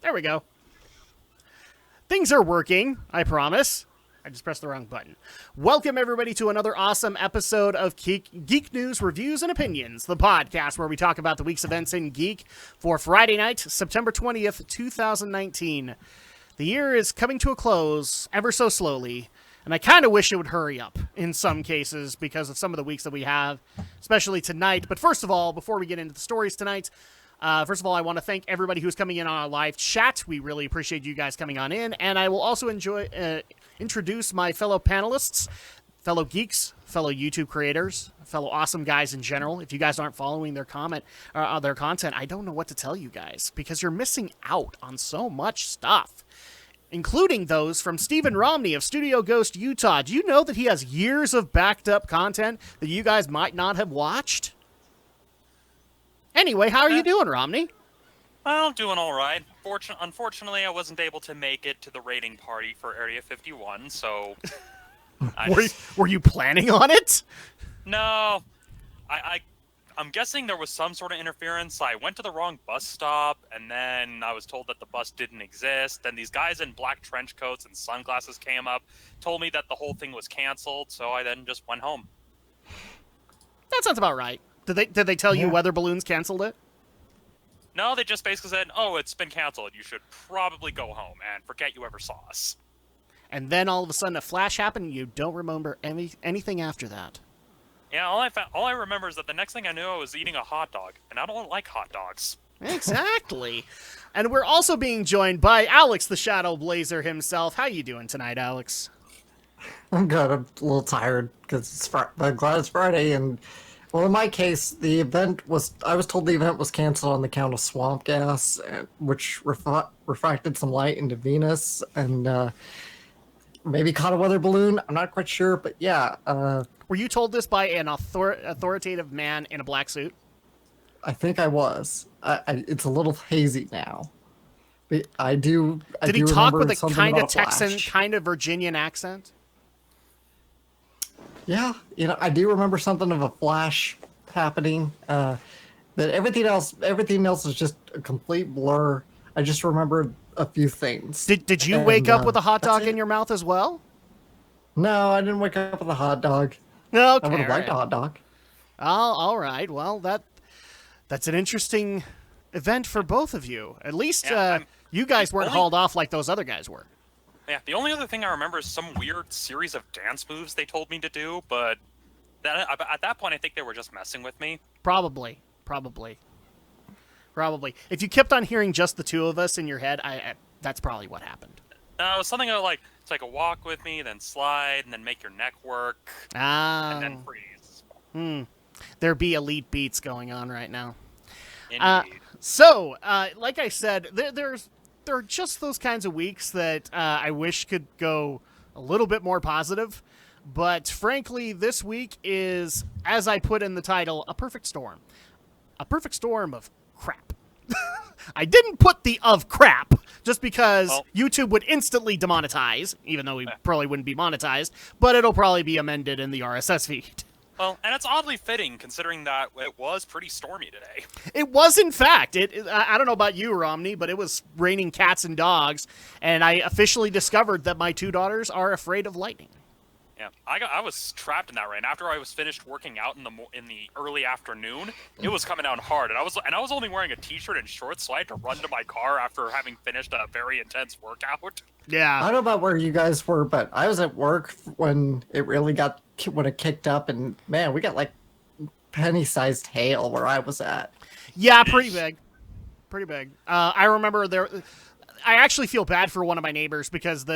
There we go. Things are working, I promise. I just pressed the wrong button. Welcome, everybody, to another awesome episode of Geek News, Reviews, and Opinions, the podcast where we talk about the week's events in Geek for Friday night, September 20th, 2019. The year is coming to a close ever so slowly, and I kind of wish it would hurry up in some cases because of some of the weeks that we have, especially tonight. But first of all, before we get into the stories tonight, first of all, I want to thank everybody who's coming in on our live chat. We really appreciate you guys coming on in. And I will also introduce my fellow panelists, fellow geeks, fellow YouTube creators, fellow awesome guys in general. If you guys aren't following their content, I don't know what to tell you guys because you're missing out on so much stuff, including those from Stephen Romney of Studio Ghost Utah. Do you know that he has years of backed up content that you guys might not have watched? Anyway, how are you doing, Romney? Well, doing all right. Unfortunately, I wasn't able to make it to the raiding party for Area 51, so... Were you planning on it? No. I'm guessing there was some sort of interference. I went to the wrong bus stop, and then I was told that the bus didn't exist. Then these guys in black trench coats and sunglasses came up, told me that the whole thing was canceled, so I then just went home. That sounds about right. Did they tell you weather balloons canceled it? No, they just basically said, oh, it's been canceled. You should probably go home and forget you ever saw us. And then all of a sudden a flash happened and you don't remember anything after that. Yeah, all I remember is that the next thing I knew I was eating a hot dog, and I don't like hot dogs. Exactly. And we're also being joined by Alex the Shadow Blazer himself. How you doing tonight, Alex? I'm good. I'm a little tired because I'm glad it's Friday. And, well, in my case, I was told the event was canceled on the count of swamp gas, which refracted some light into Venus and maybe caught a weather balloon. I'm not quite sure, but yeah. Were you told this by an authoritative man in a black suit? I think I was. It's a little hazy now. But Did he talk with a kind of Texan, kind of Virginian accent? Yeah, I do remember something of a flash happening. But everything else is just a complete blur. I just remember a few things. Did you wake up with a hot dog in your mouth as well? No, I didn't wake up with a hot dog. Okay, I would have liked a hot dog. Oh, all right. Well, that's an interesting event for both of you. At least you guys weren't hauled off like those other guys were. Yeah, the only other thing I remember is some weird series of dance moves they told me to do, but at that point I think they were just messing with me. Probably. If you kept on hearing just the two of us in your head, that's probably what happened. No, it was something like it's like a walk with me, then slide, and then make your neck work, and then freeze. There be elite beats going on right now. Indeed. So, like I said, there are just those kinds of weeks that I wish could go a little bit more positive. But frankly, this week is, as I put in the title, a perfect storm. A perfect storm of crap. I didn't put the of crap just because YouTube would instantly demonetize, even though we probably wouldn't be monetized, but it'll probably be amended in the RSS feed. Well, and it's oddly fitting considering that it was pretty stormy today. It was, in fact. I don't know about you, Romney, but it was raining cats and dogs, and I officially discovered that my two daughters are afraid of lightning. Yeah, I was trapped in that rain. After I was finished working out in the early afternoon, it was coming down hard, and I was only wearing a t-shirt and shorts, so I had to run to my car after having finished a very intense workout. Yeah, I don't know about where you guys were, but I was at work when it kicked up, and man, we got like penny-sized hail where I was at. Yeah, pretty big. I remember there. I actually feel bad for one of my neighbors because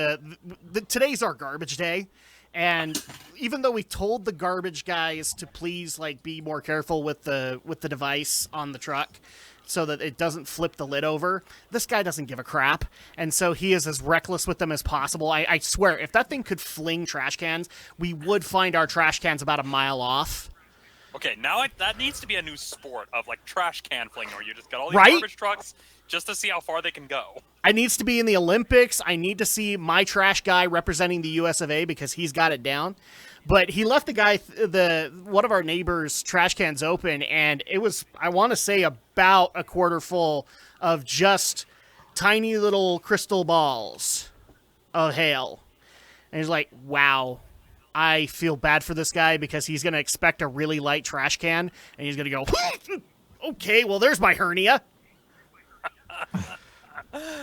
today's our garbage day. And even though we told the garbage guys to please be more careful with the device on the truck so that it doesn't flip the lid over, this guy doesn't give a crap. And so he is as reckless with them as possible. I swear, if that thing could fling trash cans, we would find our trash cans about a mile off. Okay, now that needs to be a new sport of trash can fling where you just got all these garbage trucks just to see how far they can go. It needs to be in the Olympics. I need to see my trash guy representing the US of A because he's got it down. But he left one of our neighbors' trash cans open, and it was, I want to say, about a quarter full of just tiny little crystal balls of hail. And he's like, wow, I feel bad for this guy because he's going to expect a really light trash can, and he's going to go, okay, well, there's my hernia.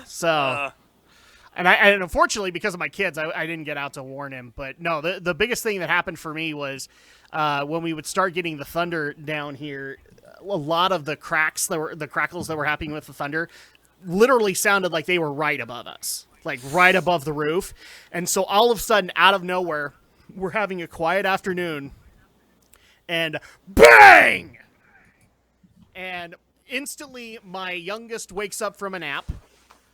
So, and unfortunately, because of my kids, I didn't get out to warn him. But no, the biggest thing that happened for me was when we would start getting the thunder down here, a lot of the crackles that were happening with the thunder literally sounded like they were right above us, like right above the roof. And so all of a sudden, out of nowhere, we're having a quiet afternoon, and bang! And instantly, my youngest wakes up from a nap,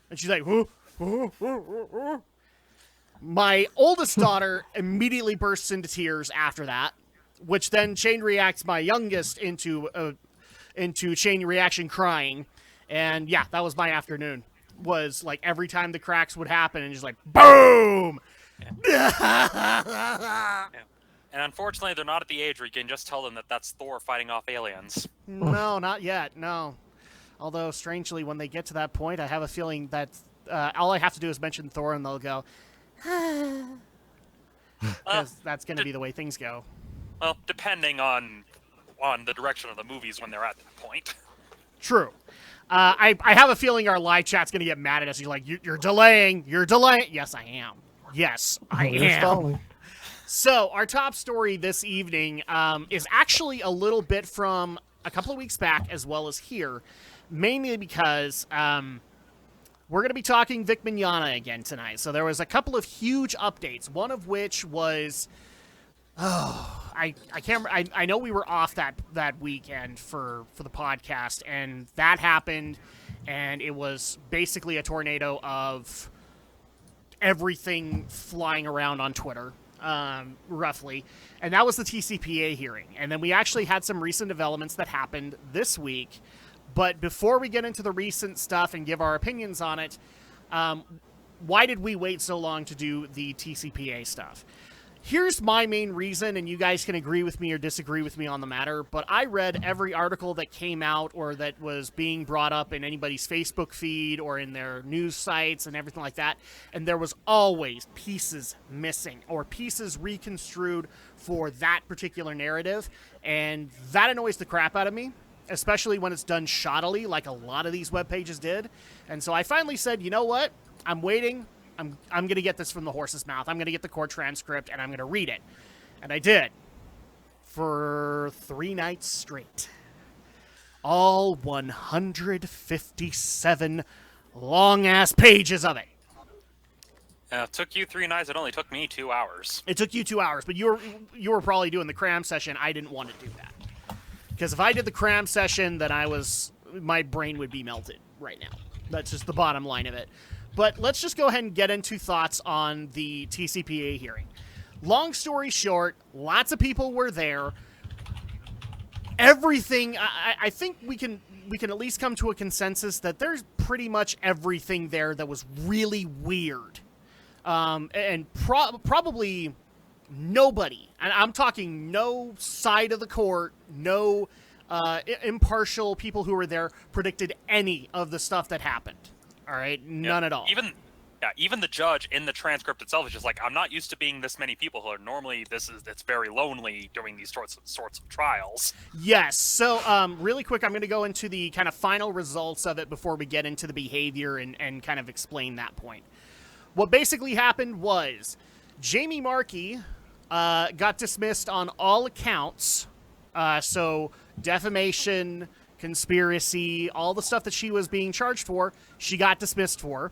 and she's like, "Whoo, whoo, whoo, whoo, whoo." My oldest daughter immediately bursts into tears after that, which then chain reacts my youngest into chain reaction crying. And yeah, that was my afternoon. Was like every time the cracks would happen, and just like boom. Yeah. And unfortunately, they're not at the age where you can just tell them that that's Thor fighting off aliens. No, not yet. No. Although strangely, when they get to that point, I have a feeling that all I have to do is mention Thor, and they'll go. Because that's going to be the way things go. Well, depending on the direction of the movies when they're at that point. True. I have a feeling our live chat's going to get mad at us. You're like, you're delaying. You're delaying. Yes, I am. Yes, I am. So our top story this evening is actually a little bit from a couple of weeks back as well as here, mainly because we're going to be talking Vic Mignogna again tonight. So there was a couple of huge updates, one of which was, I can't. I know we were off that weekend for the podcast, and that happened, and it was basically a tornado of everything flying around on Twitter, roughly, and that was the TCPA hearing. And then we actually had some recent developments that happened this week. But before we get into the recent stuff and give our opinions on it, why did we wait so long to do the TCPA stuff? Here's my main reason, and you guys can agree with me or disagree with me on the matter, but I read every article that came out or that was being brought up in anybody's Facebook feed or in their news sites and everything like that, and there was always pieces missing or pieces reconstrued for that particular narrative, and that annoys the crap out of me, especially when it's done shoddily like a lot of these web pages did. And so I finally said, you know what? I'm waiting. I'm going to get this from the horse's mouth. I'm going to get the court transcript, and I'm going to read it. And I did. For 3 nights straight. All 157 long-ass pages of it. It took you 3 nights. It only took me 2 hours. It took you 2 hours, but you were probably doing the cram session. I didn't want to do that. Because if I did the cram session, then my brain would be melted right now. That's just the bottom line of it. But let's just go ahead and get into thoughts on the TCPA hearing. Long story short, lots of people were there. Everything, I think we can at least come to a consensus that there's pretty much everything there that was really weird. And probably nobody, and I'm talking no side of the court, no impartial people who were there predicted any of the stuff that happened. All right, none at all. Even the judge in the transcript itself is just like, I'm not used to being this many people here. Normally, it's very lonely during these sorts of trials. Yes. So, really quick, I'm going to go into the kind of final results of it before we get into the behavior and kind of explain that point. What basically happened was Jamie Markey got dismissed on all accounts. So defamation, conspiracy, all the stuff that she was being charged for, she got dismissed for.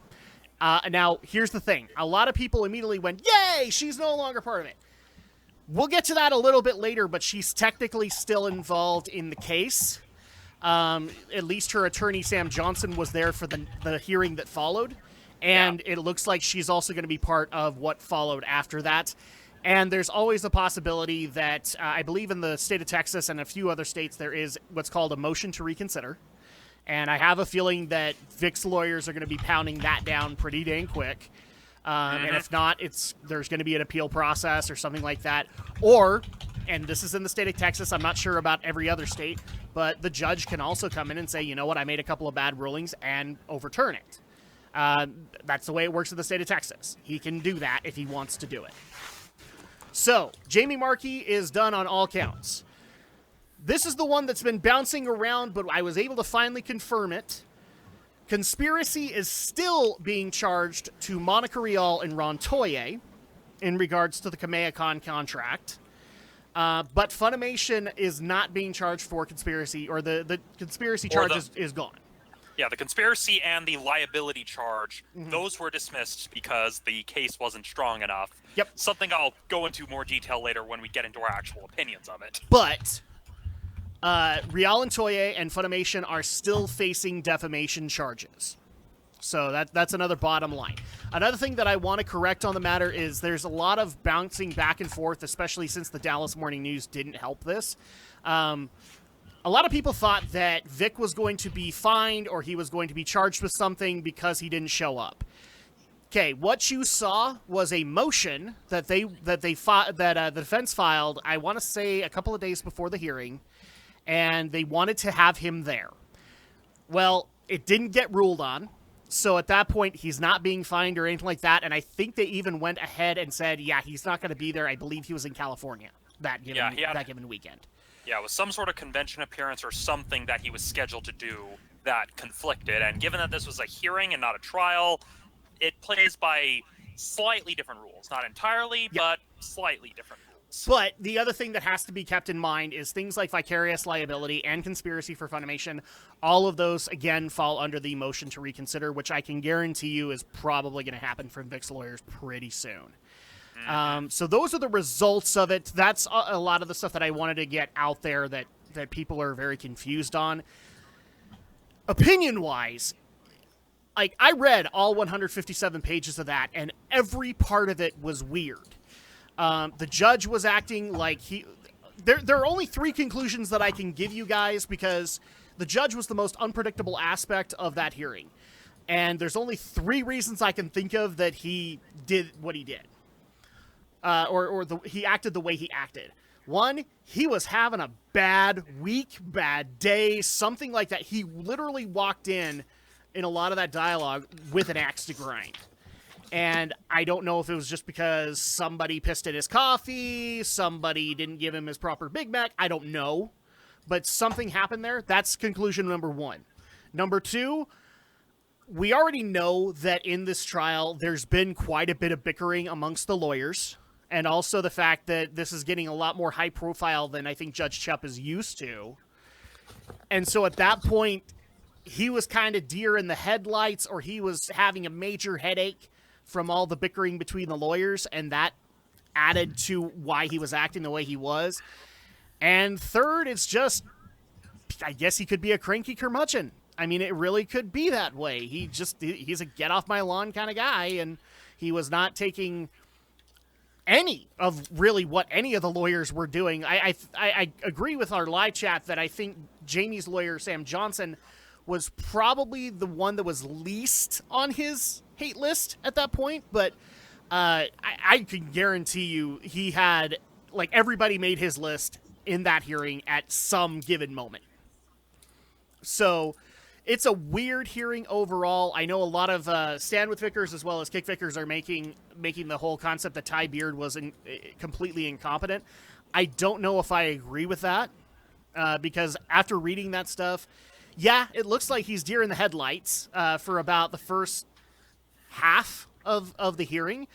Now, here's the thing. A lot of people immediately went, yay, she's no longer part of it. We'll get to that a little bit later, but she's technically still involved in the case. At least her attorney, Sam Johnson, was there for the hearing that followed. And It looks like she's also going to be part of what followed after that. And there's always a possibility that, I believe in the state of Texas and a few other states, there is what's called a motion to reconsider. And I have a feeling that Vic's lawyers are going to be pounding that down pretty dang quick. And if not, there's going to be an appeal process or something like that. Or, and this is in the state of Texas, I'm not sure about every other state, but the judge can also come in and say, you know what, I made a couple of bad rulings and overturn it. That's the way it works in the state of Texas. He can do that if he wants to do it. So, Jamie Markey is done on all counts. This is the one that's been bouncing around, but I was able to finally confirm it. Conspiracy is still being charged to Monica Rial and Ron Toye in regards to the Kamea-Con contract. But Funimation is not being charged for conspiracy, or the conspiracy charge is gone. Yeah, the conspiracy and the liability charge, those were dismissed because the case wasn't strong enough. Yep. Something I'll go into more detail later when we get into our actual opinions of it. But Rial and Toye and Funimation are still facing defamation charges. So that's another bottom line. Another thing that I want to correct on the matter is there's a lot of bouncing back and forth, especially since the Dallas Morning News didn't help this. A lot of people thought that Vic was going to be fined or he was going to be charged with something because he didn't show up. Okay, what you saw was a motion that the defense filed, I want to say a couple of days before the hearing, and they wanted to have him there. Well, it didn't get ruled on, so at that point, he's not being fined or anything like that, and I think they even went ahead and said, yeah, he's not going to be there. I believe he was in California that given weekend. Yeah, it was some sort of convention appearance or something that he was scheduled to do that conflicted, and given that this was a hearing and not a trial, it plays by slightly different rules. Not entirely, but slightly different rules. But the other thing that has to be kept in mind is things like vicarious liability and conspiracy for Funimation. All of those, again, fall under the motion to reconsider, which I can guarantee you is probably going to happen from Vic's lawyers pretty soon. So those are the results of it. That's a lot of the stuff that I wanted to get out there that people are very confused on. Opinion-wise, like, I read all 157 pages of that, and every part of it was weird. The judge was acting like there are only 3 conclusions that I can give you guys because the judge was the most unpredictable aspect of that hearing. And there's only 3 reasons I can think of that he did what he did. He acted the way he acted. 1, he was having a bad week, bad day, something like that. He literally walked in a lot of that dialogue with an axe to grind. And I don't know if it was just because somebody pissed in his coffee, somebody didn't give him his proper Big Mac, I don't know. But something happened there. That's conclusion number 1. Number 2, we already know that in this trial, there's been quite a bit of bickering amongst the lawyers. And also the fact that this is getting a lot more high profile than I think Judge Chupp is used to. And so at that point, he was kind of deer in the headlights, or he was having a major headache from all the bickering between the lawyers, and that added to why he was acting the way he was. And third, it's just, I guess he could be a cranky curmudgeon. I mean, it really could be that way. He's a get off my lawn kind of guy, and he was not taking any of really what any of the lawyers were doing. I agree with our live chat that I think Jamie's lawyer, Sam Johnson, was probably the one that was least on his hate list at that point, but I can guarantee you he had, like, everybody made his list in that hearing at some given moment. So it's a weird hearing overall. I know a lot of Stand With Vickers as well as Kick Vickers are making the whole concept that Ty Beard was completely incompetent. I don't know if I agree with that because after reading that stuff, yeah, it looks like he's deer in the headlights for about the first half of the hearing.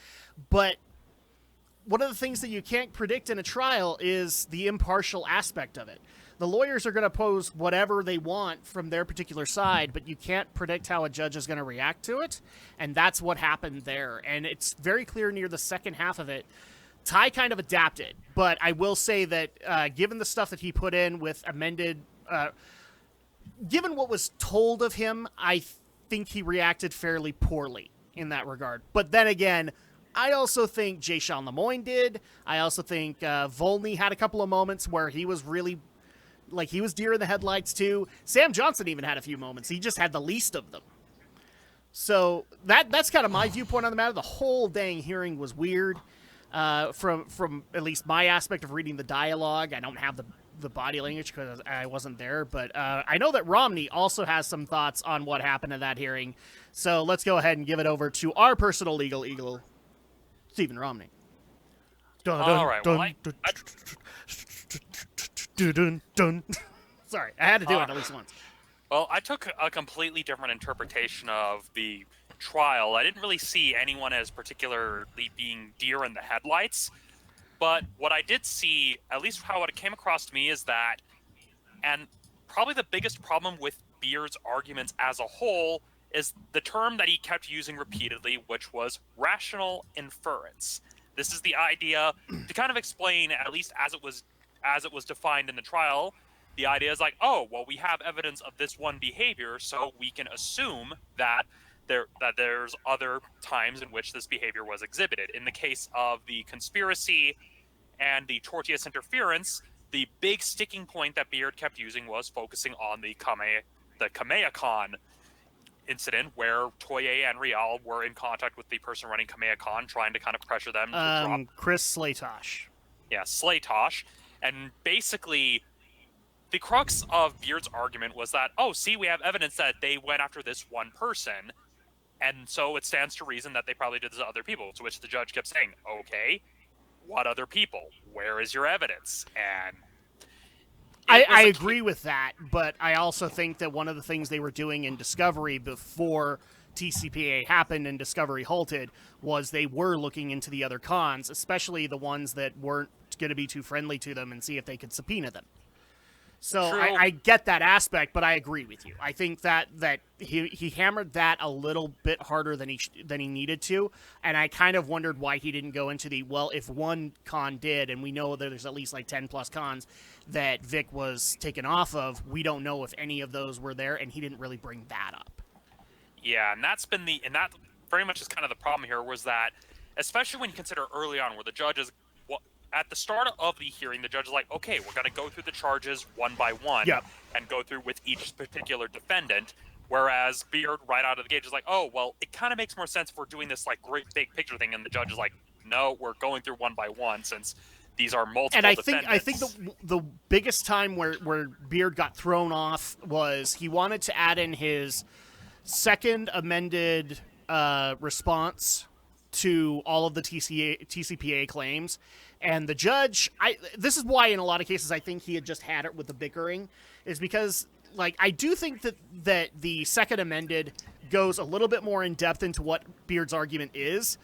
But one of the things that you can't predict in a trial is the impartial aspect of it. The lawyers are going to pose whatever they want from their particular side, but you can't predict how a judge is going to react to it, and that's what happened there. And it's very clear near the second half of it, Ty kind of adapted, but I will say that given the stuff that he put in with amended... given what was told of him, I think he reacted fairly poorly in that regard. But then again, I also think Jay Sean Lemoyne did. I also think Volney had a couple of moments where he was really... like, he was deer in the headlights, too. Sam Johnson even had a few moments. He just had the least of them. So that's kind of my viewpoint on the matter. The whole dang hearing was weird. From at least my aspect of reading the dialogue. I don't have the body language because I wasn't there, but I know that Romney also has some thoughts on what happened in that hearing. So let's go ahead and give it over to our personal legal eagle, Stephen Romney. All right. Well, Sorry, I had to do it at least once. Well, I took a completely different interpretation of the trial. I didn't really see anyone as particularly being deer in the headlights, but what I did see, at least how it came across to me, is that, and probably the biggest problem with Beard's arguments as a whole, is the term that he kept using repeatedly, which was rational inference. This is the idea to kind of explain, at least as it was defined in the trial. The idea is like, oh, well, we have evidence of this one behavior, so we can assume that there's other times in which this behavior was exhibited. In the case of the conspiracy and the tortious interference, the big sticking point that Beard kept using was focusing on the Kamea-Con incident, where Toye and Rial were in contact with the person running Kamea-Con, trying to kind of pressure them to drop. Chris Slatosh. Yeah, Slatosh. And basically, the crux of Beard's argument was that, oh, see, we have evidence that they went after this one person, and so it stands to reason that they probably did this to other people. To which the judge kept saying, okay, what other people? Where is your evidence? And I agree with that, but I also think that one of the things they were doing in Discovery before TCPA happened and Discovery halted was they were looking into the other cons, especially the ones that weren't going to be too friendly to them, and see if they could subpoena them. So I get that aspect, but I agree with you. I think that he hammered that a little bit harder than he needed to, and I kind of wondered why he didn't go into the, well, if one con did, and we know that there's at least like 10 plus cons that Vic was taken off of, we don't know if any of those were there, and he didn't really bring that up. Yeah, and that very much is kind of the problem here, was that, especially when you consider early on, where the judge is, at the start of the hearing, the judge is like, okay, we're going to go through the charges one by one and go through with each particular defendant, whereas Beard, right out of the gate, is like, oh, well, it kind of makes more sense if we're doing this like great big picture thing, and the judge is like, no, we're going through one by one, since these are multiple defendants. I think the biggest time where Beard got thrown off was he wanted to add in his second amended response to all of the TCPA claims. And the judge, this is why in a lot of cases I think he had just had it with the bickering, is because, like, I do think that the second amended goes a little bit more in depth into what Beard's argument is,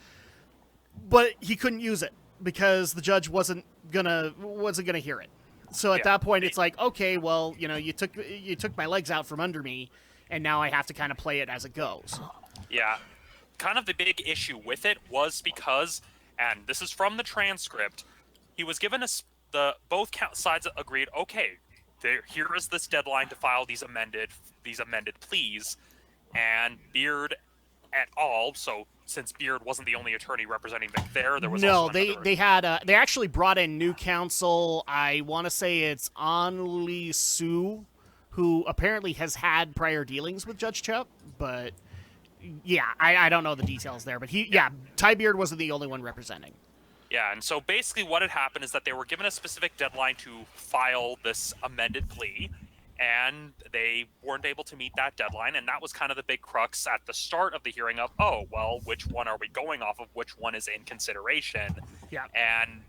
but he couldn't use it because the judge wasn't gonna hear it. So at that point, it's like, okay, well, you took my legs out from under me, and now I have to kind of play it as it goes. Yeah, kind of the big issue with it was because, and this is from the transcript, he was given both sides agreed, okay, here is this deadline to file these amended pleas, and Beard et al. So since Beard wasn't the only attorney representing Vic there was also they actually brought in new counsel. I want to say it's Anli Su, who apparently has had prior dealings with Judge Chup, but yeah, I don't know the details there. But Ty Beard wasn't the only one representing. Yeah, and so basically what had happened is that they were given a specific deadline to file this amended plea, and they weren't able to meet that deadline, and that was kind of the big crux at the start of the hearing of, oh, well, which one are we going off of? Which one is in consideration? Yeah. And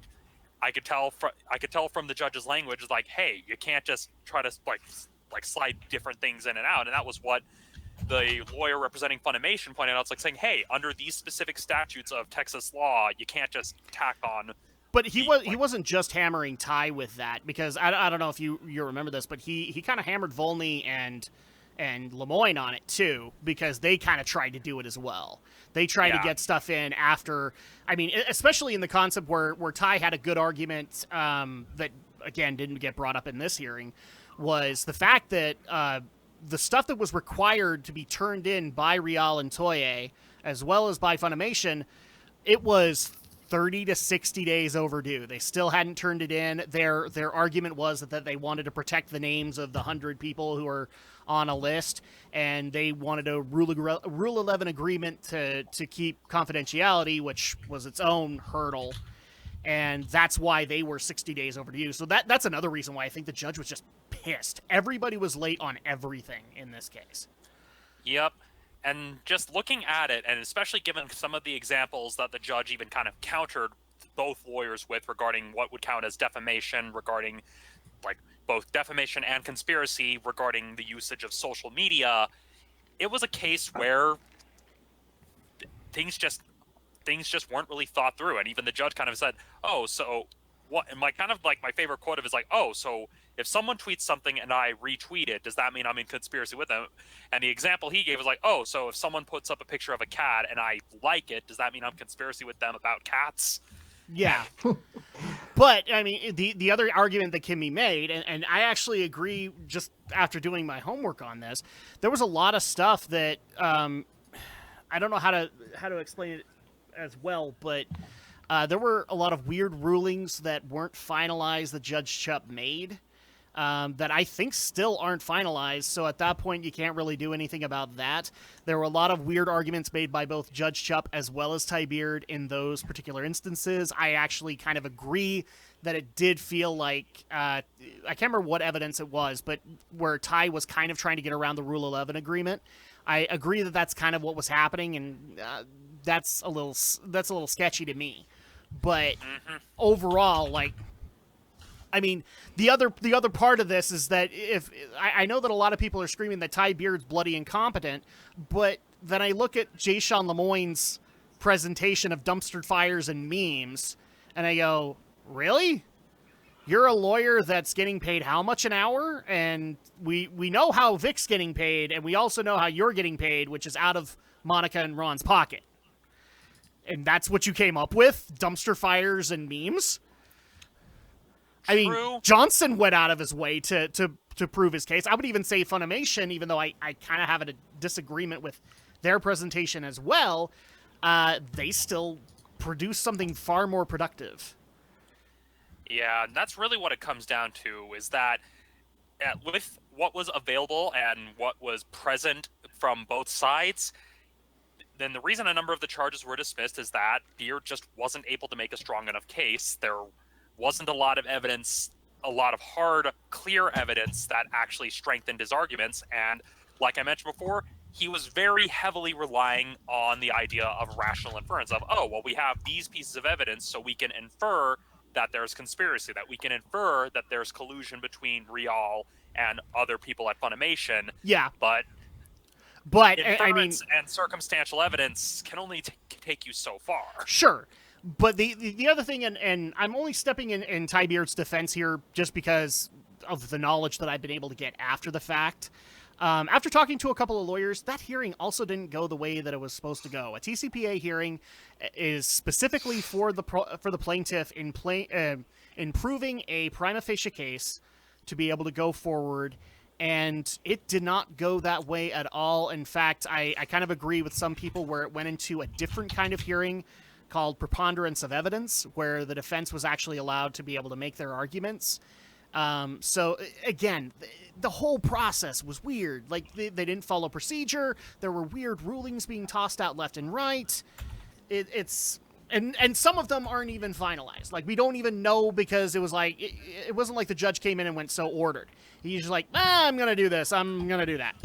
I could tell from the judge's language, like, hey, you can't just try to like slide different things in and out, and that was what the lawyer representing Funimation pointed out. It's like saying, hey, under these specific statutes of Texas law, you can't just tack on. But he wasn't just hammering Ty with that, because I don't know if you remember this, but he kind of hammered Volney and Lemoyne on it too, because they kind of tried to do it as well. They tried to get stuff in after. I mean, especially in the concept where Ty had a good argument that again didn't get brought up in this hearing, was the fact that the stuff that was required to be turned in by Rial and Toye, as well as by Funimation, it was 30 to 60 days overdue. They still hadn't turned it in. Their argument was that they wanted to protect the names of the 100 people who are on a list, and they wanted a Rule 11 agreement to keep confidentiality, which was its own hurdle. and that's why they were 60 days overdue. So that's another reason why I think the judge was just pissed. Everybody was late on everything in this case. Yep. And just looking at it, and especially given some of the examples that the judge even kind of countered both lawyers with regarding what would count as defamation, regarding like both defamation and conspiracy regarding the usage of social media, it was a case where things just weren't really thought through. And even the judge kind of said, oh, so what? And my kind of like my favorite quote of is like, oh, so if someone tweets something and I retweet it, does that mean I'm in conspiracy with them? And the example he gave was like, oh, so if someone puts up a picture of a cat and I like it, does that mean I'm conspiracy with them about cats? Yeah. But, I mean, the other argument that can be made, and I actually agree just after doing my homework on this, there was a lot of stuff that, I don't know how to explain it as well, but there were a lot of weird rulings that weren't finalized that Judge Chupp made that I think still aren't finalized, so at that point you can't really do anything about that. There were a lot of weird arguments made by both Judge Chupp as well as Ty Beard in those particular instances. I actually kind of agree that it did feel like, I can't remember what evidence it was, but where Ty was kind of trying to get around the Rule 11 agreement. I agree that that's kind of what was happening, and that's a little sketchy to me. But overall, like, I mean, the other part of this is that if I know that a lot of people are screaming that Ty Beard's bloody incompetent, but then I look at Jay Sean Lemoyne's presentation of dumpster fires and memes, and I go, really? You're a lawyer that's getting paid how much an hour? And we know how Vic's getting paid, and we also know how you're getting paid, which is out of Monica and Ron's pocket. And that's what you came up with? Dumpster fires and memes? I mean, Johnson went out of his way to prove his case. I would even say Funimation, even though I kind of have a disagreement with their presentation as well, they still produce something far more productive. Yeah, and that's really what it comes down to, is that with what was available and what was present from both sides, then the reason a number of the charges were dismissed is that Beard just wasn't able to make a strong enough case. There wasn't a lot of evidence, a lot of hard, clear evidence that actually strengthened his arguments. And like I mentioned before, he was very heavily relying on the idea of rational inference of, oh, well, we have these pieces of evidence, so we can infer that there's conspiracy, that we can infer that there's collusion between Rial and other people at Funimation. Yeah. But I mean, and circumstantial evidence can only take you so far. Sure. But the other thing, and I'm only stepping in Ty Beard's defense here just because of the knowledge that I've been able to get after the fact. After talking to a couple of lawyers, that hearing also didn't go the way that it was supposed to go. A TCPA hearing is specifically for the plaintiff in proving a prima facie case to be able to go forward, and it did not go that way at all. In fact, I kind of agree with some people where it went into a different kind of hearing called preponderance of evidence, where the defense was actually allowed to be able to make their arguments. So again, the whole process was weird. Like they didn't follow procedure. There were weird rulings being tossed out left and right. And some of them aren't even finalized. Like we don't even know, because it was like, it wasn't like the judge came in and went so ordered. He's just like, I'm going to do this. I'm going to do that.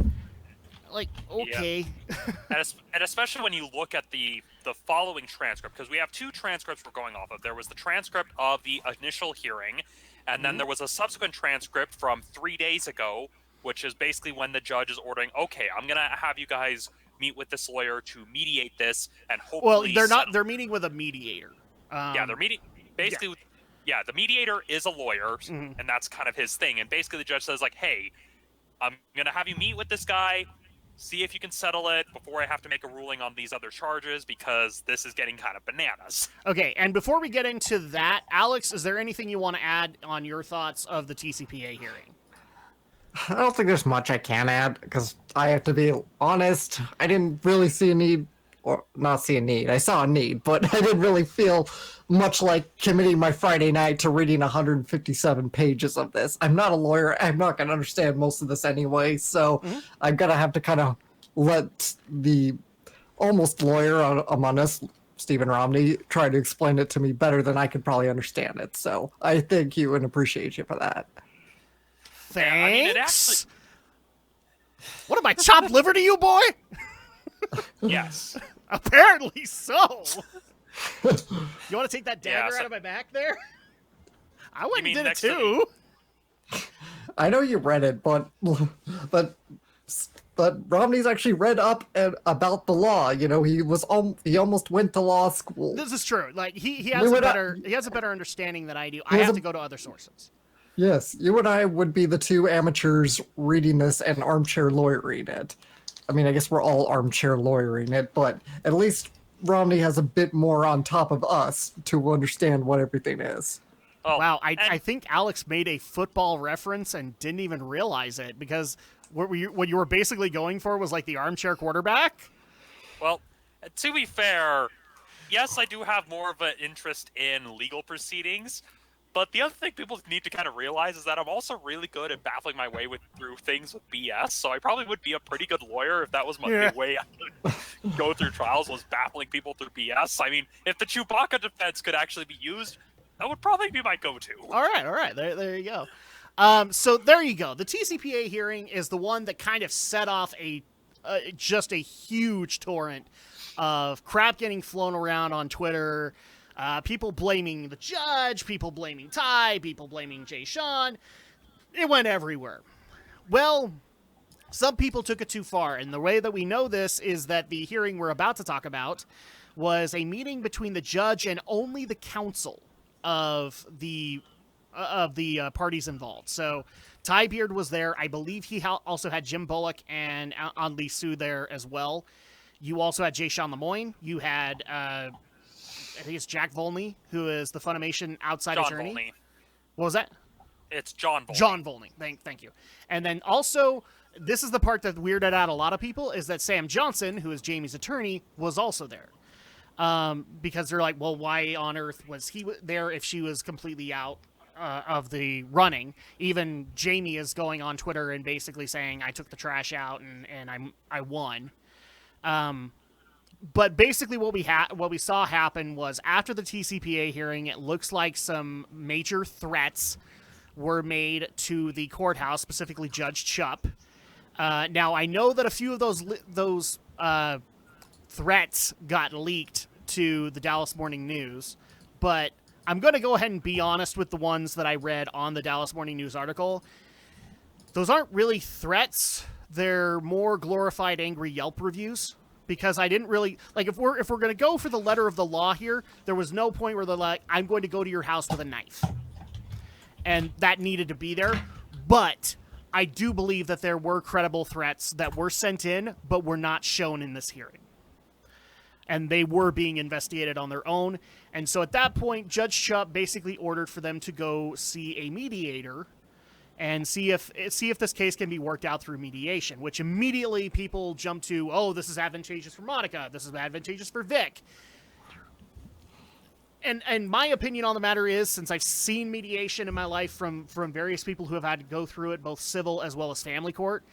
Like, okay. Yeah. And especially when you look at the following transcript, because we have two transcripts we're going off of. There was the transcript of the initial hearing, and then there was a subsequent transcript from 3 days ago, which is basically when the judge is ordering, okay, I'm going to have you guys meet with this lawyer to mediate this, and hopefully... Well, they're meeting with a mediator. Yeah, they're meeting... Basically, yeah, the mediator is a lawyer, and that's kind of his thing. And basically the judge says, like, hey, I'm going to have you meet with this guy, see if you can settle it before I have to make a ruling on these other charges, because this is getting kind of bananas. Okay, and before we get into that, Alex, is there anything you want to add on your thoughts of the TCPA hearing? I don't think there's much I can add, because I have to be honest, I didn't really see a need, or not see a need, I saw a need, but I didn't really feel much like committing my Friday night to reading 157 pages of this. I'm not a lawyer, I'm not going to understand most of this anyway, so I'm going to have to kind of let the almost lawyer among us Stephen Romney tried to explain it to me better than I could probably understand it. So I thank you and appreciate you for that. Thanks. I mean, it actually. What am I, chopped liver to you, boy? Yes. Apparently so. You want to take that dagger out of my back there? I went and did it too. I know you read it, but Romney's actually read up about the law. You know, he almost went to law school. This is true. Like he has a better understanding than I do. I have to go to other sources. Yes, you and I would be the two amateurs reading this and armchair lawyering it. I mean, I guess we're all armchair lawyering it, but at least Romney has a bit more on top of us to understand what everything is. Oh, wow, I think Alex made a football reference and didn't even realize it, because what you were basically going for was like the armchair quarterback. Well, to be fair, yes, I do have more of an interest in legal proceedings, but the other thing people need to kind of realize is that I'm also really good at baffling my way through things with BS, so I probably would be a pretty good lawyer if that was the way I could go through trials, was baffling people through BS. I mean, if the Chewbacca defense could actually be used, that would probably be my go-to. All right. There you go. So there you go. The TCPA hearing is the one that kind of set off just a huge torrent of crap getting flown around on Twitter. People blaming the judge, people blaming Ty, people blaming Jay Sean. It went everywhere. Well, some people took it too far, and the way that we know this is that the hearing we're about to talk about was a meeting between the judge and only the counsel of the parties involved. So Ty Beard was there. I believe he also had Jim Bullock and Anli Su there as well. You also had Jay Sean Lemoyne. You had I think it's Jack Volney, who is the Funimation outside John attorney. Volney. What was that? It's John Volney. John Volney. Thank you. And then also, this is the part that weirded out a lot of people, is that Sam Johnson, who is Jamie's attorney, was also there. Because they're like, well, why on earth was he there if she was completely out of the running? Even Jamie is going on Twitter and basically saying, I took the trash out and I won. But basically what we saw happen was, after the TCPA hearing, it looks like some major threats were made to the courthouse, specifically Judge Chupp. Now, I know that a few of those threats got leaked to the Dallas Morning News, but I'm going to go ahead and be honest with the ones that I read on the Dallas Morning News article. Those aren't really threats. They're more glorified angry Yelp reviews. Because I didn't really, like, if we're going to go for the letter of the law here, there was no point where they're like, I'm going to go to your house with a knife. And that needed to be there. But I do believe that there were credible threats that were sent in, but were not shown in this hearing. And they were being investigated on their own. And so at that point, Judge Chupp basically ordered for them to go see a mediator and see if this case can be worked out through mediation, which immediately people jump to, oh, this is advantageous for Monica, this is advantageous for Vic. And my opinion on the matter is, since I've seen mediation in my life from various people who have had to go through it, both civil as well as family court,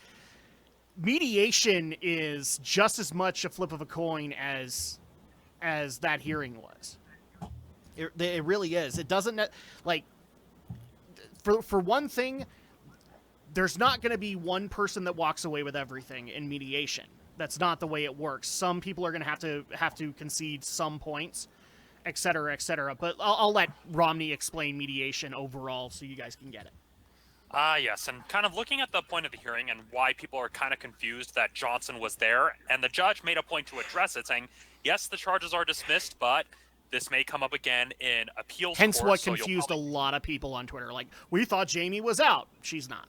mediation is just as much a flip of a coin as that hearing was. It really is. It doesn't, like, For one thing, there's not going to be one person that walks away with everything in mediation. That's not the way it works. Some people are going to have to concede some points, et cetera, et cetera. But I'll let Romney explain mediation overall so you guys can get it. Yes, and kind of looking at the point of the hearing and why people are kind of confused that Johnson was there, and the judge made a point to address it, saying, yes, the charges are dismissed, but this may come up again in appeals Hence court, what so confused a lot of people on Twitter. Like, we thought Jamie was out. She's not.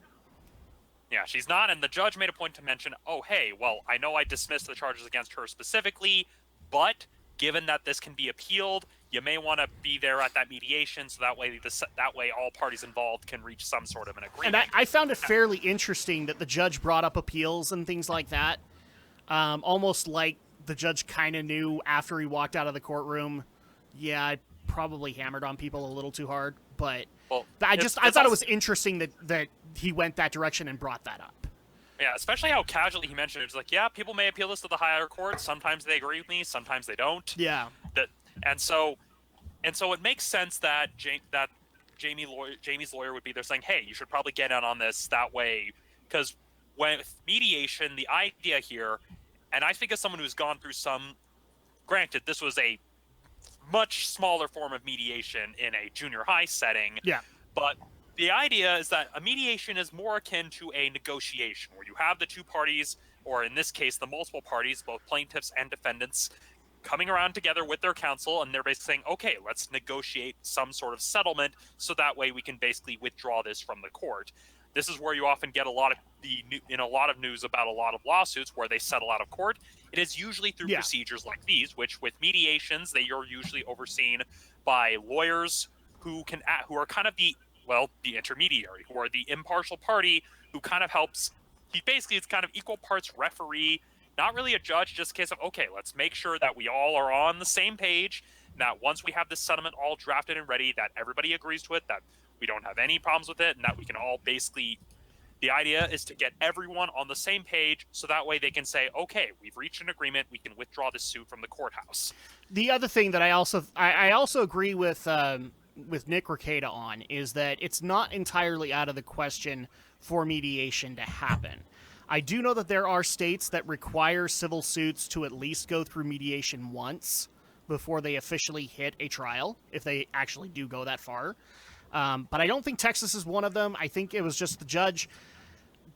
Yeah, she's not, and the judge made a point to mention, oh, hey, well, I know I dismissed the charges against her specifically, but given that this can be appealed, you may want to be there at that mediation, so that way all parties involved can reach some sort of an agreement. And I found it fairly interesting that the judge brought up appeals and things like that. Almost like the judge kind of knew after he walked out of the courtroom, yeah, I probably hammered on people a little too hard, but I thought it was interesting that he went that direction and brought that up. Yeah, especially how casually he mentioned it. It's like, yeah, people may appeal this to the higher court. Sometimes they agree with me, sometimes they don't. Yeah. And so it makes sense that Jamie's lawyer would be there saying, "Hey, you should probably get in on this that way," because with mediation, the idea here, and I think as someone who's gone through some, granted, this was a much smaller form of mediation in a junior high setting, Yeah. but the idea is that a mediation is more akin to a negotiation where you have the two parties, or in this case, the multiple parties, both plaintiffs and defendants, coming around together with their counsel, and they're basically saying, okay, let's negotiate some sort of settlement so that way we can basically withdraw this from the court. This is where you often get a lot of news about a lot of lawsuits where they settle out of court. It is usually through procedures like these, which with mediations, they are usually overseen by lawyers who are kind of the intermediary, who are the impartial party who kind of helps. It's kind of equal parts referee, not really a judge, just a case of, okay, let's make sure that we all are on the same page, that once we have this settlement all drafted and ready, that everybody agrees to it, that we don't have any problems with it, and that we can all basically, the idea is to get everyone on the same page so that way they can say, okay, we've reached an agreement, we can withdraw this suit from the courthouse. The other thing that I also agree with Nick Rekieta on is that it's not entirely out of the question for mediation to happen. I do know that there are states that require civil suits to at least go through mediation once before they officially hit a trial, if they actually do go that far. But I don't think Texas is one of them. I think it was just the judge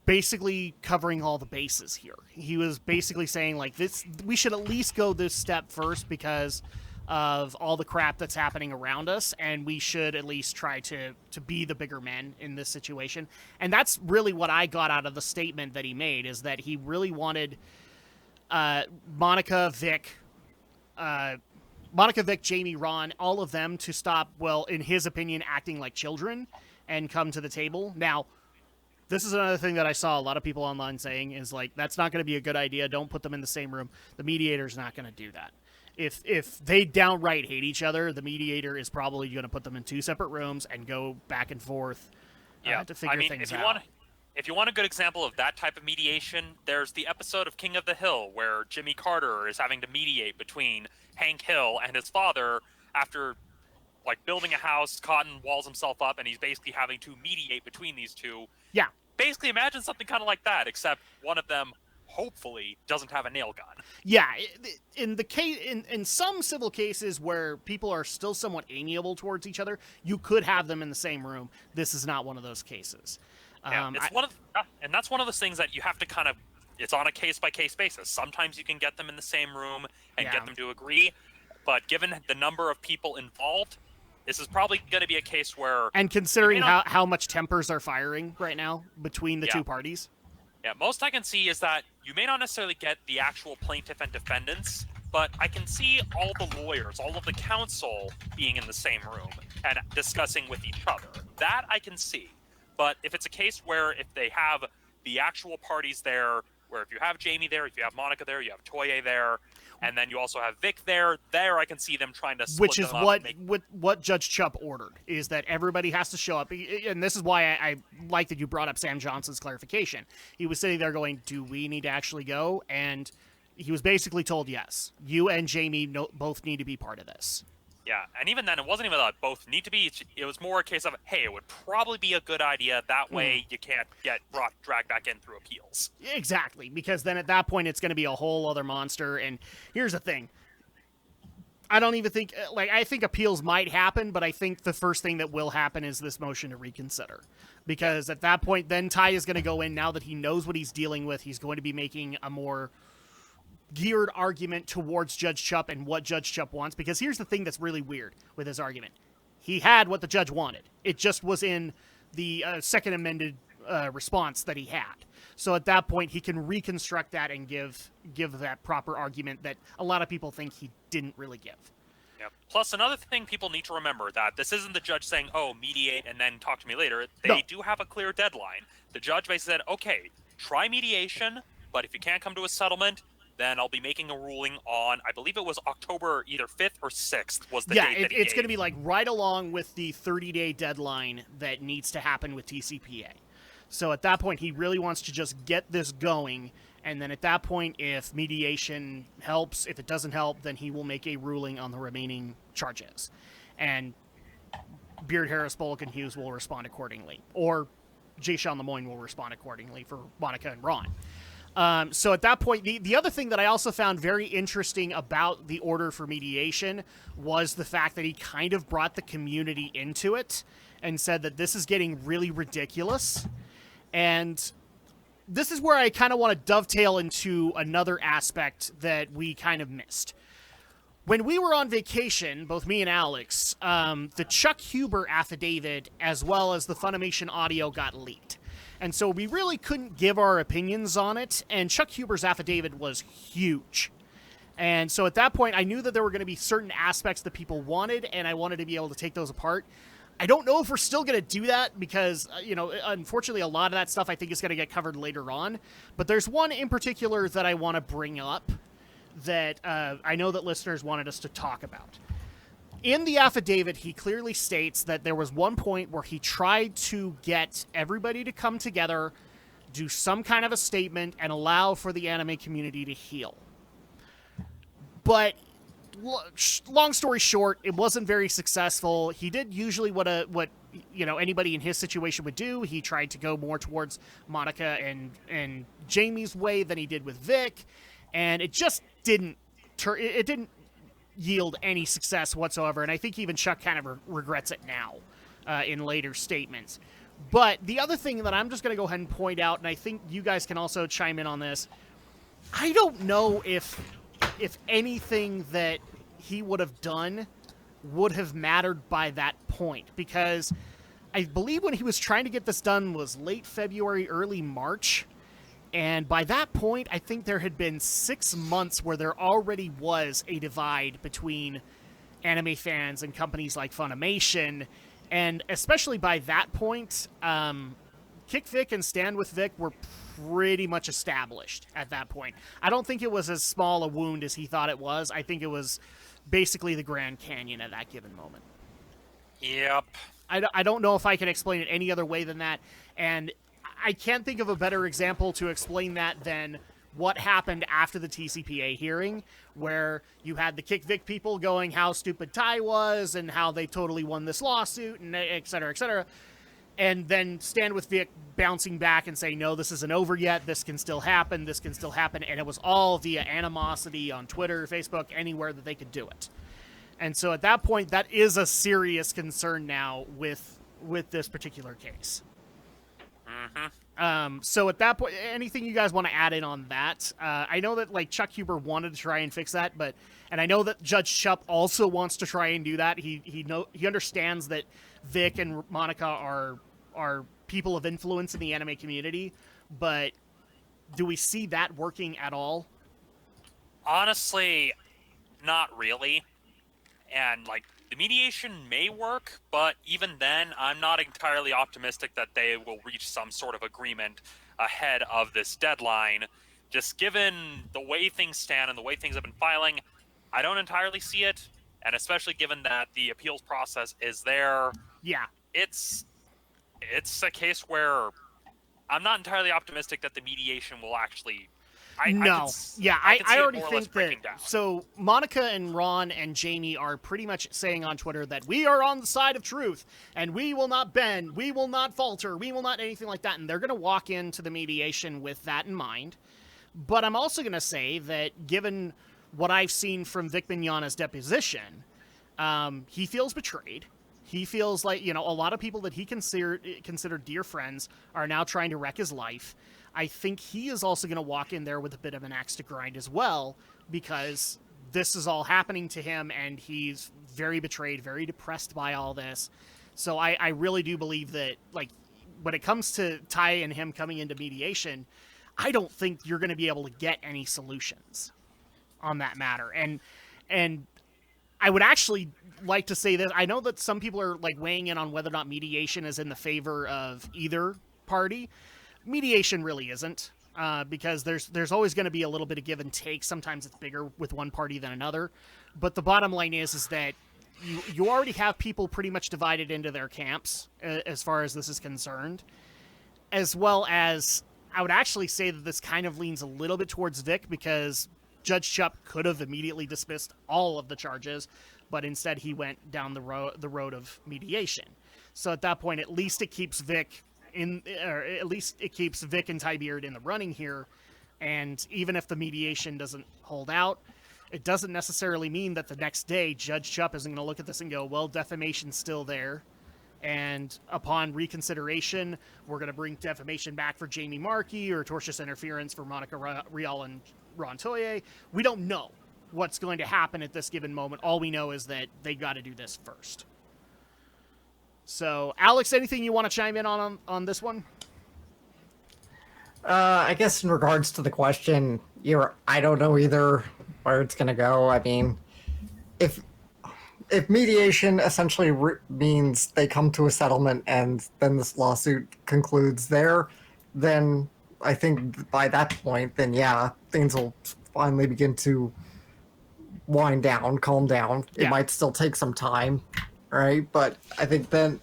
basically covering all the bases here. He was basically saying, like, this, we should at least go this step first because of all the crap that's happening around us, and we should at least try to be the bigger men in this situation. And that's really what I got out of the statement that he made, is that he really wanted Monica, Vic, Jamie, Ron, all of them to stop, well, in his opinion, acting like children and come to the table. Now, this is another thing that I saw a lot of people online saying is, like, that's not going to be a good idea. Don't put them in the same room. The mediator's not going to do that. If they downright hate each other, the mediator is probably going to put them in two separate rooms and go back and forth to figure things out. If you want a good example of that type of mediation, there's the episode of King of the Hill where Jimmy Carter is having to mediate between Hank Hill and his father after, like, building a house. Cotton walls himself up, and he's basically having to mediate between these two. Yeah. Basically, imagine something kind of like that, except one of them hopefully doesn't have a nail gun. Yeah, in some civil cases where people are still somewhat amiable towards each other, you could have them in the same room. This is not one of those cases. Yeah, and that's one of those things that you have to kind of, it's on a case-by-case basis. Sometimes you can get them in the same room and get them to agree, but given the number of people involved, this is probably going to be a case where... And considering how much tempers are firing right now between the two parties. Yeah, most I can see is that you may not necessarily get the actual plaintiff and defendants, but I can see all the lawyers, all of the counsel being in the same room and discussing with each other. That I can see. But if it's a case where if they have the actual parties there, where if you have Jamie there, if you have Monica there, you have Toye there, and then you also have Vic there I can see them trying to split them up. Which is what Judge Chupp ordered, is that everybody has to show up. And this is why I like that you brought up Sam Johnson's clarification. He was sitting there going, do we need to actually go? And he was basically told, yes, you and Jamie both need to be part of this. Yeah, and even then, it wasn't even that both need to be. It was more a case of, hey, it would probably be a good idea. That way you can't get dragged back in through appeals. Exactly, because then at that point, it's going to be a whole other monster. And here's the thing. I don't even think, I think appeals might happen, but I think the first thing that will happen is this motion to reconsider. Because at that point, then Ty is going to go in, now that he knows what he's dealing with, he's going to be making a more geared argument towards Judge Chupp and what Judge Chupp wants, because here's the thing that's really weird with his argument. He had what the judge wanted. It just was in the second amended response that he had. So at that point, he can reconstruct that and give that proper argument that a lot of people think he didn't really give. Yeah. Plus, another thing people need to remember, that this isn't the judge saying, oh, mediate and then talk to me later. They do have a clear deadline. The judge basically said, okay, try mediation, but if you can't come to a settlement, then I'll be making a ruling on, I believe it was October either 5th or 6th was the date that he gave. It's going to be like right along with the 30-day deadline that needs to happen with TCPA. So at that point, he really wants to just get this going And then at that point, if mediation helps, if it doesn't help, then he will make a ruling on the remaining charges. And Beard, Harris, Bullock, and Hughes will respond accordingly. Or Jay Sean Lemoyne will respond accordingly for Monica and Ron. So at that point, the other thing that I also found very interesting about the order for mediation was the fact that he kind of brought the community into it and said that this is getting really ridiculous. And this is where I kind of want to dovetail into another aspect that we kind of missed. When we were on vacation, both me and Alex, the Chuck Huber affidavit as well as the Funimation audio got leaked. And so we really couldn't give our opinions on it, and Chuck Huber's affidavit was huge. And so at that point, I knew that there were going to be certain aspects that people wanted, and I wanted to be able to take those apart. I don't know if we're still going to do that because, unfortunately, a lot of that stuff I think is going to get covered later on. But there's one in particular that I want to bring up that I know that listeners wanted us to talk about. In the affidavit, he clearly states that there was one point where he tried to get everybody to come together, do some kind of a statement, and allow for the anime community to heal. But long story short, it wasn't very successful. He did usually what anybody in his situation would do. He tried to go more towards Monica and Jamie's way than he did with Vic, and it just didn't yield any success whatsoever, and I think even Chuck kind of regrets it now in later statements. But the other thing that I'm just going to go ahead and point out, and I think you guys can also chime in on this, I don't know if anything that he would have done would have mattered by that point, because I believe when he was trying to get this done was late February, early March. And by that point, I think there had been 6 months where there already was a divide between anime fans and companies like Funimation. And especially by that point, Kick Vic and Stand With Vic were pretty much established at that point. I don't think it was as small a wound as he thought it was. I think it was basically the Grand Canyon at that given moment. Yep. I don't know if I can explain it any other way than that. And I can't think of a better example to explain that than what happened after the TCPA hearing, where you had the Kick Vic people going how stupid Ty was and how they totally won this lawsuit and et cetera, and then Stand With Vic bouncing back and saying, no, this isn't over yet, this can still happen, and it was all via animosity on Twitter, Facebook, anywhere that they could do it. And so at that point, that is a serious concern now with this particular case. So at that point, anything you guys want to add in on that? I know that Chuck Huber wanted to try and fix that, and I know that Judge Chupp also wants to try and do that. He understands that Vic and Monica are people of influence in the anime community, but do we see that working at all? Honestly, not really. And the mediation may work, but even then, I'm not entirely optimistic that they will reach some sort of agreement ahead of this deadline. Just given the way things stand and the way things have been filing, I don't entirely see it. And especially given that the appeals process is there, yeah, it's a case where I'm not entirely optimistic that the mediation will actually. I already think that. So Monica and Ron and Jamie are pretty much saying on Twitter that we are on the side of truth and we will not bend, we will not falter, we will not anything like that. And they're going to walk into the mediation with that in mind. But I'm also going to say that given what I've seen from Vic Mignogna's deposition, he feels betrayed. He feels like, a lot of people that he considered dear friends are now trying to wreck his life. I think he is also going to walk in there with a bit of an axe to grind as well, because this is all happening to him and he's very betrayed, very depressed by all this. So I really do believe that, when it comes to Ty and him coming into mediation, I don't think you're going to be able to get any solutions on that matter. And I would actually like to say this. I know that some people are weighing in on whether or not mediation is in the favor of either party. Mediation really isn't, because there's always going to be a little bit of give and take. Sometimes it's bigger with one party than another. But the bottom line is that you already have people pretty much divided into their camps as far as this is concerned, as well as I would actually say that this kind of leans a little bit towards Vic, because Judge Chupp could have immediately dismissed all of the charges, but instead he went down the road of mediation. So at that point, at least it keeps Vic and Tiberiad in the running here. And even if the mediation doesn't hold out, it doesn't necessarily mean that the next day Judge Chupp isn't going to look at this and go, well, defamation's still there, and upon reconsideration, we're going to bring defamation back for Jamie Markey or tortious interference for Monica Rial and Ron Toye. We don't know what's going to happen at this given moment. All we know is that they got to do this first. So, Alex, anything you want to chime in on this one? I guess in regards to the question, I don't know either where it's going to go. I mean, if mediation essentially means they come to a settlement and then this lawsuit concludes there, then I think by that point, then yeah, things will finally begin to wind down, calm down. Yeah. It might still take some time, right? But I think then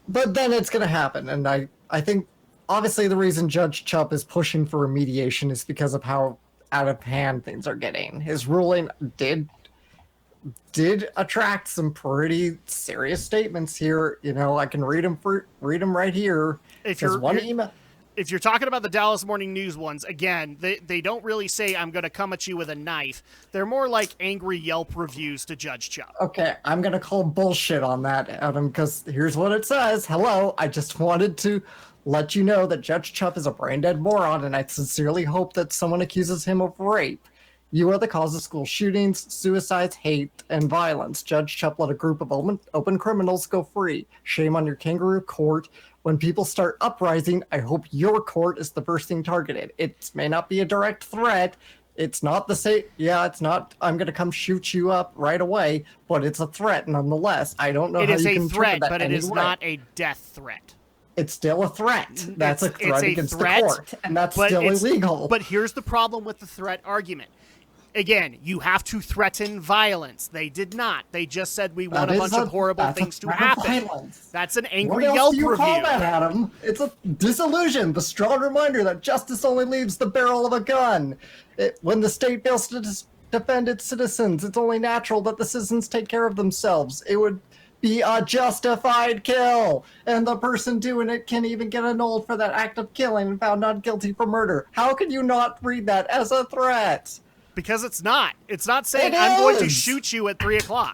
it's going to happen. And I think obviously the reason Judge Chupp is pushing for a mediation is because of how out of hand things are getting. His ruling did attract some pretty serious statements here. I can read them right here. If you're talking about the Dallas Morning News ones, again, they don't really say, I'm going to come at you with a knife. They're more like angry Yelp reviews to Judge Chupp. Okay, I'm going to call bullshit on that, Adam, because here's what it says. Hello, I just wanted to let you know that Judge Chupp is a brain-dead moron, and I sincerely hope that someone accuses him of rape. You are the cause of school shootings, suicides, hate, and violence. Judge Chupp let a group of open criminals go free. Shame on your kangaroo court. When people start uprising, I hope your court is the first thing targeted. It may not be a direct threat. It's not the same. Yeah, it's not, I'm going to come shoot you up right away, but it's a threat nonetheless. I don't know how you can interpret that. It is a threat, but it is not a death threat. It's still a threat. That's a threat against the court, and that's still illegal. But here's the problem with the threat argument. Again, you have to threaten violence. They did not. They just said we want a bunch of horrible things to happen. That's an angry Yelp review. What else do you call that, Adam? It's a disillusion. The strong reminder that justice only leaves the barrel of a gun. When the state fails to defend its citizens, it's only natural that the citizens take care of themselves. It would be a justified kill, and the person doing it can even get annulled for that act of killing and found not guilty for murder. How can you not read that as a threat? Because it's not. It's not saying I'm going to shoot you at 3:00.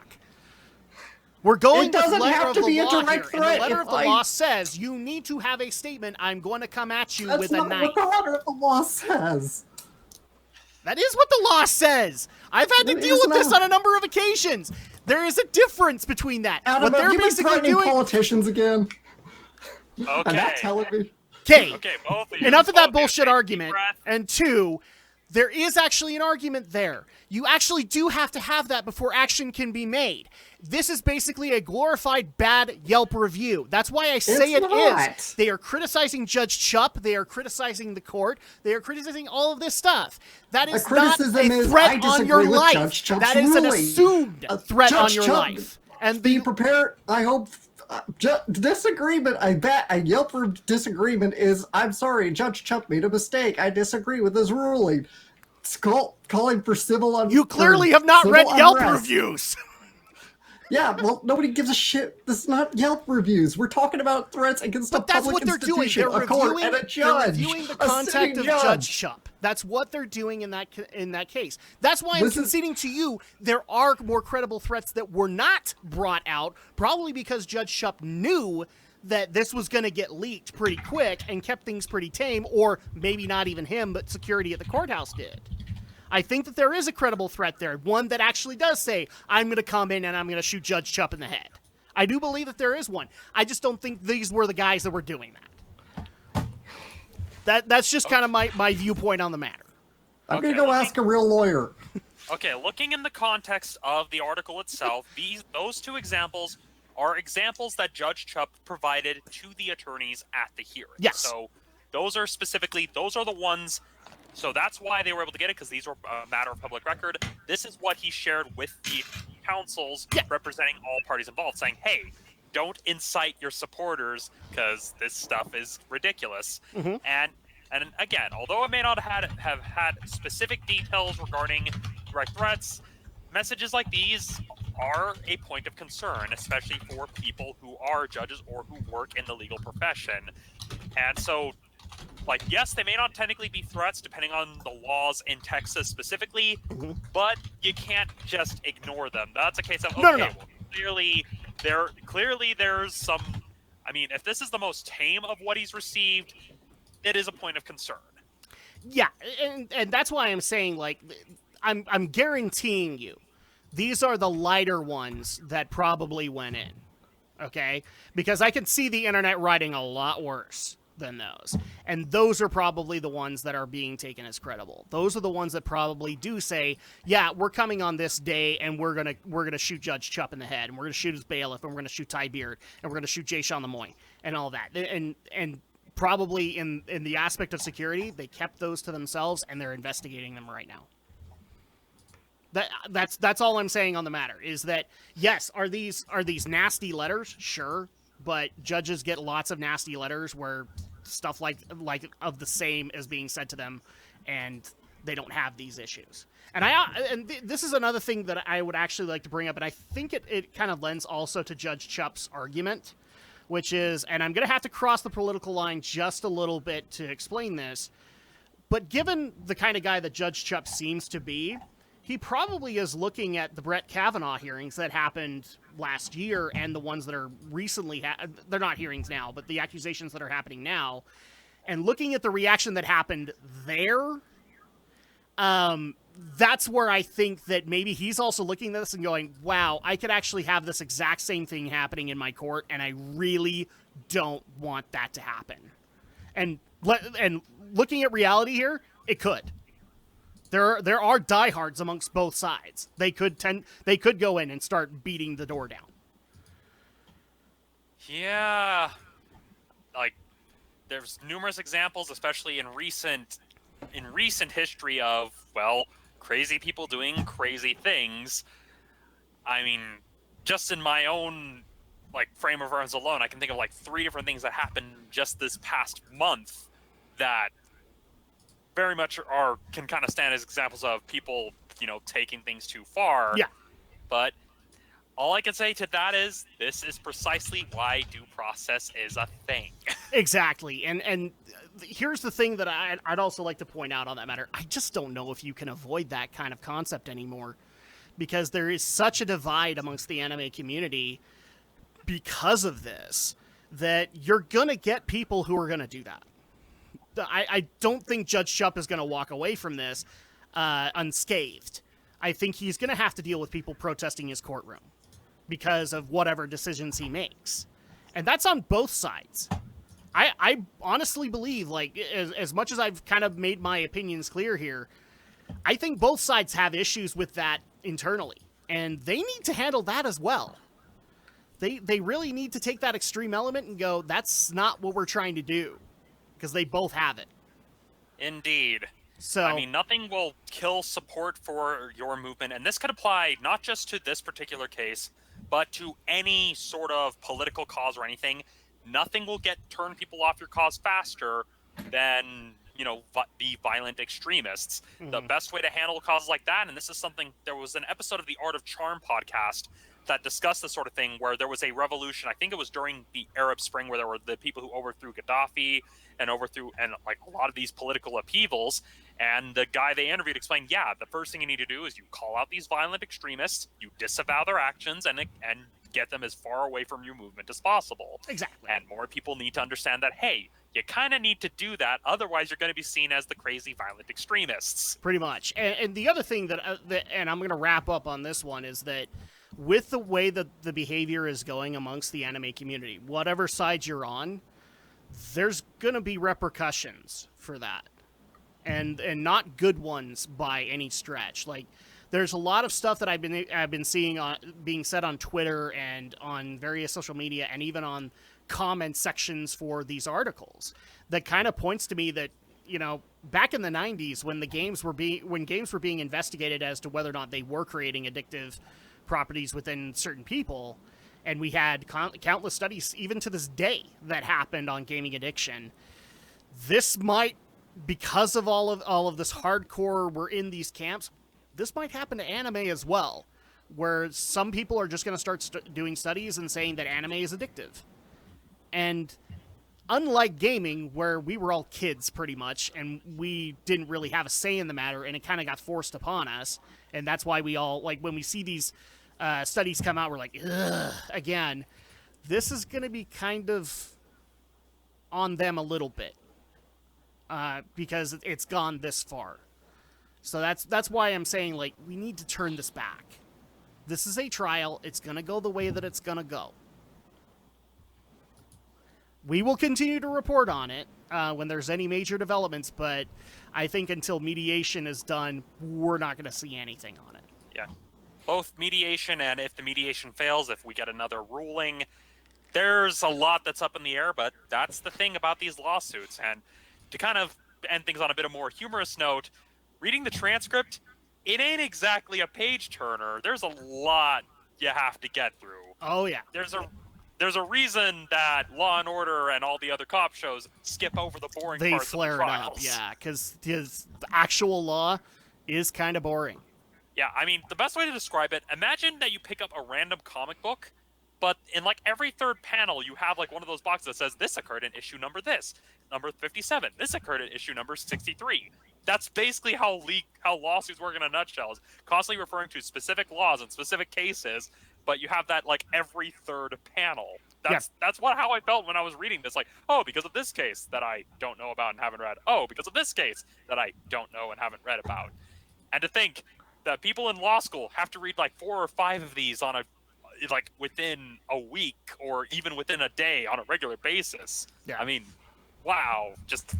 We're going with the letter of the law here. And the letter of the law says you need to have a statement, I'm going to come at you with a knife. That's not what the letter of the law says. That is what the law says. I've had to deal with this on a number of occasions. There is a difference between that. Adam, what they're have you been basically threatening doing politicians again? Okay. And that television. Okay, both of you. Enough of that bullshit argument. And two, there is actually an argument there. You actually do have to have that before action can be made. This is basically a glorified bad Yelp review. That's why I say it is. They are criticizing Judge Chupp. They are criticizing the court. They are criticizing all of this stuff. That is not a threat on your life. That is an assumed threat on your life. And be prepared. I hope disagreement. I bet a Yelp disagreement is, I'm sorry, Judge Chupp made a mistake. I disagree with his ruling. It's calling for civil unrest. You clearly have not read Yelp reviews. Yeah, well, nobody gives a shit. This is not Yelp reviews. We're talking about threats against a public institution, a court, and a judge. They're reviewing the contact of Judge Chupp. That's what they're doing in that case. That's why I'm conceding to you there are more credible threats that were not brought out, probably because Judge Chupp knew that this was going to get leaked pretty quick and kept things pretty tame, or maybe not even him, but security at the courthouse did. I think that there is a credible threat there, one that actually does say, I'm going to come in and I'm going to shoot Judge Chupp in the head. I do believe that there is one. I just don't think these were the guys that were doing that. That's just kind of my viewpoint on the matter. I'm going to go ask a real lawyer. Okay, looking in the context of the article itself, those two examples are examples that Judge Chupp provided to the attorneys at the hearing. Yes. So those are the ones. So that's why they were able to get it, because these were a matter of public record. This is what he shared with the counsels representing all parties involved, saying, hey, don't incite your supporters because this stuff is ridiculous. Mm-hmm. And And again, although it may not have had specific details regarding direct threats, messages like these are a point of concern, especially for people who are judges or who work in the legal profession. And so, like, yes, they may not technically be threats depending on the laws in Texas specifically, but you can't just ignore them. That's a case of, okay, No. well, clearly there's some. I mean, if this is the most tame of what he's received, it is a point of concern. Yeah, and that's why I'm saying, like, I'm guaranteeing you, these are the lighter ones that probably went in, okay? Because I can see the internet writing a lot worse than those. And those are probably the ones that are being taken as credible. Those are the ones that probably do say, yeah, we're coming on this day and we're gonna shoot Judge Chupp in the head, and we're gonna shoot his bailiff, and we're gonna shoot Ty Beard, and we're gonna shoot Jay Sean Lemoyne, and all that. And probably in the aspect of security, they kept those to themselves and they're investigating them right now. That's all I'm saying on the matter, is that yes, are these nasty letters? Sure. But judges get lots of nasty letters where stuff like of the same is being said to them, and they don't have these issues. And this is another thing that I would actually like to bring up, and I think it kind of lends also to Judge Chupp's argument, which is, and I'm going to have to cross the political line just a little bit to explain this, but given the kind of guy that Judge Chupp seems to be, he probably is looking at the Brett Kavanaugh hearings that happened last year and the ones that are recently, they're not hearings now, but the accusations that are happening now, and looking at the reaction that happened there, that's where I think that maybe he's also looking at this and going, wow, I could actually have this exact same thing happening in my court, and I really don't want that to happen. And looking at reality here, it could. There are diehards amongst both sides. They could go in and start beating the door down. Yeah, like there's numerous examples, especially in recent history of, well, crazy people doing crazy things. I mean, just in my own frame of reference alone, I can think of 3 different things that happened just this past month that very much can kind of stand as examples of people, taking things too far. Yeah. But all I can say to that is this is precisely why due process is a thing. Exactly. And here's the thing that I'd also like to point out on that matter. I just don't know if you can avoid that kind of concept anymore, because there is such a divide amongst the anime community because of this, that you're going to get people who are going to do that. I don't think Judge Chupp is going to walk away from this unscathed. I think he's going to have to deal with people protesting his courtroom because of whatever decisions he makes. And that's on both sides. I honestly believe, as much as I've kind of made my opinions clear here, I think both sides have issues with that internally. And they need to handle that as well. They really need to take that extreme element and go, that's not what we're trying to do. Because they both have it. Indeed. So, I mean, nothing will kill support for your movement, and this could apply not just to this particular case, but to any sort of political cause or anything. Nothing will turn people off your cause faster than, the violent extremists. Mm-hmm. The best way to handle causes like that, and this is something, there was an episode of the Art of Charm podcast that discussed this sort of thing, where there was a revolution. I think it was during the Arab Spring, where there were the people who overthrew Gaddafi and a lot of these political upheavals. And the guy they interviewed explained, yeah, the first thing you need to do is you call out these violent extremists, you disavow their actions, and get them as far away from your movement as possible. Exactly. And more people need to understand that, hey, you kind of need to do that, otherwise you're going to be seen as the crazy violent extremists. Pretty much. And the other thing that and I'm going to wrap up on this one, is that with the way that the behavior is going amongst the anime community, whatever side you're on, there's going to be repercussions for that. And not good ones by any stretch. There's a lot of stuff that I've been seeing being said on Twitter and on various social media, and even on comment sections for these articles, that kind of points to me that, back in the 90s, when games were being investigated as to whether or not they were creating addictive properties within certain people, and we had countless studies, even to this day, that happened on gaming addiction, this might because of all of this hardcore, we're in these camps. This might happen to anime as well, where some people are just going to start doing studies and saying that anime is addictive. And unlike gaming, where we were all kids pretty much, and we didn't really have a say in the matter, and it kind of got forced upon us, and that's why we all, like, when we see these studies come out, we're like, ugh, again. This is going to be kind of on them a little bit, because it's gone this far. So that's why I'm saying, like, we need to turn this back. This is a trial. It's going to go the way that it's going to go. We will continue to report on it when there's any major developments, but I think until mediation is done, we're not going to see anything on it. Yeah. Both mediation and if the mediation fails, if we get another ruling, there's a lot that's up in the air, but that's the thing about these lawsuits. And to kind of end things on a bit of a more humorous note, reading the transcript, it ain't exactly a page-turner. There's a lot you have to get through. Oh, yeah. There's a reason that Law & Order and all the other cop shows skip over the boring They parts flare of the it trials. up, yeah, because his actual law is kind of boring. Yeah, I mean, the best way to describe it, imagine that you pick up a random comic book, but in, like, every third panel, you have, like, one of those boxes that says, this occurred in issue number this, number 57, this occurred in issue number 63. That's basically how lawsuits work in a nutshell, is constantly referring to specific laws and specific cases, but you have that, like, every third panel. That's how I felt when I was reading this. Like, oh, because of this case that I don't know about and haven't read. Oh, because of this case that I don't know and haven't read about. And to think that people in law school have to read, like, 4 or 5 of these on within a week or even within a day on a regular basis. Yeah. I mean, wow. Just,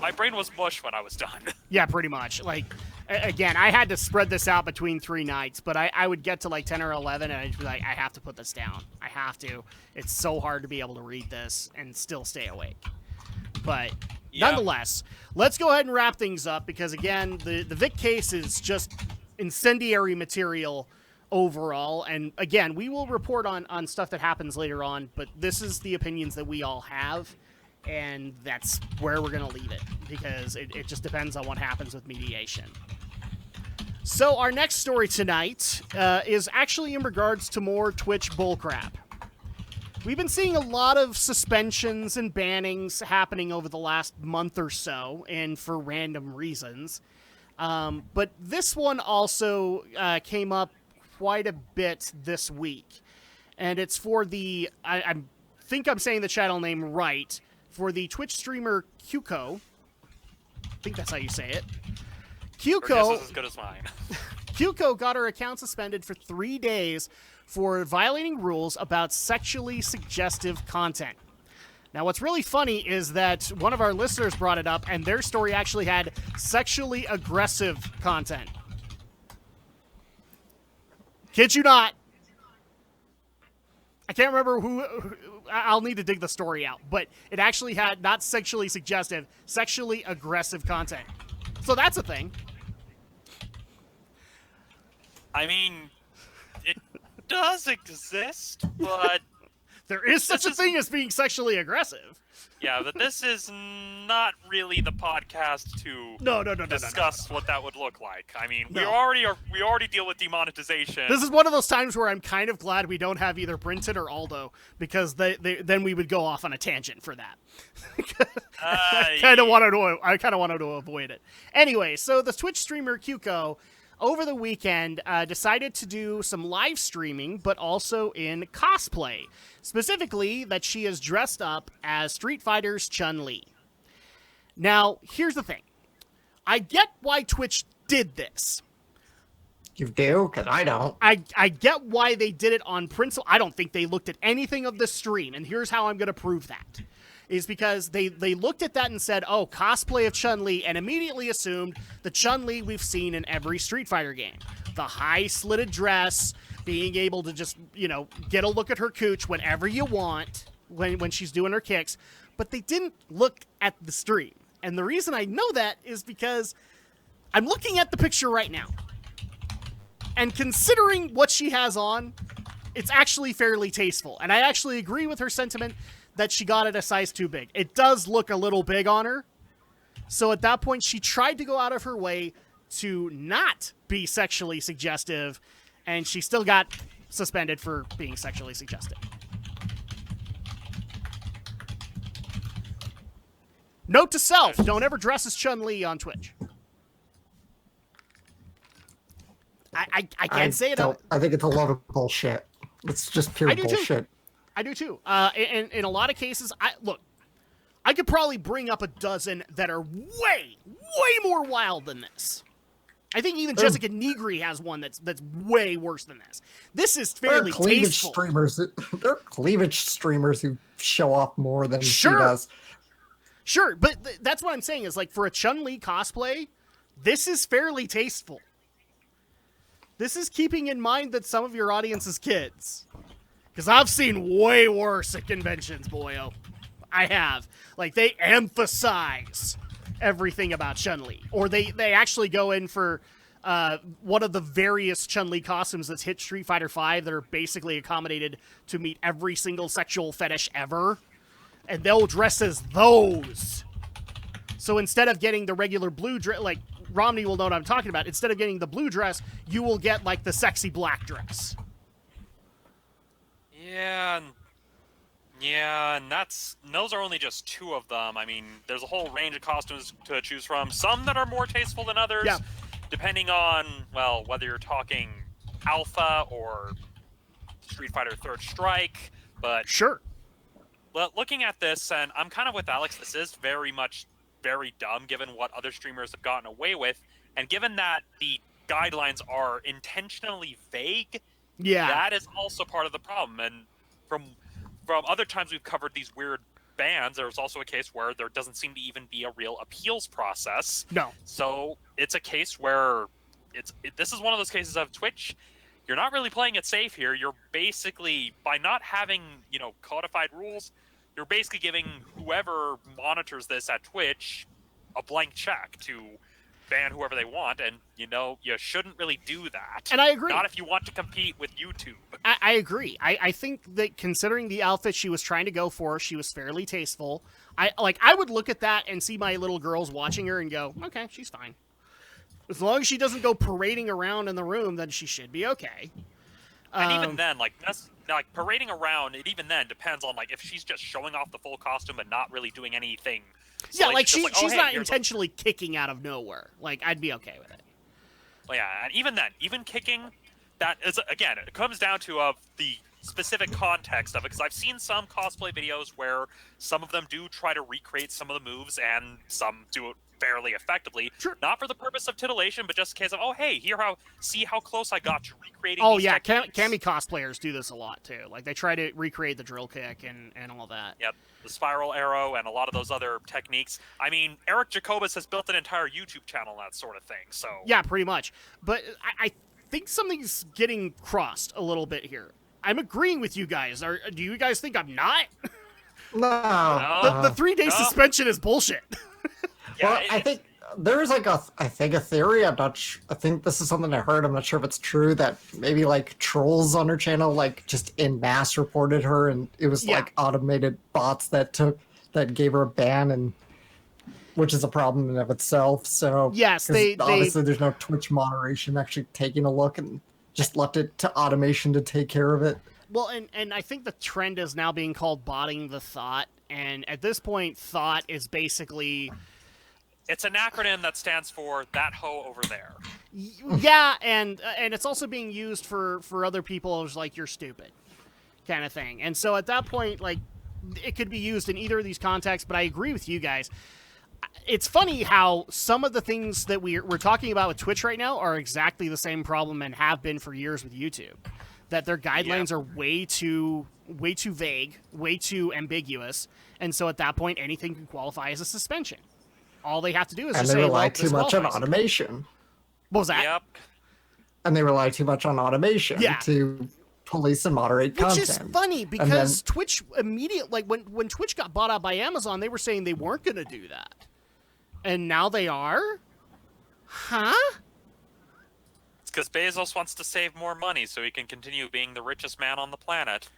my brain was mush when I was done. Yeah, pretty much. Like, again, I had to spread this out between 3 nights, but I would get to like 10 or 11 and I'd be like, I have to put this down. I have to. It's so hard to be able to read this and still stay awake. But nonetheless, let's go ahead and wrap things up because, again, the Vic case is just incendiary material overall. And, again, we will report on stuff that happens later on, but this is the opinions that we all have. And that's where we're going to leave it because it just depends on what happens with mediation. So our next story tonight is actually in regards to more Twitch bullcrap. We've been seeing a lot of suspensions and bannings happening over the last month or so, and for random reasons. But this one also came up quite a bit this week. And it's for the, I think I'm saying the channel name right, for the Twitch streamer Cuco. I think that's how you say it. Cuco is as good as mine. Cuco got her account suspended for 3 days for violating rules about sexually suggestive content. Now, what's really funny is that one of our listeners brought it up, and their story actually had sexually aggressive content. Kid you not. I can't remember who. I'll need to dig the story out, but it actually had not sexually suggestive, sexually aggressive content. So that's a thing. I mean, it does exist, but there is such a thing as being sexually aggressive. Yeah, but this is not really the podcast to discuss what that would look like. I mean, we already deal with demonetization. This is one of those times where I'm kind of glad we don't have either Brinton or Aldo, because then we would go off on a tangent for that. I kind of wanted to avoid it. Anyway, so the Twitch streamer Cuco over the weekend decided to do some live streaming, but also in cosplay. Specifically, that she is dressed up as Street Fighter's Chun-Li. Now, here's the thing. I get why Twitch did this. You do? Because I don't. I get why they did it on principle. I don't think they looked at anything of the stream, and here's how I'm going to prove that. Is because they looked at that and said, oh, cosplay of Chun-Li, and immediately assumed the Chun-Li we've seen in every Street Fighter game. The high slitted dress, being able to just, get a look at her cooch whenever you want when she's doing her kicks. But they didn't look at the stream. And the reason I know that is because I'm looking at the picture right now. And considering what she has on, it's actually fairly tasteful. And I actually agree with her sentiment that she got it a size too big. It does look a little big on her, So at that point, she tried to go out of her way to not be sexually suggestive, and she still got suspended for being sexually suggestive. Note to self, don't ever dress as Chun-Li on Twitch. I can't say it. I think it's a lot of bullshit. It's just pure bullshit. I do too. In a lot of cases, I could probably bring up a dozen that are way more wild than this. I think even Jessica Negri has one that's way worse than this. This is fairly tasteful. There are cleavage streamers who show off more than she does. Sure, but that's what I'm saying is, like, for a Chun-Li cosplay, this is fairly tasteful. This is keeping in mind that some of your audience is kids. Because I've seen way worse at conventions, boyo. I have. Like, they emphasize everything about Chun-Li. Or they actually go in for one of the various Chun-Li costumes that's hit Street Fighter V that are basically accommodated to meet every single sexual fetish ever. And they'll dress as those. So instead of getting the regular blue dress, like, Romney will know what I'm talking about. Instead of getting the blue dress, you will get, like, the sexy black dress. Yeah, and those are only just two of them. I mean, there's a whole range of costumes to choose from. Some that are more tasteful than others, depending on, well, whether you're talking Alpha or Street Fighter Third Strike. But sure. Well, looking at this, and I'm kind of with Alex, this is very dumb given what other streamers have gotten away with, and given that the guidelines are intentionally vague, that is also part of the problem. And from other times we've covered these weird bans, there's also a case where there doesn't seem to even be a real appeals process. No. So it's a case where this is one of those cases of Twitch. You're not really playing it safe here. You're basically, by not having, codified rules, you're basically giving whoever monitors this at Twitch a blank check to ban whoever they want, and, you shouldn't really do that. And I agree. Not if you want to compete with YouTube. I agree. I think that considering the outfit she was trying to go for, she was fairly tasteful. I would look at that and see my little girls watching her and go, okay, she's fine. As long as she doesn't go parading around in the room, then she should be okay. And even then, that's parading around, it even then depends on, if she's just showing off the full costume and not really doing anything. So, she's not intentionally kicking out of nowhere. I'd be okay with it. Well, yeah, and even then, even kicking, that is, again, it comes down to the specific context of it, because I've seen some cosplay videos where some of them do try to recreate some of the moves, and some do it fairly effectively. Sure. Not for the purpose of titillation, but just in case of, oh, hey, see how close I got to recreating these these techniques. Cami cosplayers do this a lot, too. They try to recreate the drill kick and all that. Yep, the spiral arrow and a lot of those other techniques. I mean, Eric Jacobus has built an entire YouTube channel on that sort of thing, so... Yeah, pretty much. But I think something's getting crossed a little bit here. I'm agreeing with you guys. Do you guys think I'm not? No. The 3-day suspension is bullshit. Well, I think there's a theory. I'm not I think this is something I heard. I'm not sure if it's true, that maybe trolls on her channel just en masse reported her, and it was automated bots that gave her a ban, and which is a problem in of itself. So yes, obviously there's no Twitch moderation actually taking a look and just left it to automation to take care of it. Well, and I think the trend is now being called botting the thought, and at this point, thought is basically... It's an acronym that stands for that hoe over there. Yeah, and it's also being used for other people as you're stupid kind of thing. And so at that point, it could be used in either of these contexts, but I agree with you guys. It's funny how some of the things that we're talking about with Twitch right now are exactly the same problem and have been for years with YouTube. That their guidelines are way too vague, way too ambiguous, and so at that point, anything can qualify as a suspension. All they have to do is just say, and they rely too much on automation. What was that? Yep. And they rely too much on automation to police and moderate content. Which is funny, because Twitch immediately, when Twitch got bought out by Amazon, they were saying they weren't going to do that. And now they are? Huh? It's because Bezos wants to save more money so he can continue being the richest man on the planet.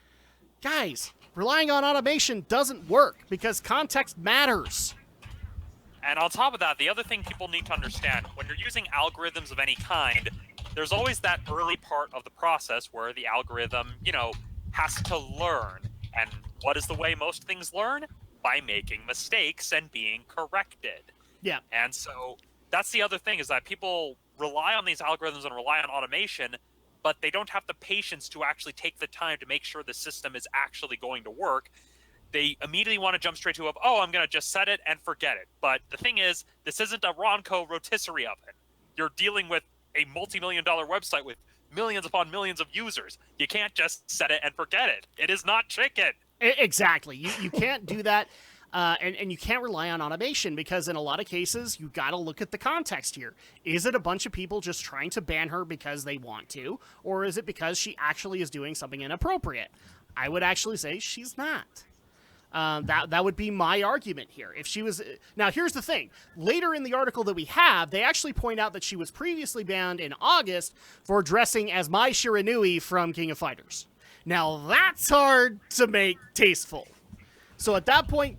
Guys, relying on automation doesn't work, because context matters. And on top of that, the other thing people need to understand, when you're using algorithms of any kind, there's always that early part of the process where the algorithm, has to learn. And what is the way most things learn? By making mistakes and being corrected. Yeah. And so that's the other thing, is that people rely on these algorithms and rely on automation, but they don't have the patience to actually take the time to make sure the system is actually going to work. They immediately want to jump straight to, I'm going to just set it and forget it. But the thing is, this isn't a Ronco rotisserie oven. You're dealing with a multi-million-dollar website with millions upon millions of users. You can't just set it and forget it. It is not chicken. Exactly. You can't do that. And you can't rely on automation, because in a lot of cases, you got to look at the context here. Is it a bunch of people just trying to ban her because they want to? Or is it because she actually is doing something inappropriate? I would actually say she's not. That would be my argument here. If she was... Now, here's the thing. Later in the article that we have, they actually point out that she was previously banned in August for dressing as Mai Shiranui from King of Fighters. Now, that's hard to make tasteful. So at that point,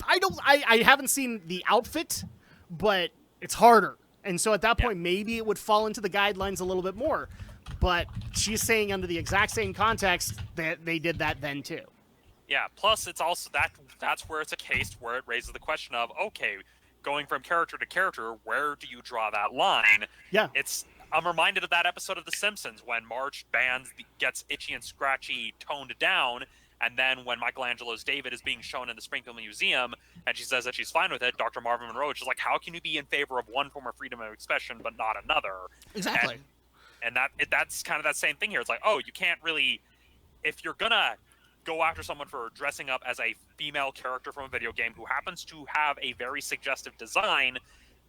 I haven't seen the outfit, but it's harder. And so at that point, maybe it would fall into the guidelines a little bit more. But she's saying under the exact same context that they did that then too. Yeah, plus it's also that's where it's a case where it raises the question of, okay, going from character to character, where do you draw that line? Yeah. I'm reminded of that episode of The Simpsons when Marge gets Itchy and Scratchy toned down, and then when Michelangelo's David is being shown in the Springfield Museum, and she says that she's fine with it, Dr. Marvin Monroe is just like, how can you be in favor of one form of freedom of expression but not another? Exactly. And that's kind of that same thing here. It's like, you can't really, if you're gonna go after someone for dressing up as a female character from a video game who happens to have a very suggestive design,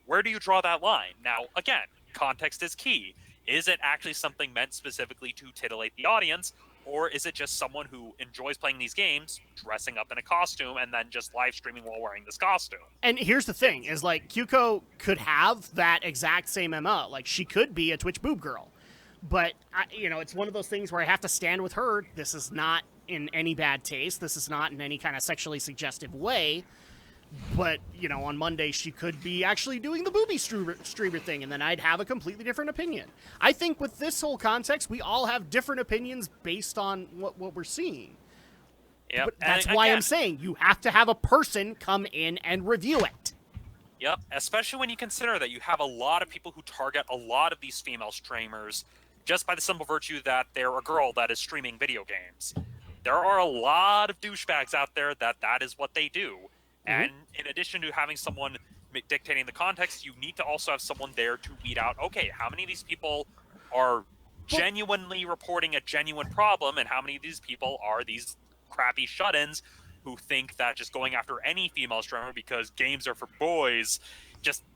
where do you draw that line? Now, again, context is key. Is it actually something meant specifically to titillate the audience, or is it just someone who enjoys playing these games, dressing up in a costume, and then just live streaming while wearing this costume? And here's the thing, is like, Kyuko could have that exact same MO. Like, she could be a Twitch boob girl. But, it's one of those things where I have to stand with her. This is not in any bad taste. This is not in any kind of sexually suggestive way. But, on Monday, she could be actually doing the booby streamer thing, and then I'd have a completely different opinion. I think with this whole context, we all have different opinions based on what we're seeing. Yep. But that's why I'm saying you have to have a person come in and review it. Yep, especially when you consider that you have a lot of people who target a lot of these female streamers just by the simple virtue that they're a girl that is streaming video games. There are a lot of douchebags out there that is what they do. And in addition to having someone dictating the context, you need to also have someone there to weed out, okay, how many of these people are genuinely reporting a genuine problem, and how many of these people are these crappy shut-ins who think that just going after any female streamer because games are for boys,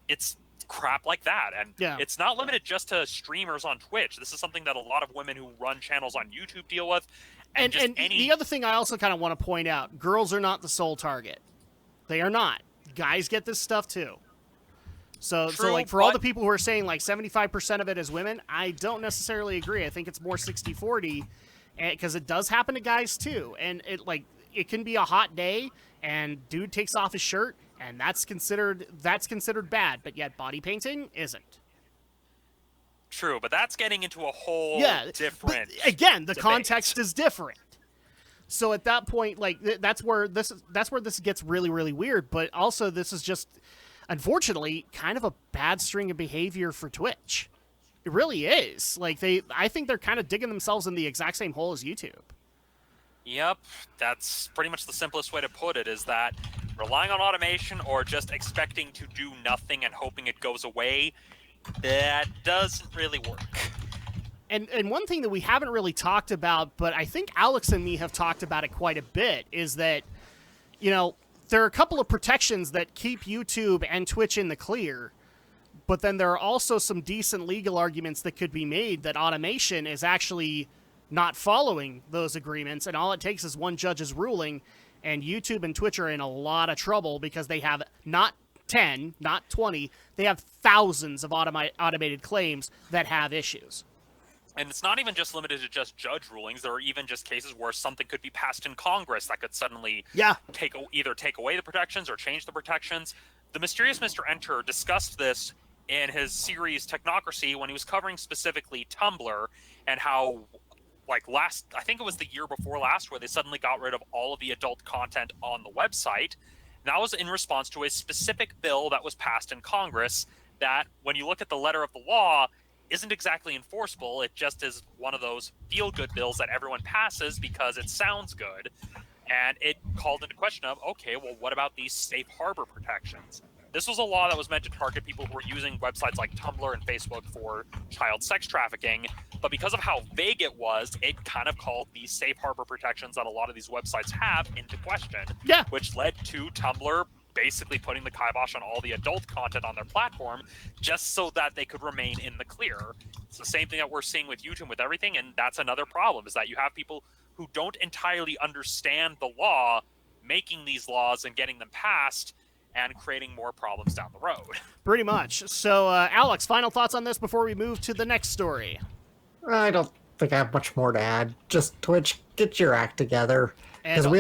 it's crap like that. And it's not limited just to streamers on Twitch. This is something that a lot of women who run channels on YouTube deal with. And the other thing I also kind of want to point out, girls are not the sole target. They are not. Guys get this stuff too. So like, for all the people who are saying like 75% of it is women, I don't necessarily agree. I think it's more 60-40, because it does happen to guys too. And it can be a hot day and dude takes off his shirt, and that's considered bad, but yet body painting isn't. True, but that's getting into a whole different again, the debate. Context is different. So at that point, like, that's where this gets really, really weird. But also, this is just, unfortunately, kind of a bad string of behavior for Twitch. It really is. Like, I think they're kind of digging themselves in the exact same hole as YouTube. Yep, that's pretty much the simplest way to put it, is that relying on automation or just expecting to do nothing and hoping it goes away, that doesn't really work. And one thing that we haven't really talked about, but I think Alex and me have talked about it quite a bit, is that, there are a couple of protections that keep YouTube and Twitch in the clear, but then there are also some decent legal arguments that could be made that automation is actually not following those agreements, and all it takes is one judge's ruling, and YouTube and Twitch are in a lot of trouble because they have not 10, not 20, they have thousands of automated claims that have issues. And it's not even just limited to just judge rulings. There are even just cases where something could be passed in Congress that could suddenly either take away the protections or change the protections. the mysterious Mr. Enter discussed this in his series Technocracy when he was covering specifically Tumblr and how, like I think it was the year before last, where they suddenly got rid of all of the adult content on the website. And that was in response to a specific bill that was passed in Congress that, when you look at the letter of the law, isn't exactly enforceable. It just is one of those feel-good bills that everyone passes because it sounds good. And it called into question of, okay, well, what about these safe harbor protections? This was a law that was meant to target people who were using websites like Tumblr and Facebook for child sex trafficking, but because of how vague it was, it kind of called these safe harbor protections that a lot of these websites have into question, Yeah. which led to Tumblr basically putting the kibosh on all the adult content on their platform just so that they could remain in the clear. It's the same thing that we're seeing with YouTube with everything, and that's another problem, is that you have people who don't entirely understand the law making these laws and getting them passed and creating more problems down the road. Pretty much. So, Alex, final thoughts on this before we move to the next story? I don't think I have much more to add. Just Twitch, get your act together. Because And-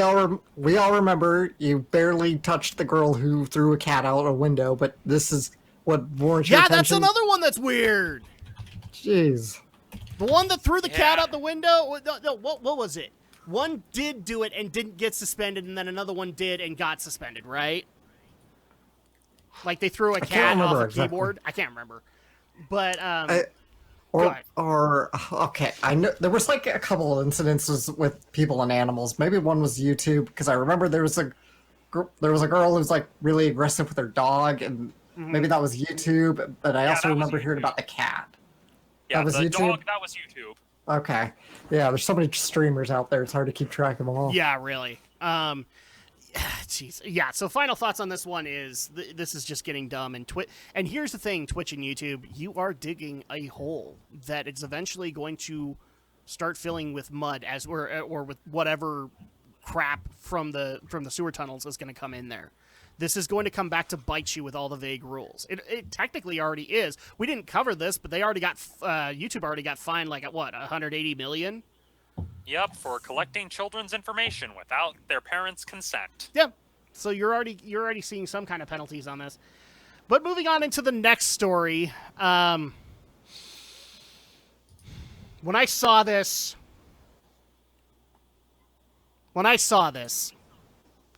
we all remember you barely touched the girl who threw a cat out a window, but this is what warrants your Yeah, that's attention. another one that's weird. Jeez. The one that threw the cat Yeah. out the window? No, what was it? One did do it and didn't get suspended, and then another one did and got suspended, right? Like they threw a can't cat off remember a exactly. keyboard. I can't remember. But, Go ahead. Okay, I know there was like a couple of incidences with people and animals. Maybe one was YouTube, because I remember there was a girl who was like really aggressive with her dog, and maybe that was YouTube. But I Yeah, also that was remember hearing YouTube. about the cat. Yeah, That was the YouTube? dog, that was YouTube. Okay, yeah, there's so many streamers out there; it's hard to keep track of them all. yeah, really. Jeez. Yeah, so final thoughts on this one is this is just getting dumb. And here's the thing, Twitch and YouTube, you are digging a hole that it's eventually going to start filling with mud or with whatever crap from the sewer tunnels is going to come in there. This is going to come back to bite you with all the vague rules. It technically already is. We didn't cover this, but they already got YouTube already got fined like at what, 180 million? Yep, for collecting children's information without their parents' consent. Yeah. So you're already seeing some kind of penalties on this. But moving on into the next story, when I saw this,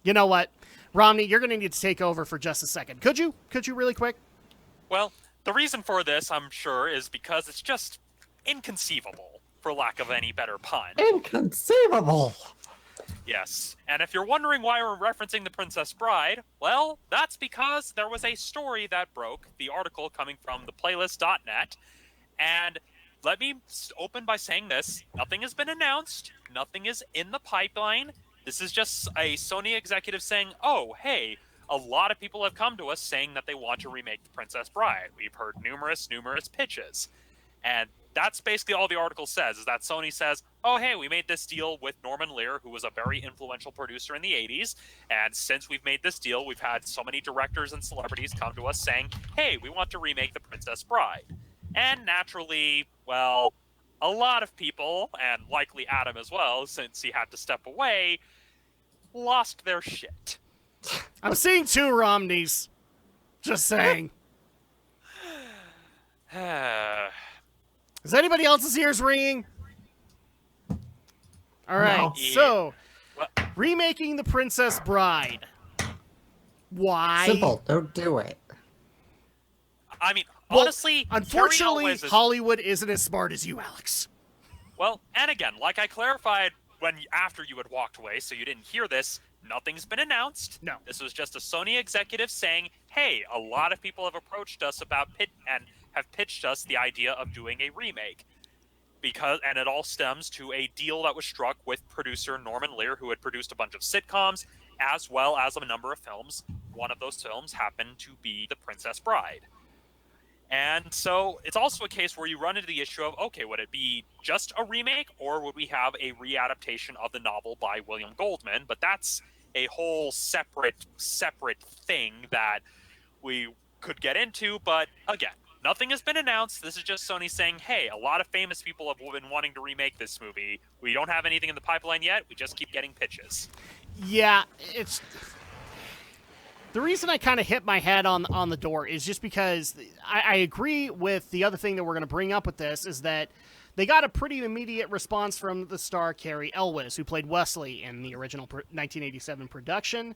you know what, Romney, you're going to need to take over for just a second. Could you really quick? Well, the reason for this, I'm sure, is because it's just inconceivable, for lack of any better pun. Inconceivable. Yes, and if you're wondering why we're referencing The Princess Bride, well, that's because there was a story that broke, the article coming from theplaylist.net, and let me open by saying this: nothing has been announced, nothing is in the pipeline. This is just a Sony executive saying, oh, hey, a lot of people have come to us saying that they want to remake The Princess Bride. We've heard numerous pitches. And that's basically all the article says, is that Sony says, oh, hey, we made this deal with Norman Lear, who was a very influential producer in the 80s, and since we've made this deal, we've had so many directors and celebrities come to us saying, hey, we want to remake The Princess Bride. And naturally, well, a lot of people, and likely Adam as well, since he had to step away, lost their shit. I'm seeing two Romneys. Just saying. Is anybody else's ears ringing? All right, No. so Well, remaking The Princess Bride. Why? Simple. Don't do it. I mean, Well, honestly, Carrie unfortunately, Elwes is... Hollywood isn't as smart as you, Alex. Well, and again, like I clarified after you had walked away, so you didn't hear this, nothing's been announced. No. This was just a Sony executive saying, hey, a lot of people have approached us about and have pitched us the idea of doing a remake. And it all stems to a deal that was struck with producer Norman Lear, who had produced a bunch of sitcoms, as well as a number of films. One of those films happened to be The Princess Bride. And so it's also a case where you run into the issue of, okay, would it be just a remake, or would we have a readaptation of the novel by William Goldman? But that's a whole separate thing that we could get into. But again, nothing has been announced. This is just Sony saying, hey, a lot of famous people have been wanting to remake this movie. We don't have anything in the pipeline yet. We just keep getting pitches. Yeah, The reason I kind of hit my head on the door is just because I agree with the other thing that we're going to bring up with this is that they got a pretty immediate response from the star Carrie Elwes, who played Wesley in the original 1987 production.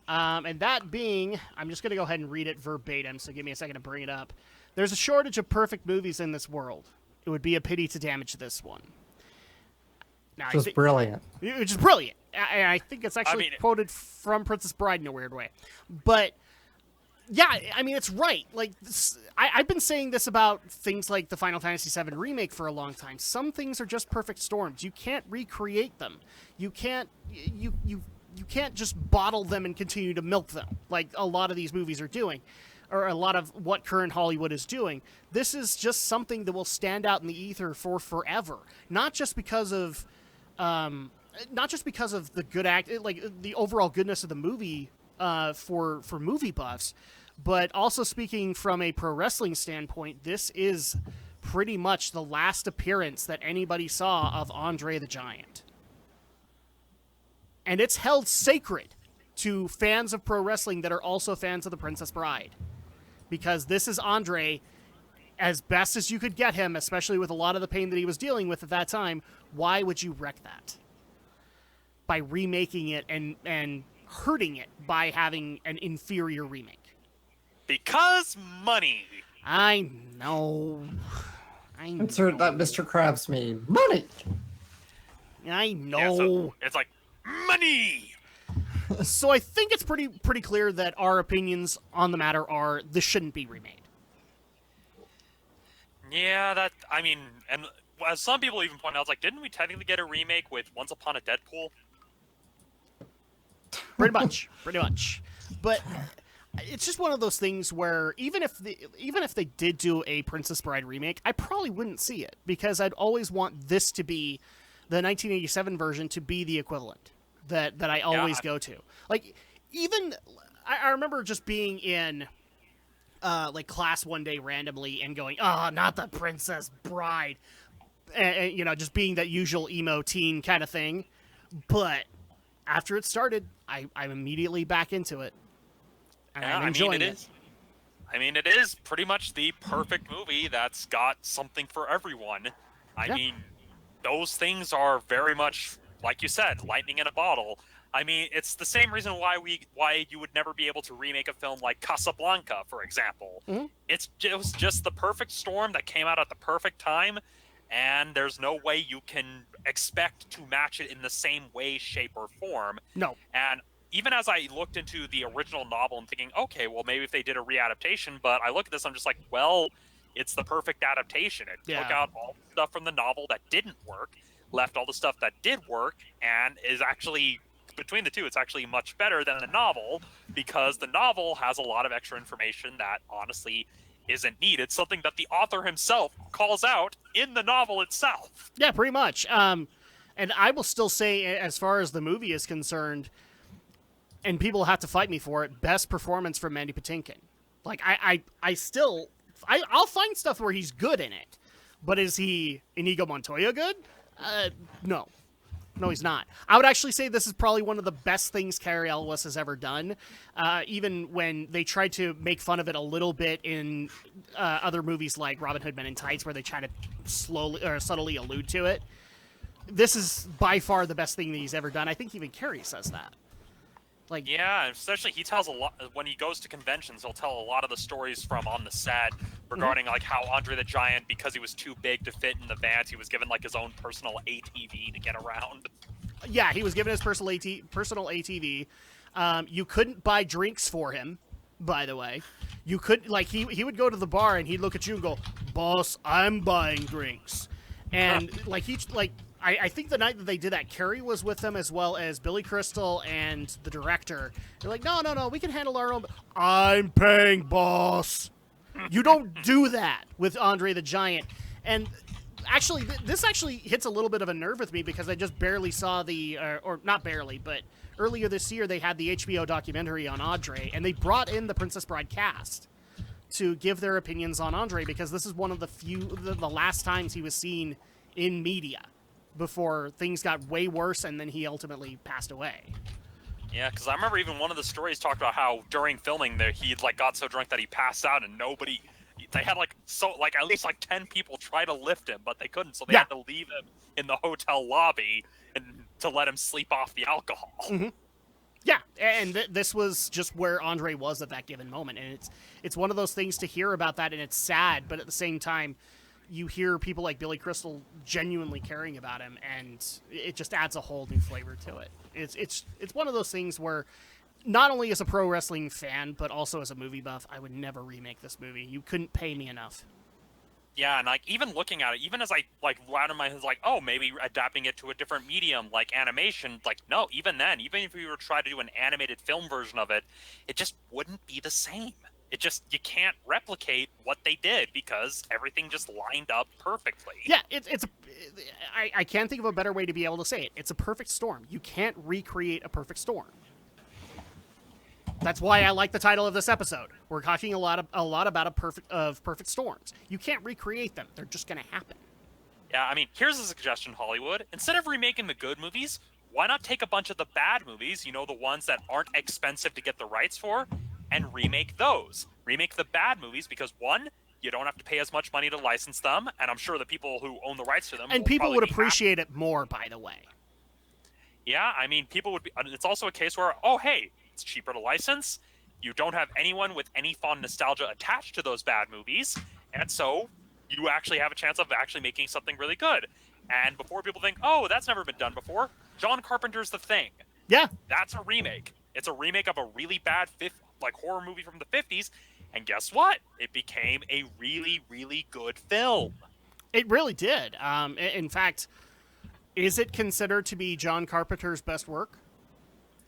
And that being, I'm just going to go ahead and read it verbatim, so give me a second to bring it up. There's a shortage of perfect movies in this world. It would be a pity to damage this one. Now, Just brilliant. Which is brilliant. I think it's actually quoted from Princess Bride in a weird way. But, yeah, I mean, it's right. Like, I've been saying this about things like the Final Fantasy VII Remake for a long time. Some things are just perfect storms. You can't recreate them. You can't just bottle them and continue to milk them, like a lot of these movies are doing, or a lot of what current Hollywood is doing. This is just something that will stand out in the ether for forever, not just because of the good like the overall goodness of the movie for movie buffs, but also speaking from a pro wrestling standpoint, this is pretty much the last appearance that anybody saw of Andre the Giant. And it's held sacred to fans of pro wrestling that are also fans of The Princess Bride. Because this is Andre as best as you could get him, especially with a lot of the pain that he was dealing with at that time. Why would you wreck that? By remaking it and hurting it by having an inferior remake. Because money. I know. Insert that Mr. Krabs meme. Money! I know. Yeah, so it's like, money! So I think it's pretty clear that our opinions on the matter are this shouldn't be remade. Yeah, and as some people even point out, it's like, didn't we technically get a remake with Once Upon a Deadpool? Pretty much. But it's just one of those things where even if they did do a Princess Bride remake, I probably wouldn't see it because I'd always want this to be the 1987 version to be the equivalent that I always go to. Like, even I remember just being in like class one day randomly and going, "Oh, not the Princess Bride," and just being that usual emo teen kind of thing. But after it started, I'm immediately back into it. And I'm enjoying it. It is pretty much the perfect movie that's got something for everyone. I mean, those things are very much, like you said, lightning in a bottle. I mean, it's the same reason why you would never be able to remake a film like Casablanca, for example. Mm-hmm. It was just the perfect storm that came out at the perfect time, and there's no way you can expect to match it in the same way, shape, or form. No. And even as I looked into the original novel and thinking, okay, well, maybe if they did a readaptation, but I look at this, I'm just like, well, it's the perfect adaptation. It took out all the stuff from the novel that didn't work, left all the stuff that did work, and is actually, between the two, it's actually much better than the novel, because the novel has a lot of extra information that honestly isn't needed, something that the author himself calls out in the novel itself. Yeah, pretty much. And I will still say, as far as the movie is concerned, and people have to fight me for it, best performance from Mandy Patinkin. Like, I'll find stuff where he's good in it, but is he Inigo Montoya good? No. No, he's not. I would actually say this is probably one of the best things Carrie Elwes has ever done, even when they tried to make fun of it a little bit in other movies like Robin Hood Men in Tights, where they try to slowly or subtly allude to it. This is by far the best thing that he's ever done. I think even Carrie says that. Like, yeah, especially he tells a lot when he goes to conventions. He'll tell a lot of the stories from on the set regarding like how Andre the Giant, because he was too big to fit in the vans, he was given like his own personal ATV to get around. Yeah, he was given his personal ATV. You couldn't buy drinks for him, by the way. You could he would go to the bar and he'd look at you and go, "Boss, I'm buying drinks," and I think the night that they did that, Carrie was with them as well as Billy Crystal and the director. They're like, no, we can handle our own. I'm paying, boss. You don't do that with Andre the Giant. And actually, this actually hits a little bit of a nerve with me because I just barely saw or not barely, but earlier this year they had the HBO documentary on Andre, and they brought in the Princess Bride cast to give their opinions on Andre because this is one of the last times he was seen in media before things got way worse and then he ultimately passed away. Yeah, because I remember even one of the stories talked about how during filming there he like got so drunk that he passed out and nobody. They had at least 10 people try to lift him, but they couldn't, so they Yeah. had to leave him in the hotel lobby and to let him sleep off the alcohol. Mm-hmm. Yeah, and this was just where Andre was at that given moment, and it's one of those things to hear about that, and it's sad, but at the same time, you hear people like Billy Crystal genuinely caring about him, and it just adds a whole new flavor to it. It's one of those things where, not only as a pro wrestling fan, but also as a movie buff, I would never remake this movie. You couldn't pay me enough. Yeah, and even looking at it, even as I loud in my head, oh, maybe adapting it to a different medium like animation, no, even then, even if we were to try to do an animated film version of it, it just wouldn't be the same. You can't replicate what they did because everything just lined up perfectly. Yeah, I can't think of a better way to be able to say it. It's a perfect storm. You can't recreate a perfect storm. That's why I like the title of this episode. We're talking a lot about perfect storms. You can't recreate them. They're just going to happen. Yeah, here's a suggestion, Hollywood. Instead of remaking the good movies, why not take a bunch of the bad movies, the ones that aren't expensive to get the rights for, and remake those. Remake the bad movies because, one, you don't have to pay as much money to license them, and I'm sure the people who own the rights to them and people would appreciate it more, by the way. Yeah, people would be. It's also a case where, oh, hey, it's cheaper to license. You don't have anyone with any fond nostalgia attached to those bad movies, and so you actually have a chance of actually making something really good. And before people think, oh, that's never been done before, John Carpenter's The Thing. Yeah. That's a remake. It's a remake of a really bad horror movie from the 50s, and guess what? It became a really, really good film. It really did. In fact, is it considered to be John Carpenter's best work?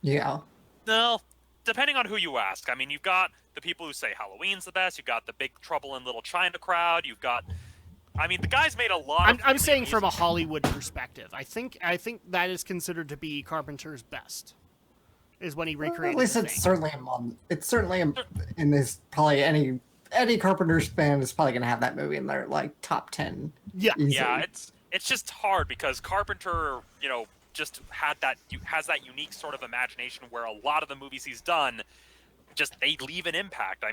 Yeah. No, depending on who you ask. You've got the people who say Halloween's the best. You've got the Big Trouble in Little China crowd. You've got, the guy's made a lot. I'm saying from a Hollywood perspective. I think that is considered to be Carpenter's best. Is when he recreated. At least it's certainly in this probably any Carpenter's fan is probably gonna have that movie in their top 10. Yeah, easily. Yeah. It's just hard because Carpenter, just has that unique sort of imagination where a lot of the movies he's done, they leave an impact.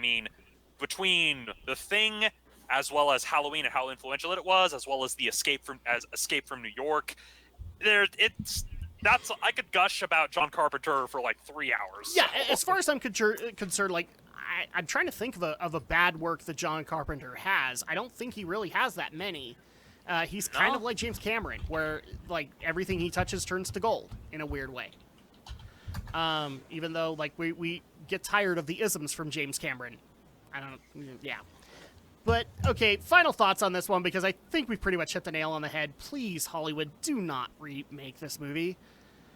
Between The Thing, as well as Halloween and how influential it was, as well as the Escape from New York, I could gush about John Carpenter for 3 hours. Yeah, as far as I'm concerned, I'm trying to think of a bad work that John Carpenter has. I don't think he really has that many. He's kind of like James Cameron, where everything he touches turns to gold in a weird way. Even though we get tired of the isms from James Cameron. Yeah. But, okay, final thoughts on this one, because I think we've pretty much hit the nail on the head. Please, Hollywood, do not remake this movie.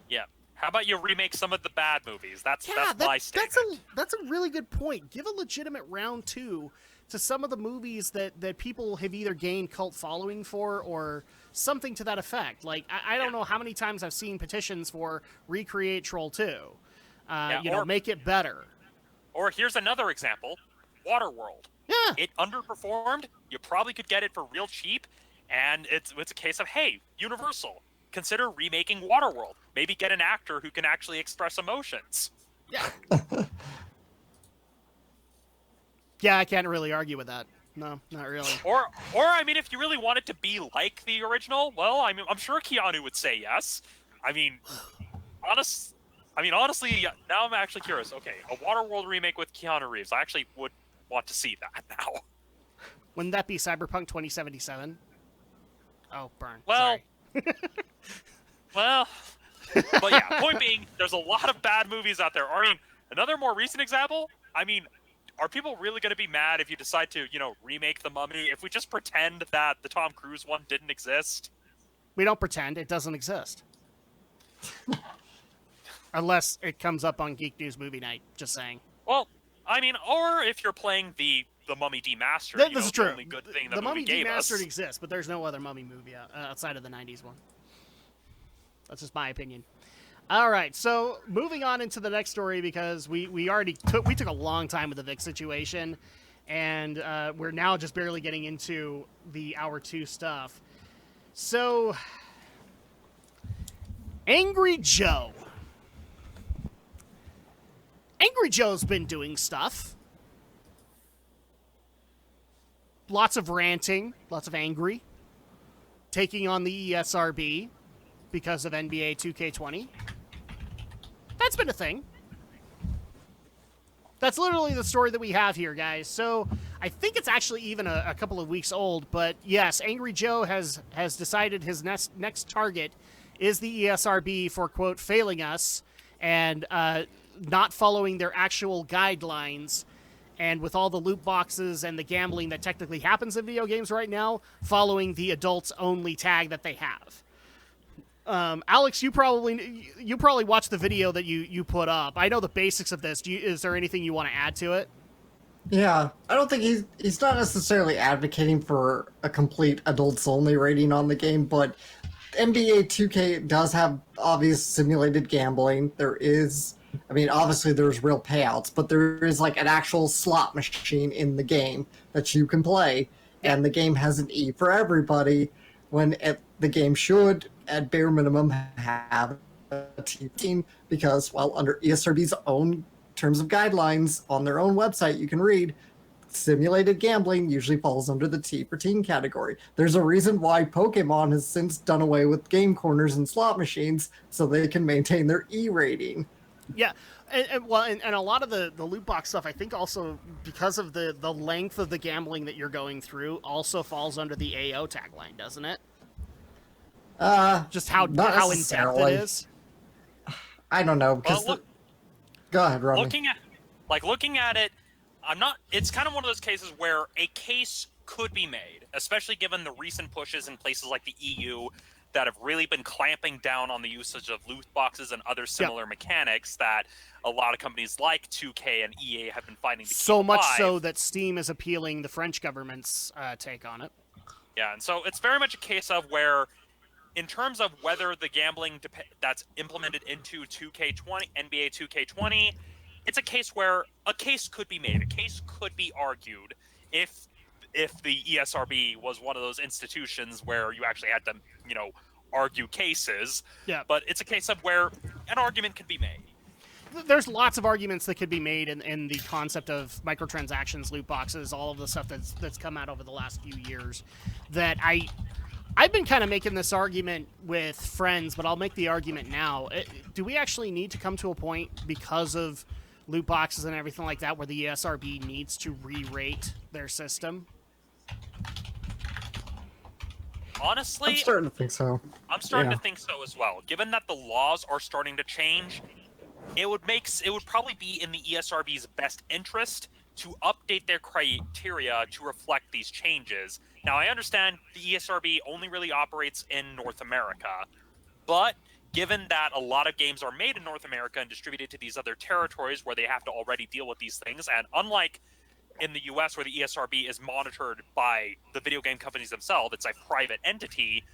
Yeah. How about you remake some of the bad movies? That's my statement. That's a really good point. Give a legitimate round 2 to some of the movies that people have either gained cult following for or something to that effect. I don't know how many times I've seen petitions for recreate Troll 2. Make it better. Or here's another example, Waterworld. Yeah. It underperformed. You probably could get it for real cheap, and it's a case of, hey, Universal, consider remaking Waterworld. Maybe get an actor who can actually express emotions. Yeah. Yeah, I can't really argue with that. No, not really. Or if you really want it to be like the original, well, I'm sure Keanu would say yes. Honestly, now I'm actually curious. Okay, a Waterworld remake with Keanu Reeves. I actually would want to see that now. Wouldn't that be Cyberpunk 2077? Oh, burn. Well, sorry. But yeah, point being, there's a lot of bad movies out there. Another more recent example, are people really going to be mad if you decide to, remake The Mummy? If we just pretend that the Tom Cruise one didn't exist? We don't pretend. It doesn't exist. Unless it comes up on Geek News Movie Night. Just saying. Well, or if you're playing the Mummy Demastered, this is true. The only good thing the Mummy gave us. Demastered exists, but there's no other Mummy movie outside of the 90s one. That's just my opinion. All right, so moving on into the next story, because we took a long time with the Vic situation, and we're now just barely getting into the Hour 2 stuff. So, Angry Joe Angry Joe's been doing stuff. Lots of ranting, lots of angry. Taking on the ESRB because of NBA 2K20. That's been a thing. That's literally the story that we have here, guys. So I think it's actually even a couple of weeks old, but yes, Angry Joe has decided his next target is the ESRB for, quote, failing us and not following their actual guidelines. And with all the loot boxes and the gambling that technically happens in video games right now, following the adults-only tag that they have. Alex, you probably watched the video that you put up. I know the basics of this. Is there anything you want to add to it? Yeah, I don't think he's not necessarily advocating for a complete adults-only rating on the game, but NBA 2K does have obvious simulated gambling. There is, I mean, obviously there's real payouts, but there is like an actual slot machine in the game that you can play, and the game has an E for everybody, when the game should, at bare minimum, have a T because, well, under ESRB's own terms of guidelines on their own website, you can read, simulated gambling usually falls under the T for teen category. There's a reason why Pokemon has since done away with game corners and slot machines so they can maintain their E rating. Yeah, and a lot of the loot box stuff, I think also because of the length of the gambling that you're going through, also falls under the AO tagline, doesn't it? Just how in depth it is. I don't know. Because go ahead, Ronnie. Looking at it, it's kind of one of those cases where a case could be made, especially given the recent pushes in places like the EU that have really been clamping down on the usage of loot boxes and other similar mechanics that a lot of companies like 2K and EA have been finding to so keep much alive. So that Steam is appealing the French government's take on it. Yeah, and so it's very much a case of where, in terms of whether the gambling that's implemented into 2K20, NBA 2K20, it's a case where a case could be made. A case could be argued if the ESRB was one of those institutions where you actually had to, argue cases. Yeah. But it's a case of where an argument could be made. There's lots of arguments that could be made in the concept of microtransactions, loot boxes, all of the stuff that's come out over the last few years that I've been kind of making this argument with friends, but I'll make the argument now. Do we actually need to come to a point because of loot boxes and everything like that where the ESRB needs to re-rate their system? Honestly, I'm starting to think so. I'm starting to think so as well. Given that the laws are starting to change, it would probably be in the ESRB's best interest to update their criteria to reflect these changes. Now, I understand the ESRB only really operates in North America, but given that a lot of games are made in North America and distributed to these other territories where they have to already deal with these things, and unlike in the US where the ESRB is monitored by the video game companies themselves, it's a private entity,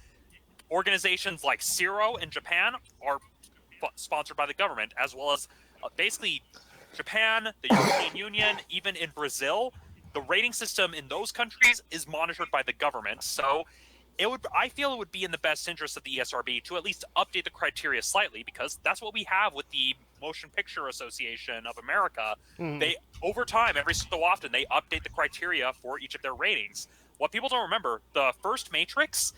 organizations like Zero in Japan are sponsored by the government, as well as basically Japan, the European Union, even in Brazil, the rating system in those countries is monitored by the government. So I feel it would be in the best interest of the ESRB to at least update the criteria slightly, because that's what we have with the Motion Picture Association of America. They, over time, every so often, they update the criteria for each of their ratings. What people don't remember, the first Matrix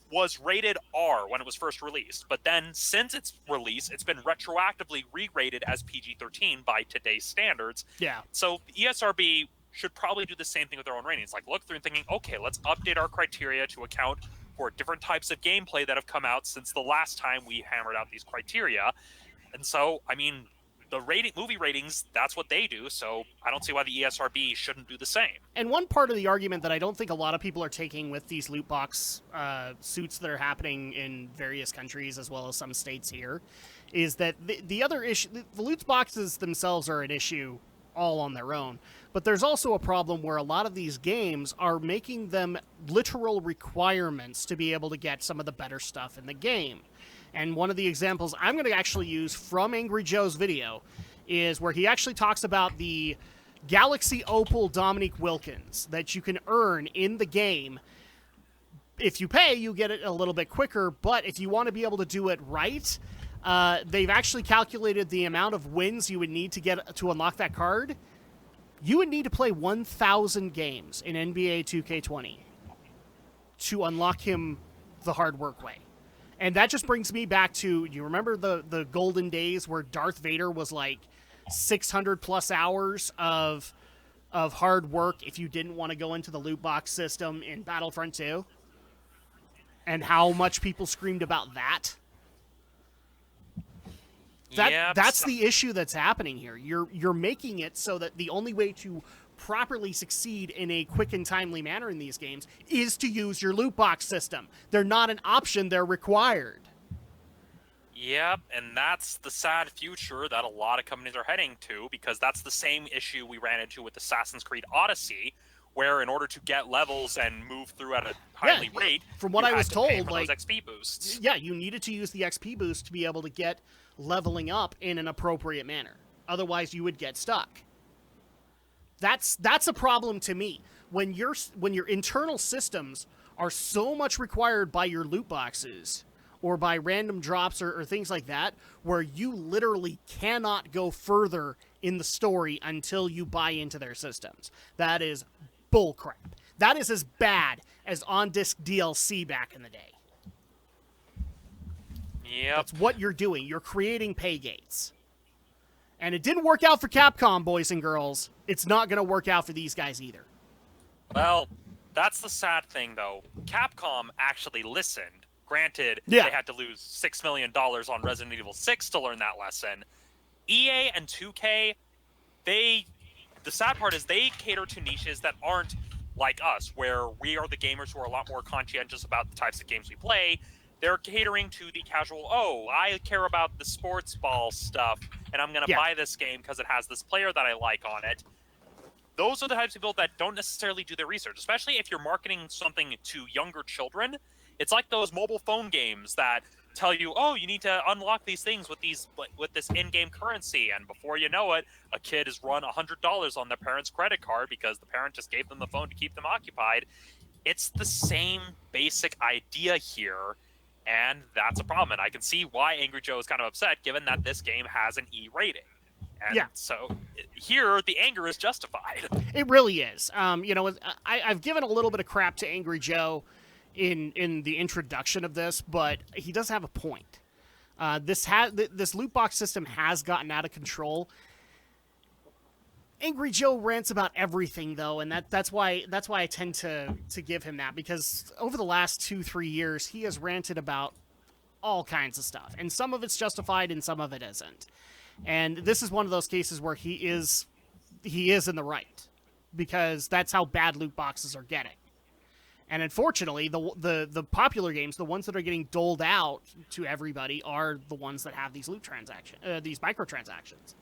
was rated R when it was first released, but then since its release, it's been retroactively re-rated as PG-13 by today's standards. Yeah. So the ESRB should probably do the same thing with their own ratings. Like, look through and thinking, okay, let's update our criteria to account for different types of gameplay that have come out since the last time we hammered out these criteria. And so, I mean, the movie ratings, that's what they do, so I don't see why the ESRB shouldn't do the same. And one part of the argument that I don't think a lot of people are taking with these loot box suits that are happening in various countries, as well as some states here, is that the other issue, the loot boxes themselves are an issue all on their own. But there's also a problem where a lot of these games are making them literal requirements to be able to get some of the better stuff in the game. And one of the examples I'm going to actually use from Angry Joe's video is where he actually talks about the Galaxy Opal Dominique Wilkins that you can earn in the game. If you pay, you get it a little bit quicker, but if you want to be able to do it right, they've actually calculated the amount of wins you would need to unlock that card. You would need to play 1,000 games in NBA 2K20 to unlock him the hard work way. And that just brings me back to, you remember the golden days where Darth Vader was like 600 plus hours of hard work if you didn't want to go into the loot box system in Battlefront 2? And how much people screamed about that? That's the issue that's happening here. You're making it so that the only way to properly succeed in a quick and timely manner in these games is to use your loot box system. They're not an option, they're required. Yep, and that's the sad future that a lot of companies are heading to, because that's the same issue we ran into with Assassin's Creed Odyssey, where in order to get levels and move through at a highly rate, from what I was told, like those XP boosts. Yeah, you needed to use the XP boost to be able to get leveling up in an appropriate manner. Otherwise, you would get stuck. That's a problem to me. When your internal systems are so much required by your loot boxes or by random drops or things like that, where you literally cannot go further in the story until you buy into their systems. That is bullcrap. That is as bad as on-disc DLC back in the day. Yep. That's what you're doing. You're creating pay gates. And it didn't work out for Capcom, boys and girls. It's not going to work out for these guys either. Well, that's the sad thing, though. Capcom actually listened. Granted, Yeah. they had to lose $6 million on Resident Evil 6 to learn that lesson. EA and 2K, the sad part is they cater to niches that aren't like us, where we are the gamers who are a lot more conscientious about the types of games we play. They're catering to the casual, I care about the sports ball stuff, and I'm going to buy this game because it has this player that I like on it. Those are the types of people that don't necessarily do their research, especially if you're marketing something to younger children. It's like those mobile phone games that tell you, you need to unlock these things with this in-game currency, and before you know it, a kid has run $100 on their parents' credit card because the parent just gave them the phone to keep them occupied. It's the same basic idea here, and that's a problem. And I can see why Angry Joe is kind of upset, given that this game has an E rating. And so here, the anger is justified. It really is. I've given a little bit of crap to Angry Joe in the introduction of this, but he does have a point. This loot box system has gotten out of control. Angry Joe rants about everything, though, and that's why I tend to give him that, because over the last 2-3 years, he has ranted about all kinds of stuff, and some of it's justified and some of it isn't. And this is one of those cases where he is in the right, because that's how bad loot boxes are getting. And unfortunately, the popular games, the ones that are getting doled out to everybody, are the ones that have these these microtransactions.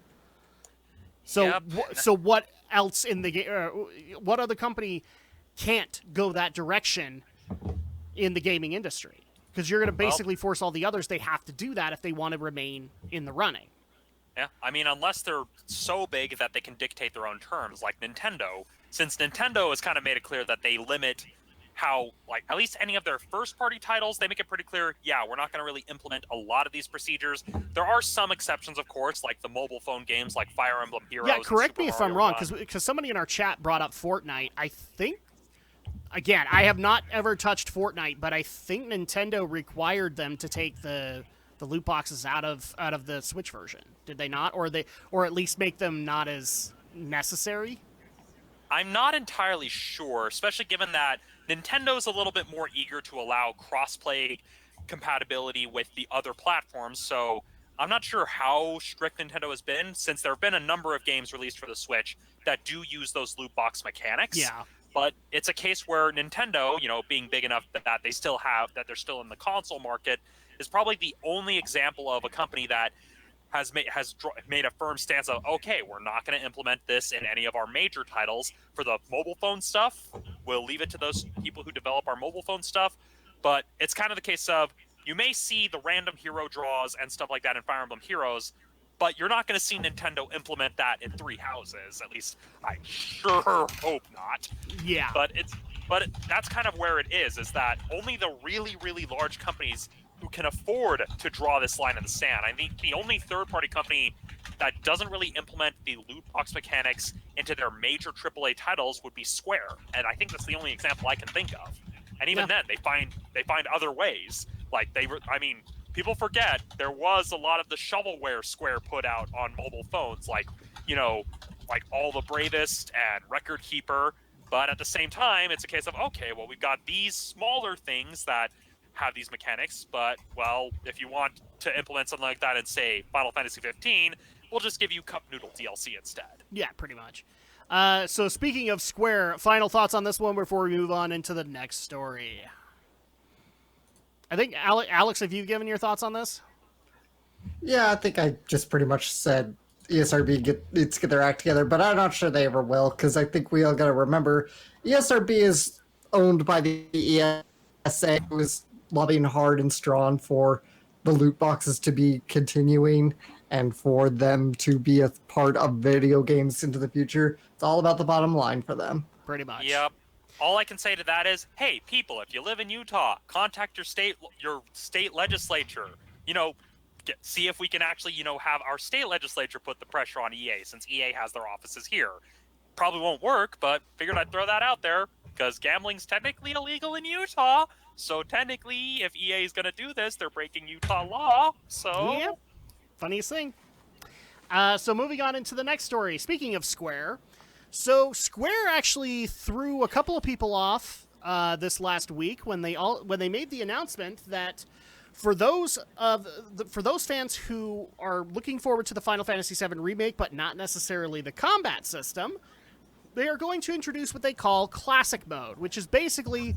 So, so what else in the game? What other company can't go that direction in the gaming industry? Because you're going to basically force all the others. They have to do that if they want to remain in the running. Yeah, I mean, unless they're so big that they can dictate their own terms, like Nintendo. Since Nintendo has kind of made it clear that they limit how, like, at least any of their first-party titles, they make it pretty clear, we're not going to really implement a lot of these procedures. There are some exceptions, of course, like the mobile phone games like Fire Emblem Heroes. Yeah, correct me if I'm wrong, Run. because somebody in our chat brought up Fortnite. I think, again, I have not ever touched Fortnite, but I think Nintendo required them to take the loot boxes out of the Switch version. Did they not? Or at least make them not as necessary? I'm not entirely sure, especially given that Nintendo's a little bit more eager to allow cross-play compatibility with the other platforms, so I'm not sure how strict Nintendo has been, since there have been a number of games released for the Switch that do use those loot box mechanics. Yeah. But it's a case where Nintendo, being big enough that they're still in the console market, is probably the only example of a company that has made a firm stance of, okay, we're not going to implement this in any of our major titles. For the mobile phone stuff, we'll leave it to those people who develop our mobile phone stuff. But it's kind of the case of, you may see the random hero draws and stuff like that in Fire Emblem Heroes, but you're not going to see Nintendo implement that in Three Houses. At least I sure hope not. Yeah. But that's kind of where it is that only the really, really large companies who can afford to draw this line in the sand. I think the only third-party company that doesn't really implement the loot box mechanics into their major AAA titles would be Square, and I think that's the only example I can think of. And even then, they find other ways. Like people forget there was a lot of the shovelware Square put out on mobile phones, like All the Bravest and Record Keeper. But at the same time, it's a case of, okay, well, we've got these smaller things that have these mechanics, but, well, if you want to implement something like that in, say, Final Fantasy 15, we'll just give you Cup Noodle DLC instead. Yeah, pretty much. So speaking of Square, final thoughts on this one before we move on into the next story. I think, Alex, have you given your thoughts on this? Yeah, I think I just pretty much said ESRB needs to get their act together, but I'm not sure they ever will, because I think we all got to remember ESRB is owned by the ESA, who is lobbying hard and strong for the loot boxes to be continuing and for them to be a part of video games into the future. It's all about the bottom line for them. Pretty much. Yep. All I can say to that is, hey, people, if you live in Utah, contact your state legislature. See if we can actually, have our state legislature put the pressure on EA, since EA has their offices here. Probably won't work, but figured I'd throw that out there, because gambling's technically illegal in Utah, so technically, if EA is going to do this, they're breaking Utah law, so... Yep. Funniest thing. So moving on into the next story. Speaking of Square, so Square actually threw a couple of people off this last week when they made the announcement that for those fans who are looking forward to the Final Fantasy VII Remake, but not necessarily the combat system, they are going to introduce what they call Classic Mode, which is basically,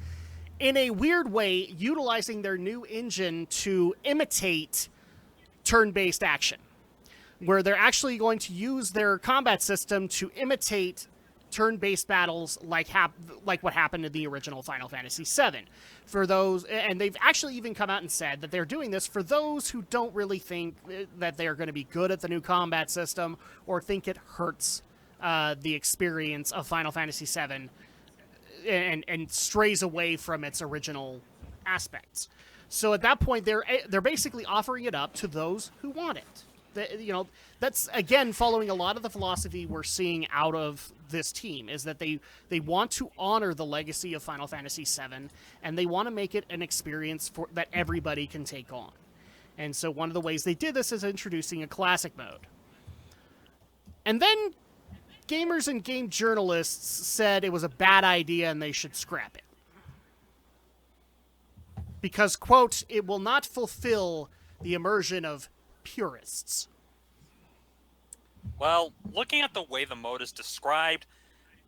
in a weird way, utilizing their new engine to imitate turn-based action, where they're actually going to use their combat system to imitate turn-based battles like what happened in the original Final Fantasy VII. For those, and they've actually even come out and said that they're doing this for those who don't really think that they're going to be good at the new combat system or think it hurts the experience of Final Fantasy VII and strays away from its original aspects. So at that point, they're basically offering it up to those who want it. That's, again, following a lot of the philosophy we're seeing out of this team, is that they want to honor the legacy of Final Fantasy VII, and they want to make it an experience that everybody can take on. And so one of the ways they did this is introducing a classic mode. And then gamers and game journalists said it was a bad idea and they should scrap it. Because, quote, it will not fulfill the immersion of purists. Well, looking at the way the mode is described,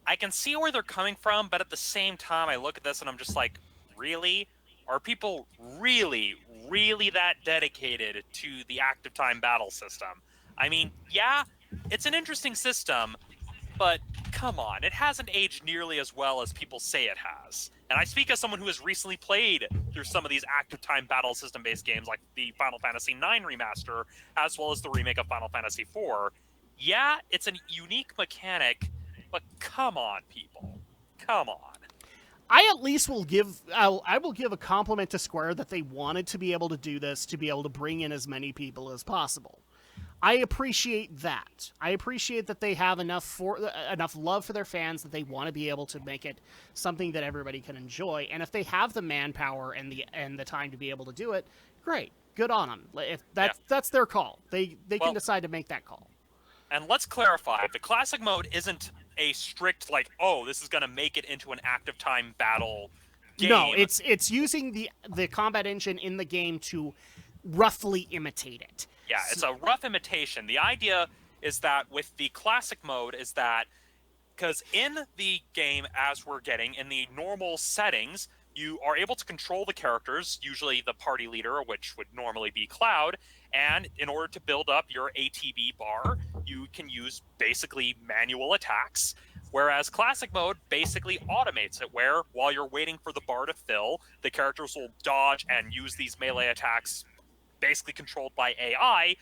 I can see where they're coming from, but at the same time, I look at this and I'm just like, really? Are people really, really that dedicated to the active time battle system? I mean, yeah, it's an interesting system, but come on, it hasn't aged nearly as well as people say it has. And I speak as someone who has recently played through some of these active time battle system-based games like the Final Fantasy IX remaster, as well as the remake of Final Fantasy IV. Yeah, it's a unique mechanic, but come on, people. Come on. I at least will give a compliment to Square that they wanted to be able to do this, to be able to bring in as many people as possible. I appreciate that. I appreciate that they have enough love for their fans that they want to be able to make it something that everybody can enjoy. And if they have the manpower and the time to be able to do it, great, good on them. If that's their call, they can decide to make that call. And let's clarify: the classic mode isn't a strict this is going to make it into an active time battle game. No, it's using the combat engine in the game to roughly imitate it. Yeah, it's a rough imitation. The idea is that with the classic mode is that, because in the game, as we're getting, in the normal settings, you are able to control the characters, usually the party leader, which would normally be Cloud, and in order to build up your ATB bar, you can use basically manual attacks, whereas classic mode basically automates it, where while you're waiting for the bar to fill, the characters will dodge and use these melee attacks basically controlled by AI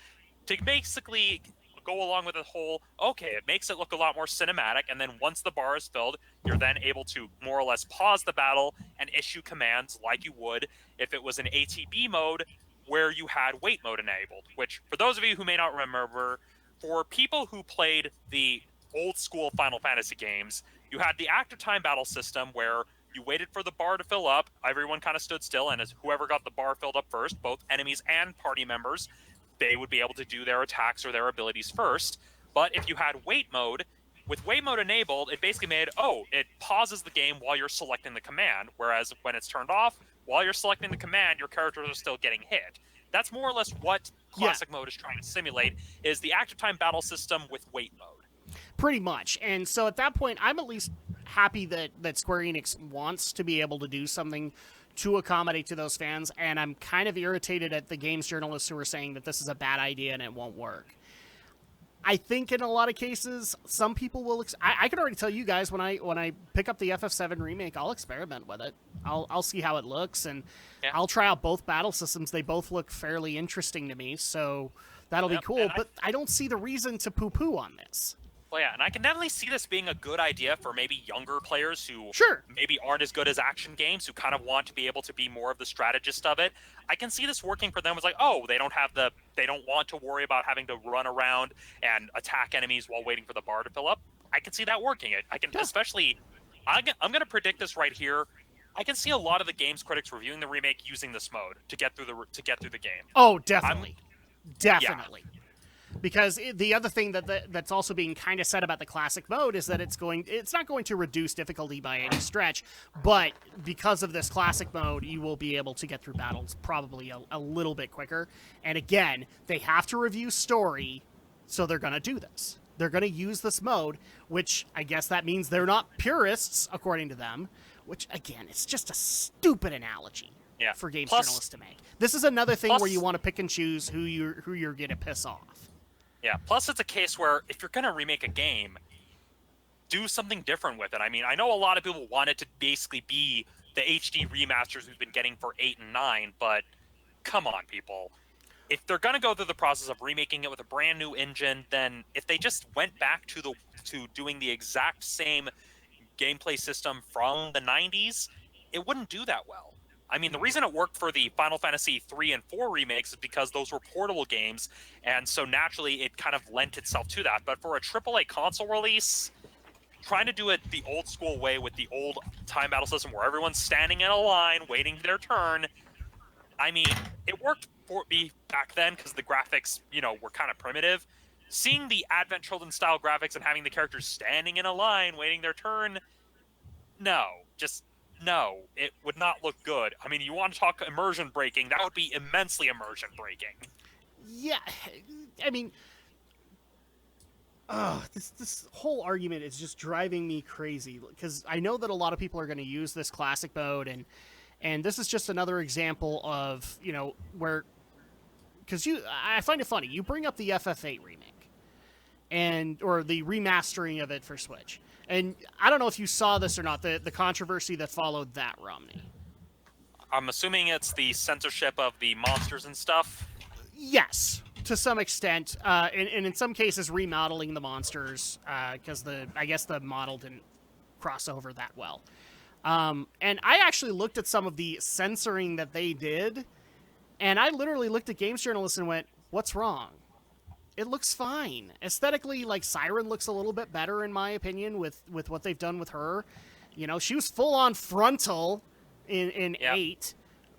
to basically go along with the whole, okay, it makes it look a lot more cinematic, and then once the bar is filled, you're then able to more or less pause the battle and issue commands like you would if it was an ATB mode, where you had wait mode enabled, which, for those of you who may not remember, for people who played the old school Final Fantasy games, you had the active time battle system where you waited for the bar to fill up, everyone kind of stood still, and as whoever got the bar filled up first, both enemies and party members, they would be able to do their attacks or their abilities first. But if you had wait mode, with wait mode enabled, it basically made, it pauses the game while you're selecting the command, whereas when it's turned off, while you're selecting the command, your characters are still getting hit. That's more or less what classic mode is trying to simulate, is the active time battle system with wait mode. Pretty much. And so at that point, I'm at least happy that Square Enix wants to be able to do something to accommodate to those fans, and I'm kind of irritated at the games journalists who are saying that this is a bad idea and it won't work. I think in a lot of cases, some people will. I can already tell you guys when I pick up the FF7 remake, I'll experiment with it. I'll see how it looks, and I'll try out both battle systems. They both look fairly interesting to me, so that'll be cool. But I don't see the reason to poo-poo on this. Well, yeah, and I can definitely see this being a good idea for maybe younger players who maybe aren't as good as action games, who kind of want to be able to be more of the strategist of it. I can see this working for them. It's like, they don't want to worry about having to run around and attack enemies while waiting for the bar to fill up. I can see that working. Especially, I'm going to predict this right here. I can see a lot of the games critics reviewing the remake using this mode to get through the game. Oh, definitely. Definitely. Yeah. Because the other thing that's also being kind of said about the classic mode is that it's not going to reduce difficulty by any stretch, but because of this classic mode, you will be able to get through battles probably a little bit quicker. And again, they have to review story, so they're going to do this. They're going to use this mode, which I guess that means they're not purists, according to them, which, again, it's just a stupid analogy for games journalists to make. This is another thing where you want to pick and choose who you're going to piss off. Yeah, plus it's a case where if you're going to remake a game, do something different with it. I mean, I know a lot of people want it to basically be the HD remasters we've been getting for 8 and 9, but come on, people. If they're going to go through the process of remaking it with a brand new engine, then if they just went back to doing the exact same gameplay system from the 90s, it wouldn't do that well. I mean, the reason it worked for the Final Fantasy 3 and 4 remakes is because those were portable games, and so naturally it kind of lent itself to that. But for a AAA console release, trying to do it the old school way with the old time battle system where everyone's standing in a line waiting their turn, I mean, it worked for me back then because the graphics, were kind of primitive. Seeing the Advent Children style graphics and having the characters standing in a line waiting their turn, no, it would not look good. I mean, you want to talk immersion breaking, that would be immensely immersion breaking. Yeah, I mean, this whole argument is just driving me crazy, because I know that a lot of people are going to use this classic mode, and this is just another example of, where, because I find it funny, you bring up the FF8 remake, or the remastering of it for Switch. And I don't know if you saw this or not, the controversy that followed that, Romney. I'm assuming it's the censorship of the monsters and stuff? Yes, to some extent. And in some cases, remodeling the monsters, because I guess the model didn't cross over that well. And I actually looked at some of the censoring that they did, and I literally looked at games journalists and went, what's wrong? It looks fine. Aesthetically, Siren looks a little bit better, in my opinion, with what they've done with her. She was full-on frontal in 8,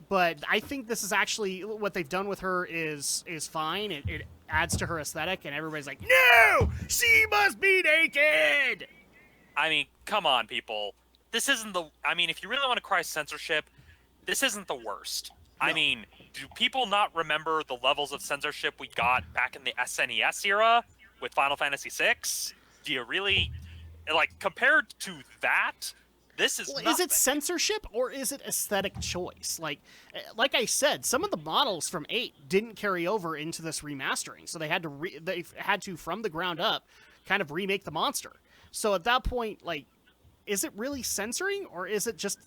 but I think this is actually, what they've done with her is fine. It adds to her aesthetic, and everybody's like, no! She must be naked! I mean, come on, people. This isn't if you really want to cry censorship, this isn't the worst. No. I mean, do people not remember the levels of censorship we got back in the SNES era with Final Fantasy VI? Do you really, compared to that, this is nothing. Is it censorship or is it aesthetic choice? Like I said, some of the models from 8 didn't carry over into this remastering, so they had to from the ground up kind of remake the monster. So at that point, is it really censoring or is it just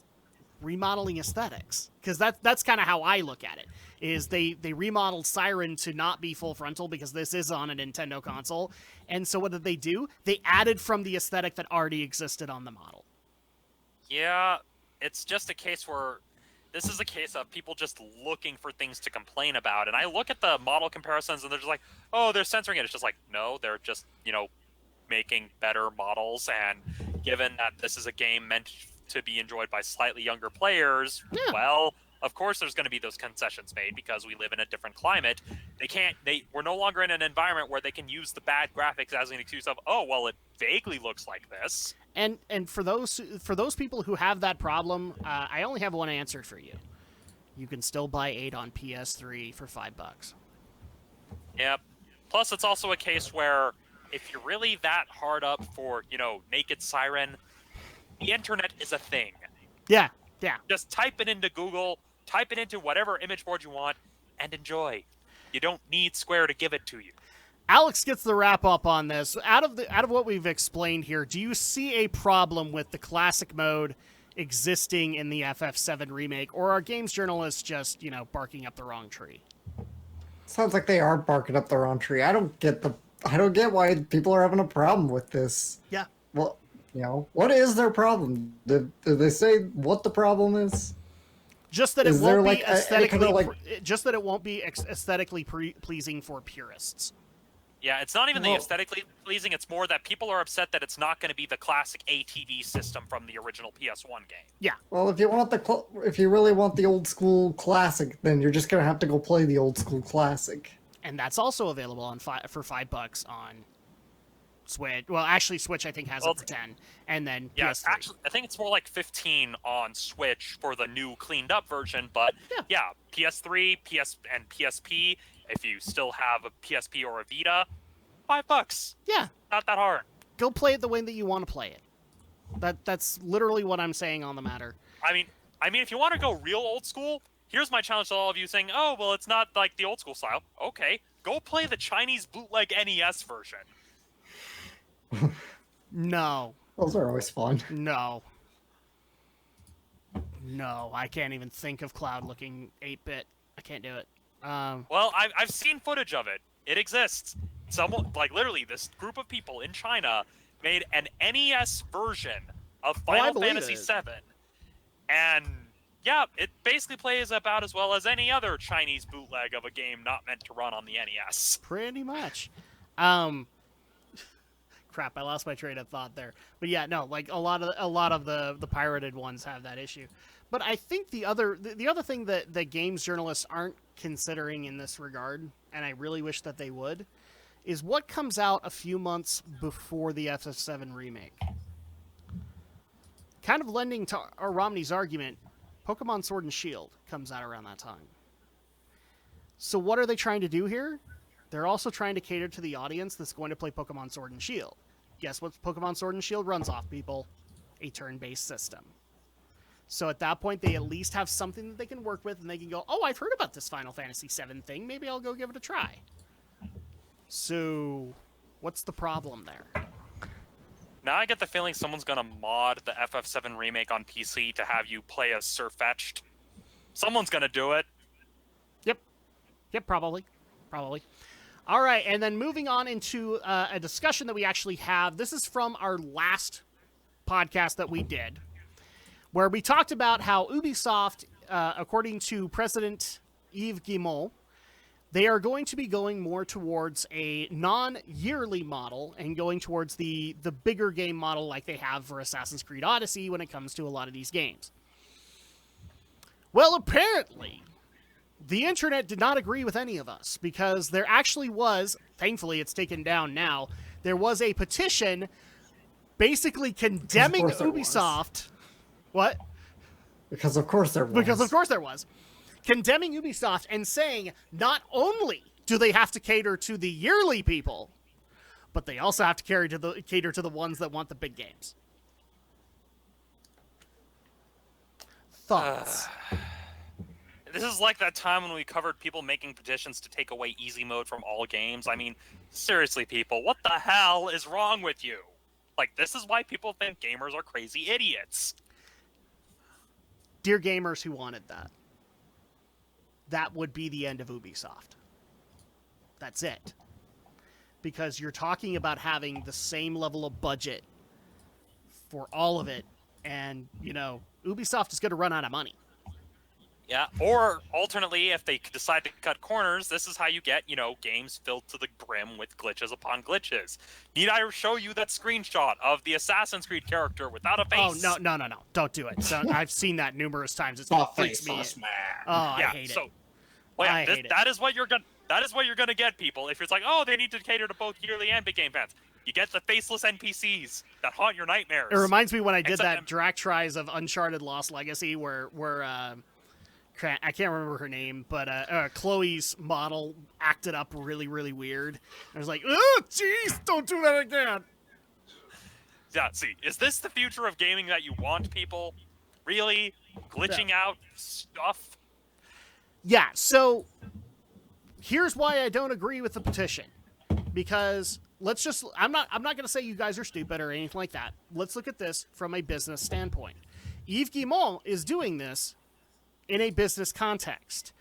remodeling aesthetics? Because that's kind of how I look at it, is they remodeled Siren to not be full frontal because this is on a Nintendo console, and so what did they do? They added from the aesthetic that already existed on the model. Yeah, it's just a case where this is a case of people just looking for things to complain about. And I look at the model comparisons, and they're just like, oh, they're censoring it. It's just like, no, they're just, making better models. And given that this is a game meant to be enjoyed by slightly younger players, Yeah. well, of course there's going to be those concessions made because we live in a different climate. We're no longer in an environment where they can use the bad graphics as an excuse of, oh, well, it vaguely looks like this. And for those people who have that problem, I only have one answer for you. You can still buy 8 on PS3 for $5. Yep. Plus, it's also a case where if you're really that hard up for, Naked Siren, the internet is a thing. Yeah. Just type it into Google, type it into whatever image board you want, and enjoy. You don't need Square to give it to you. Alex gets the wrap up on this. Out of what we've explained here, do you see a problem with the classic mode existing in the FF7 remake, or are games journalists just, barking up the wrong tree? Sounds like they are barking up the wrong tree. I don't get why people are having a problem with this. Yeah. Well, what is their problem? Did they say what the problem is? Just that Is it there, won't be aesthetically. Just that it won't be aesthetically pleasing for purists. Yeah, it's not even the aesthetically pleasing. It's more that people are upset that it's not going to be the classic ATV system from the original PS1 game. Yeah. Well, if you really want the old school classic, then you're just gonna have to go play the old school classic. And that's also available for $5 on Switch. Well, actually, Switch I think has it for 10, and then PS3. Actually, I think it's more like 15 on Switch for the new cleaned up version. But yeah, PS3, and PSP. If you still have a PSP or a Vita, $5. Yeah, not that hard. Go play it the way that you want to play it. That's literally what I'm saying on the matter. I mean, if you want to go real old school, here's my challenge to all of you saying, oh, well, it's not like the old school style. Okay, go play the Chinese bootleg NES version. No. Those are always fun. No, I can't even think of Cloud looking 8-bit. I can't do it. Well, I've seen footage of it. It exists. Someone, literally, this group of people in China made an NES version of Final Fantasy VII. And, yeah, it basically plays about as well as any other Chinese bootleg of a game not meant to run on the NES. Pretty much. Crap, I lost my train of thought there. But yeah, no, a lot of the pirated ones have that issue. But I think the other thing that the games journalists aren't considering in this regard, and I really wish that they would, is what comes out a few months before the FF7 remake. Kind of lending to Romney's argument, Pokemon Sword and Shield comes out around that time. So what are they trying to do here? They're also trying to cater to the audience that's going to play Pokemon Sword and Shield. Guess what Pokemon Sword and Shield runs off, people? A turn-based system. So at that point, they at least have something that they can work with, and they can go, oh, I've heard about this Final Fantasy VII thing. Maybe I'll go give it a try. So what's the problem there? Now I get the feeling someone's going to mod the FF7 remake on PC to have you play as Sirfetch'd. Someone's going to do it. Yep, probably. All right, and then moving on into a discussion that we actually have. This is from our last podcast that we did, where we talked about how Ubisoft, according to President Yves Guillemot, they are going to be going more towards a non-yearly model and going towards the bigger game model like they have for Assassin's Creed Odyssey when it comes to a lot of these games. Well, apparently, the internet did not agree with any of us, because there actually was, thankfully it's taken down now, there was a petition basically condemning Ubisoft. What? Because of course there was. Because of course there was. Condemning Ubisoft and saying not only do they have to cater to the yearly people, but they also have to cater to the ones that want the big games. Thoughts? This is like that time when we covered people making petitions to take away easy mode from all games. I mean, seriously, people, what the hell is wrong with you? This is why people think gamers are crazy idiots. Dear gamers who wanted that, that would be the end of Ubisoft. That's it. Because you're talking about having the same level of budget for all of it, and, Ubisoft is going to run out of money. Yeah, or alternately, if they decide to cut corners, this is how you get, games filled to the brim with glitches upon glitches. Need I show you that screenshot of the Assassin's Creed character without a Oh, face? no. Don't do it. So I've seen that numerous times. It The freaks me. faceless man. Oh, I Yeah, hate so, it. well, I yeah, hate it. that is what you're gonna. That is what you're gonna get, people. If it's like, oh, they need to cater to both yearly and big game fans, you get the faceless NPCs that haunt your nightmares. It reminds me when I did Except- that Drak tries of Uncharted Lost Legacy where I can't remember her name, but Chloe's model acted up really, really weird. I was like, oh, jeez, don't do that again. Yeah, see, is this the future of gaming that you want, people? Really? Glitching out stuff? Yeah, so here's why I don't agree with the petition. Because I'm not going to say you guys are stupid or anything like that. Let's look at this from a business standpoint. Yves Guillemot is doing this in a business context.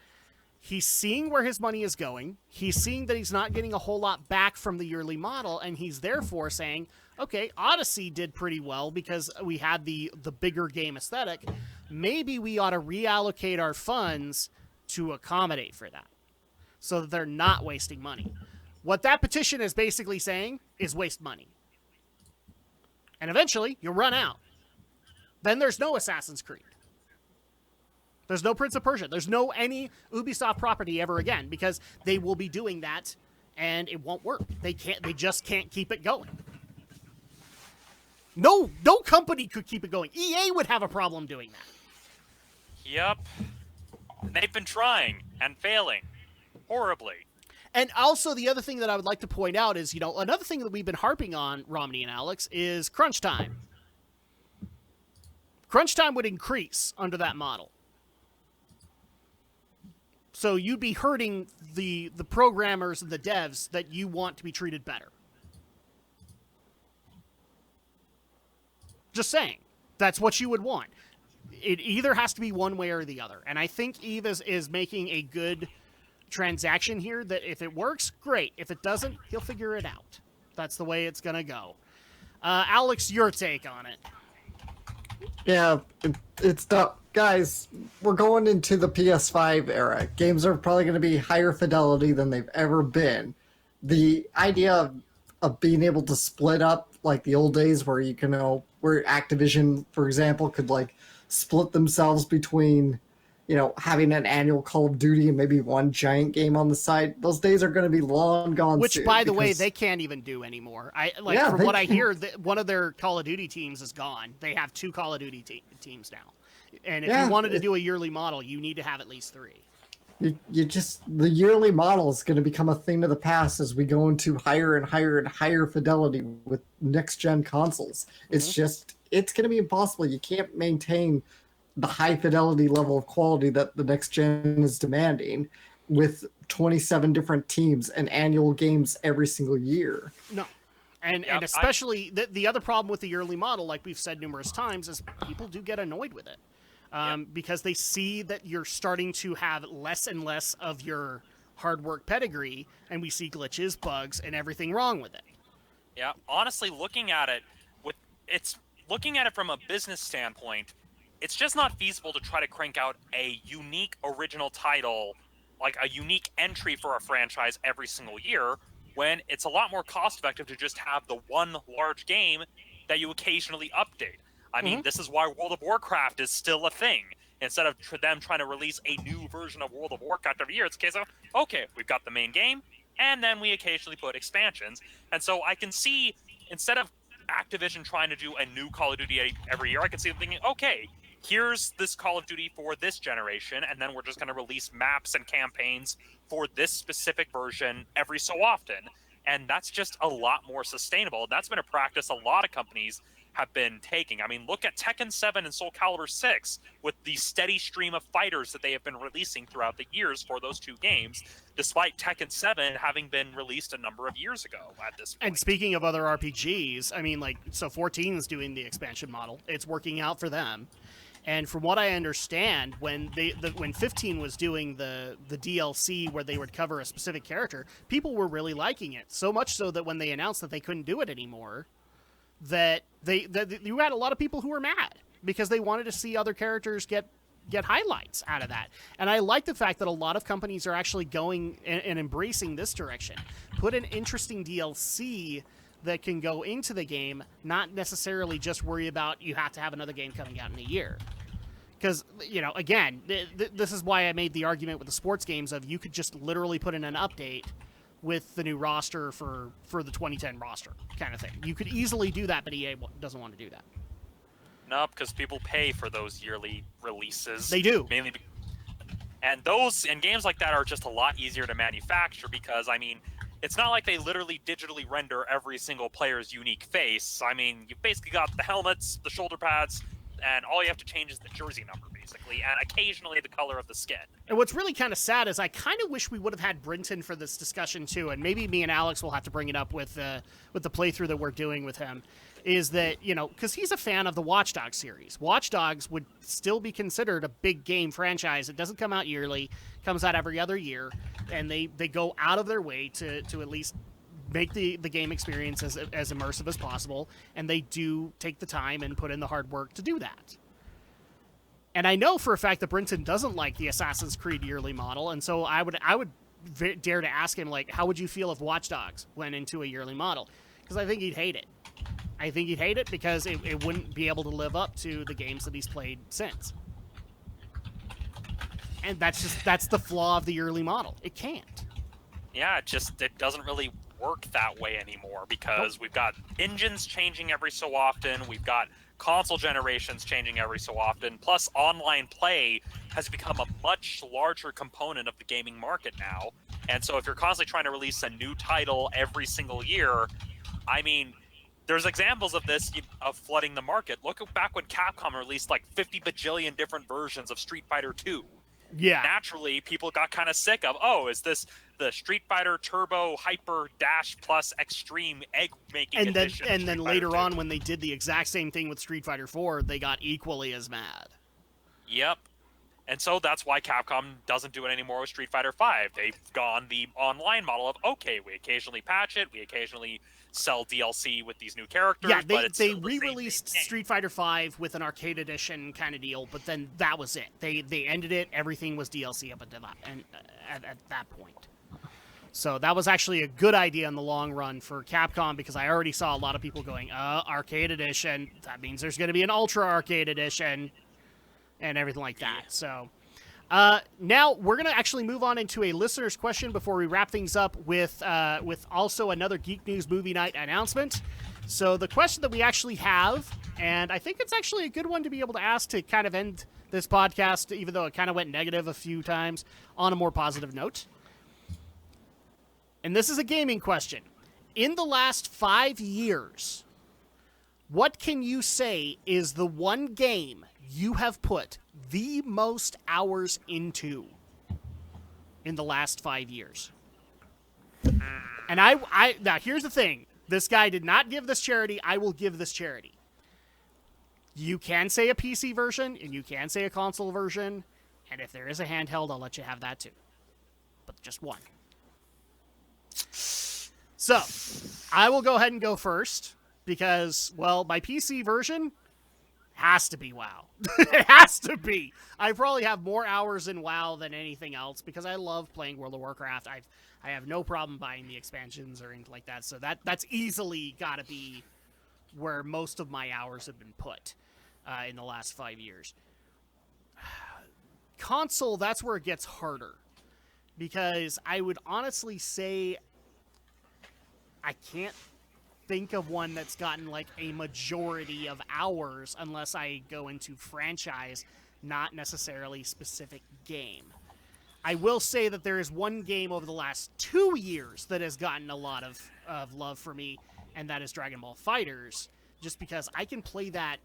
He's seeing where his money is going. He's seeing that he's not getting a whole lot back from the yearly model, and he's therefore saying, okay, Odyssey did pretty well because we had the bigger game aesthetic. Maybe we ought to reallocate our funds to accommodate for that so that they're not wasting money. What that petition is basically saying is waste money. And eventually, you'll run out. Then there's no Assassin's Creed. There's no Prince of Persia. There's no any Ubisoft property ever again because they will be doing that and it won't work. They just can't keep it going. No company could keep it going. EA would have a problem doing that. Yep. They've been trying and failing horribly. And also the other thing that I would like to point out is, another thing that we've been harping on, Romney and Alex, is crunch time. Crunch time would increase under that model. So you'd be hurting the programmers and the devs that you want to be treated better. Just saying. That's what you would want. It either has to be one way or the other. And I think Eve is making a good transaction here that if it works, great. If it doesn't, he'll figure it out. That's the way it's going to go. Alex, your take on it. Yeah, it's not. Guys, we're going into the PS5 era. Games are probably going to be higher fidelity than they've ever been. The idea of being able to split up like the old days where where Activision, for example, could split themselves between, having an annual Call of Duty and maybe one giant game on the side. Those days are going to be long gone. Which, by the way, they can't even do anymore. From what I hear, one of their Call of Duty teams is gone. They have 2 Call of Duty teams now. And if you wanted to do a yearly model, you need to have at least 3. The yearly model is going to become a thing of the past as we go into higher and higher and higher fidelity with next gen consoles. It's it's going to be impossible. You can't maintain the high fidelity level of quality that the next gen is demanding with 27 different teams and annual games every single year. No. And especially the other problem with the yearly model, like we've said numerous times, is people do get annoyed with it. Because they see that you're starting to have less and less of your hard work pedigree, and we see glitches, bugs, and everything wrong with it. Yeah, honestly, looking at it from a business standpoint, it's just not feasible to try to crank out a unique original title, like a unique entry for a franchise every single year, when it's a lot more cost effective to just have the one large game that you occasionally update. I mean, this is why World of Warcraft is still a thing. Instead of them trying to release a new version of World of Warcraft every year, it's a case of, okay, we've got the main game, and then we occasionally put expansions. And so I can see, instead of Activision trying to do a new Call of Duty every year, I can see them thinking, okay, here's this Call of Duty for this generation, and then we're just going to release maps and campaigns for this specific version every so often. And that's just a lot more sustainable. That's been a practice a lot of companies have been taking. I mean, look at Tekken 7 and Soul Calibur 6 with the steady stream of fighters that they have been releasing throughout the years for those 2 games, despite Tekken 7 having been released a number of years ago at this point. And speaking of other RPGs, I mean, 14 is doing the expansion model. It's working out for them. And from what I understand, when 15 was doing the DLC where they would cover a specific character, people were really liking it. So much so that when they announced that they couldn't do it anymore, that you had a lot of people who were mad because they wanted to see other characters get get highlights out of that. And I like the fact that a lot of companies are actually going and embracing this direction. Put an interesting DLC that can go into the game, not necessarily just worry about you have to have another game coming out in a year. Because, again, this is why I made the argument with the sports games of you could just literally put in an update with the new roster for the 2010 roster kind of thing. You could easily do that, but EA doesn't want to do that. No, because people pay for those yearly releases. They do. Mainly, and games like that are just a lot easier to manufacture because, it's not like they literally digitally render every single player's unique face. You've basically got the helmets, the shoulder pads, and all you have to change is the jersey number, basically, and occasionally the color of the skin. And what's really kind of sad is I kind of wish we would have had Brinton for this discussion, too, and maybe me and Alex will have to bring it up with the playthrough that we're doing with him, is that, because he's a fan of the Watch Dogs series. Watch Dogs would still be considered a big game franchise. It doesn't come out yearly, comes out every other year, and they go out of their way to at least make the game experience as immersive as possible, and they do take the time and put in the hard work to do that. And I know for a fact that Brinton doesn't like the Assassin's Creed yearly model, and so I would dare to ask him, how would you feel if Watch Dogs went into a yearly model? Because I think he'd hate it. I think he'd hate it because it wouldn't be able to live up to the games that he's played since. And that's the flaw of the yearly model. It can't. Yeah, it doesn't really work that way anymore because we've got engines changing every so often, we've got console generations changing every so often, plus online play has become a much larger component of the gaming market now. And so if you're constantly trying to release a new title every single year, there's examples of this, of flooding the market. Look back when Capcom released 50 bajillion different versions of Street Fighter 2. Yeah. Naturally, people got kind of sick of, is this the Street Fighter Turbo Hyper Dash Plus Extreme Egg Making Edition? And then later on, when they did the exact same thing with Street Fighter 4, they got equally as mad. Yep. And so that's why Capcom doesn't do it anymore with Street Fighter 5. They've gone the online model of, okay, we occasionally patch it, we occasionally sell DLC with these new characters. Yeah, but it's they re-released Street Fighter 5 with an arcade edition kind of deal, but then that was it. They ended it. Everything was DLC up until that, and at that point. So that was actually a good idea in the long run for Capcom because I already saw a lot of people going, arcade edition. That means there's going to be an Ultra Arcade edition and everything like that. So now we're going to actually move on into a listener's question before we wrap things up with also another Geek News Movie Night announcement. So the question that we actually have, and I think it's actually a good one to be able to ask to kind of end this podcast, even though it kind of went negative a few times, on a more positive note. And this is a gaming question. In the last 5 years, what can you say is the one game you have put the most hours into in the last 5 years? And I now here's the thing. This guy did not give this charity. I will give this charity. You can say a PC version, and you can say a console version, and if there is a handheld, I'll let you have that too. But just one. So, I will go ahead and go first, because, well, my PC version has to be WoW. It has to be. I probably have more hours in WoW than anything else, because I love playing World of Warcraft. I have no problem buying the expansions or anything like that, so that's easily got to be where most of my hours have been put in the last 5 years. Console, that's where it gets harder, because I would honestly say I can't think of one that's gotten like a majority of hours unless I go into franchise, not necessarily specific game. I will say that there is one game over the last 2 years that has gotten a lot of love for me, and that is Dragon Ball FighterZ, just because I can play that,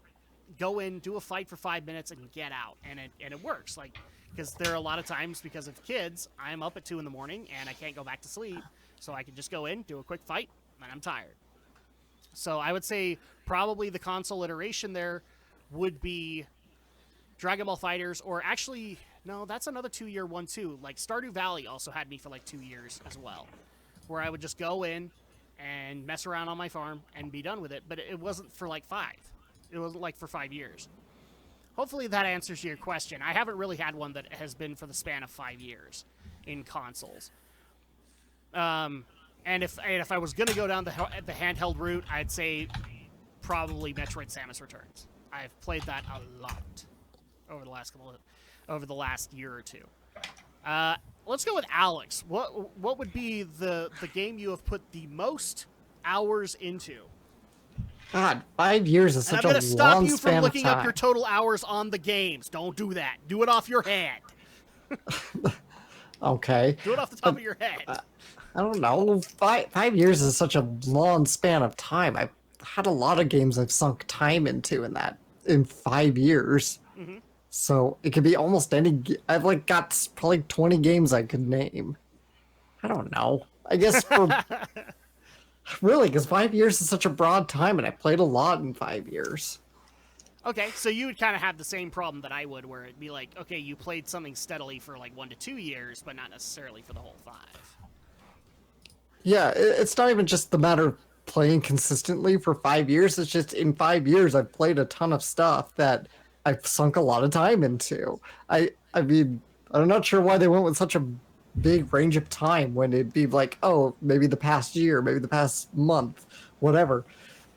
go in, do a fight for 5 minutes, and get out, and it works. Like, because there are a lot of times, because of kids, I'm up at 2 in the morning, and I can't go back to sleep, so I can just go in, do a quick fight, and I'm tired. So I would say probably the console iteration there would be Dragon Ball FighterZ, or actually, no, that's another 2-year one too. Like Stardew Valley also had me for like 2 years as well, where I would just go in and mess around on my farm and be done with it. But it wasn't for like 5. It wasn't like for 5 years. hopefully that answers your question. I haven't really had one that has been for the span of 5 years in consoles. And if I was going to go down the handheld route, I'd say probably Metroid: Samus Returns. I've played that a lot over the last year or two. Let's go with Alex. What would be the game you have put the most hours into? God, 5 years is And such I'm a going to stop long you span from of looking up time. your total hours on the games. Don't do that. Do it off your head. Okay. Do it off the top of your head. I don't know. 5 years is such a long span of time. I've had a lot of games I've sunk time into in 5 years. Mm-hmm. So it could be almost any. I've like got probably 20 games I could name. I don't know. I guess for really, because 5 years is such a broad time, and I played a lot in 5 years. Okay, so you would kind of have the same problem that I would, where it'd be like, okay, you played something steadily for like 1 to 2 years, but not necessarily for the whole 5. Yeah, it's not even just the matter of playing consistently for 5 years. It's just in 5 years I've played a ton of stuff that I've sunk a lot of time into. I mean, I'm not sure why they went with such a big range of time when it'd be like, oh, maybe the past year, maybe the past month, whatever.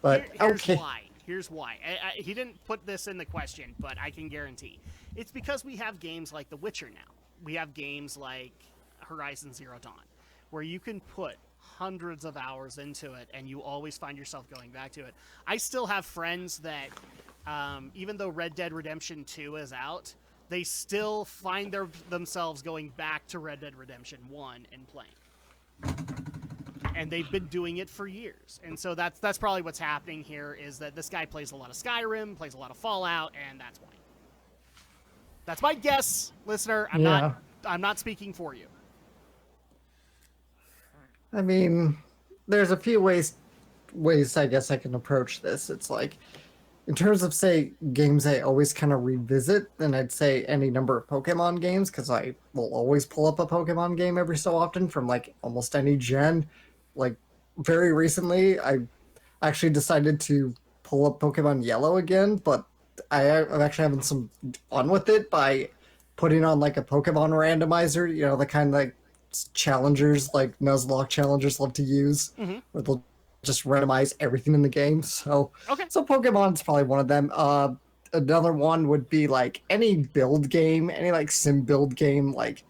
But Here's okay. why. Here's why. He didn't put this in the question, but I can guarantee. It's because we have games like The Witcher now. We have games like Horizon Zero Dawn, where you can put hundreds of hours into it and you always find yourself going back to it. I still have friends that, even though Red Dead Redemption 2 is out, they still find themselves going back to Red Dead Redemption 1 and playing. And they've been doing it for years. And so that's probably what's happening here, is that this guy plays a lot of Skyrim, plays a lot of Fallout, and that's why. That's my guess, listener. I'm not speaking for you. I mean, there's a few ways I guess I can approach this. It's like, in terms of, say, games I always kind of revisit, then I'd say any number of Pokemon games, because I will always pull up a Pokemon game every so often from, like, almost any gen. Like, very recently, I actually decided to pull up Pokemon Yellow again, but I'm actually having some fun with it by putting on, like, a Pokemon randomizer, you know, the kind of, like, challengers, like Nuzlocke challengers love to use, where they'll just randomize everything in the game. So Pokemon's probably one of them. Another one would be like any build game, any like sim build game, like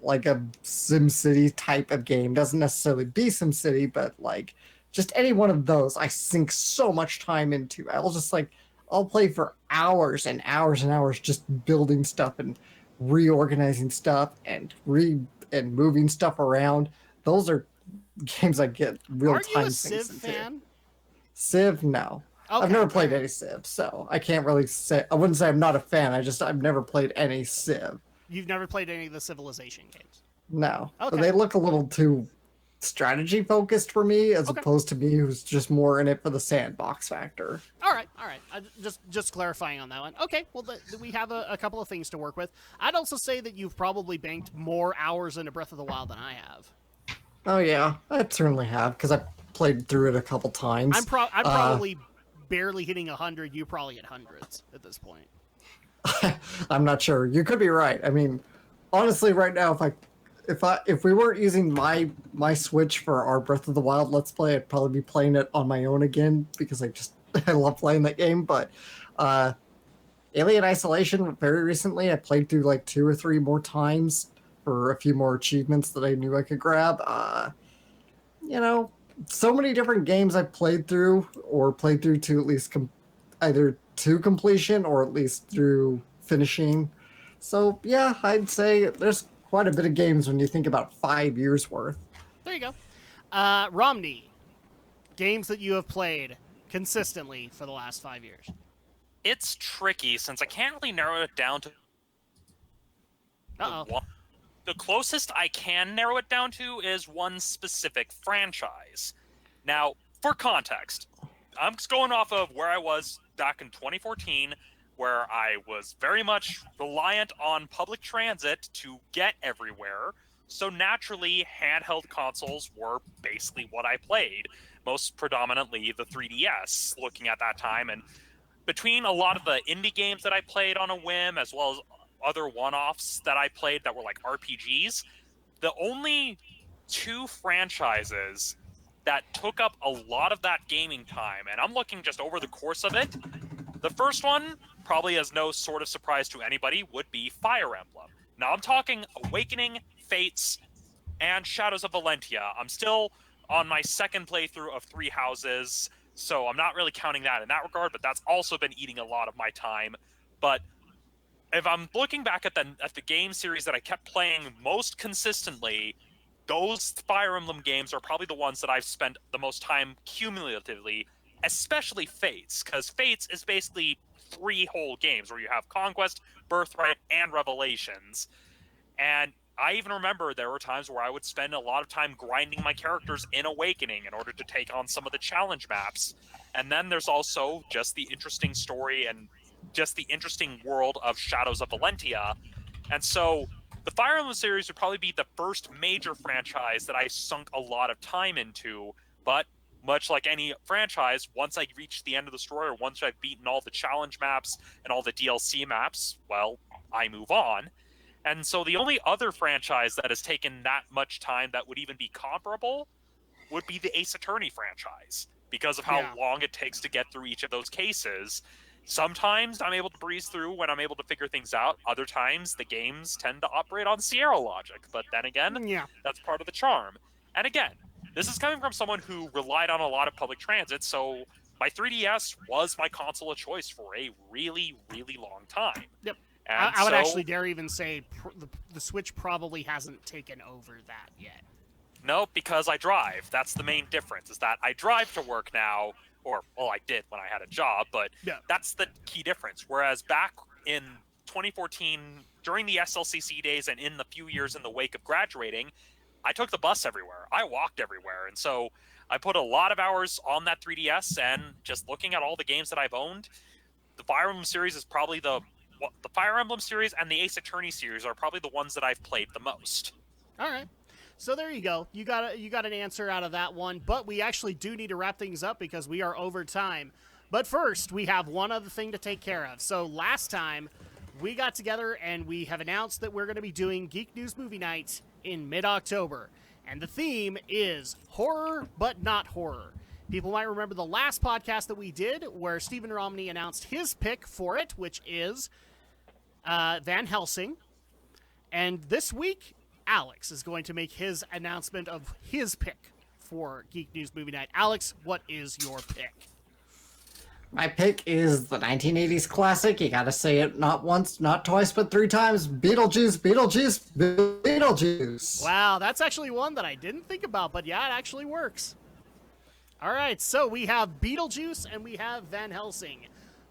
a SimCity type of game. Doesn't necessarily be SimCity, but like just any one of those. I sink so much time into. I'll play for hours and hours and hours just building stuff and reorganizing stuff and moving stuff around. Those are games I get real time. Are you a Civ fan? Civ, no. Okay, I've never played any Civ, so I can't really say. I wouldn't say I'm not a fan. I've never played any Civ. You've never played any of the Civilization games? No. Okay. They look a little too strategy focused for me, as opposed to me, who's just more in it for the sandbox factor. All right. Just clarifying on that one. Okay, well, we have a couple of things to work with. I'd also say that you've probably banked more hours into Breath of the Wild than I have. Oh yeah, I certainly have, because I played through it a couple times. I'm probably barely hitting 100. You probably at hundreds at this point. I'm not sure. You could be right. I mean, honestly, right now, if we weren't using my Switch for our Breath of the Wild Let's Play, I'd probably be playing it on my own again, because I love playing that game. But Alien Isolation, very recently, I played through like 2 or 3 more times for a few more achievements that I knew I could grab. So many different games I've played through to at least either to completion or at least through finishing. So yeah, I'd say there's quite a bit of games when you think about 5 years worth. There you go. Romney, games that you have played consistently for the last 5 years. It's tricky since I can't really narrow it down to the closest I can narrow it down to is one specific franchise. Now, for context, I'm just going off of where I was back in 2014, where I was very much reliant on public transit to get everywhere. So naturally, handheld consoles were basically what I played, most predominantly the 3DS, looking at that time. And between a lot of the indie games that I played on a whim, as well as other one-offs that I played that were like RPGs, the only two franchises that took up a lot of that gaming time, and I'm looking just over the course of it, the first one, probably as no sort of surprise to anybody, would be Fire Emblem. Now I'm talking Awakening, Fates, and Shadows of Valentia. I'm still on my second playthrough of Three Houses, so I'm not really counting that in that regard, but that's also been eating a lot of my time. But if I'm looking back at the game series that I kept playing most consistently, those Fire Emblem games are probably the ones that I've spent the most time cumulatively, especially Fates, because Fates is basically 3 whole games where you have Conquest, Birthright, and Revelations. And I even remember there were times where I would spend a lot of time grinding my characters in Awakening in order to take on some of the challenge maps. And then there's also just the interesting story and just the interesting world of Shadows of Valentia. And so the Fire Emblem series would probably be the first major franchise that I sunk a lot of time into. But much like any franchise, once I reach the end of the story or once I've beaten all the challenge maps and all the DLC maps, well, I move on. And so the only other franchise that has taken that much time that would even be comparable would be the Ace Attorney franchise, because of how long it takes to get through each of those cases. Sometimes I'm able to breeze through when I'm able to figure things out. Other times the games tend to operate on Sierra logic, but then again, that's part of the charm. And again, this is coming from someone who relied on a lot of public transit, so my 3DS was my console of choice for a really, really long time. Yep. And I would so, actually dare even say the Switch probably hasn't taken over that yet. No, because I drive. That's the main difference, is that I drive to work now, or, well, I did when I had a job, but that's the key difference. Whereas back in 2014, during the SLCC days and in the few years in the wake of graduating, I took the bus everywhere. I walked everywhere. And so I put a lot of hours on that 3DS, and just looking at all the games that I've owned, the Fire Emblem series is probably the Fire Emblem series and the Ace Attorney series are probably the ones that I've played the most. All right. So there you go. You got an answer out of that one, but we actually do need to wrap things up because we are over time. But first, we have one other thing to take care of. So last time, we got together and we have announced that we're going to be doing Geek News Movie Night in mid-October. And the theme is horror, but not horror. People might remember the last podcast that we did where Stephen Romney announced his pick for it, which is Van Helsing. And this week, Alex is going to make his announcement of his pick for Geek News Movie Night. Alex, what is your pick? My pick is the 1980s classic. You gotta say it not once, not twice, but 3 times. Beetlejuice, Beetlejuice, Beetlejuice. Wow, that's actually one that I didn't think about, but yeah, it actually works. All right, so we have Beetlejuice and we have Van Helsing.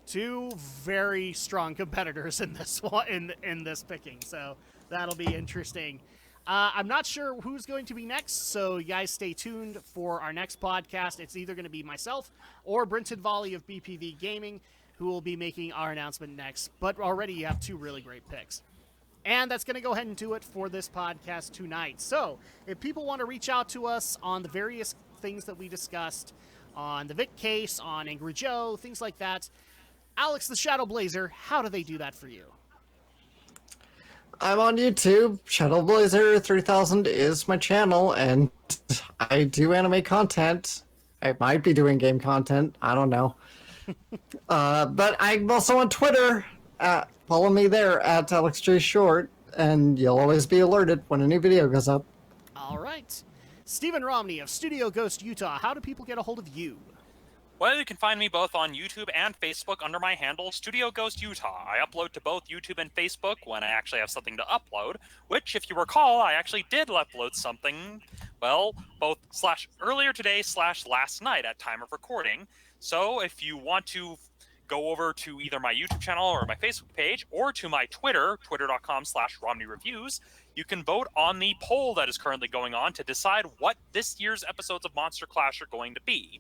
2 very strong competitors in this one, in this picking, so that'll be interesting. I'm not sure who's going to be next, so you guys stay tuned for our next podcast. It's either going to be myself or Brinton Volley of BPV Gaming who will be making our announcement next. But already you have 2 really great picks. And that's going to go ahead and do it for this podcast tonight. So if people want to reach out to us on the various things that we discussed, on the Vic case, on Angry Joe, things like that, Alex the Shadow Blazer, how do they do that for you? I'm on YouTube. Shadowblazer 3000 is my channel, and I do anime content. I might be doing game content. I don't know. But I'm also on Twitter. Follow me there at AlexJShort, and you'll always be alerted when a new video goes up. All right. Stephen Romney of Studio Ghost Utah, how do people get a hold of you? Well, you can find me both on YouTube and Facebook under my handle, Studio Ghost Utah. I upload to both YouTube and Facebook when I actually have something to upload, which, if you recall, I actually did upload something, well, both earlier today / last night at time of recording. So if you want to go over to either my YouTube channel or my Facebook page, or to my Twitter, twitter.com/RomneyReviews, you can vote on the poll that is currently going on to decide what this year's episodes of Monster Clash are going to be.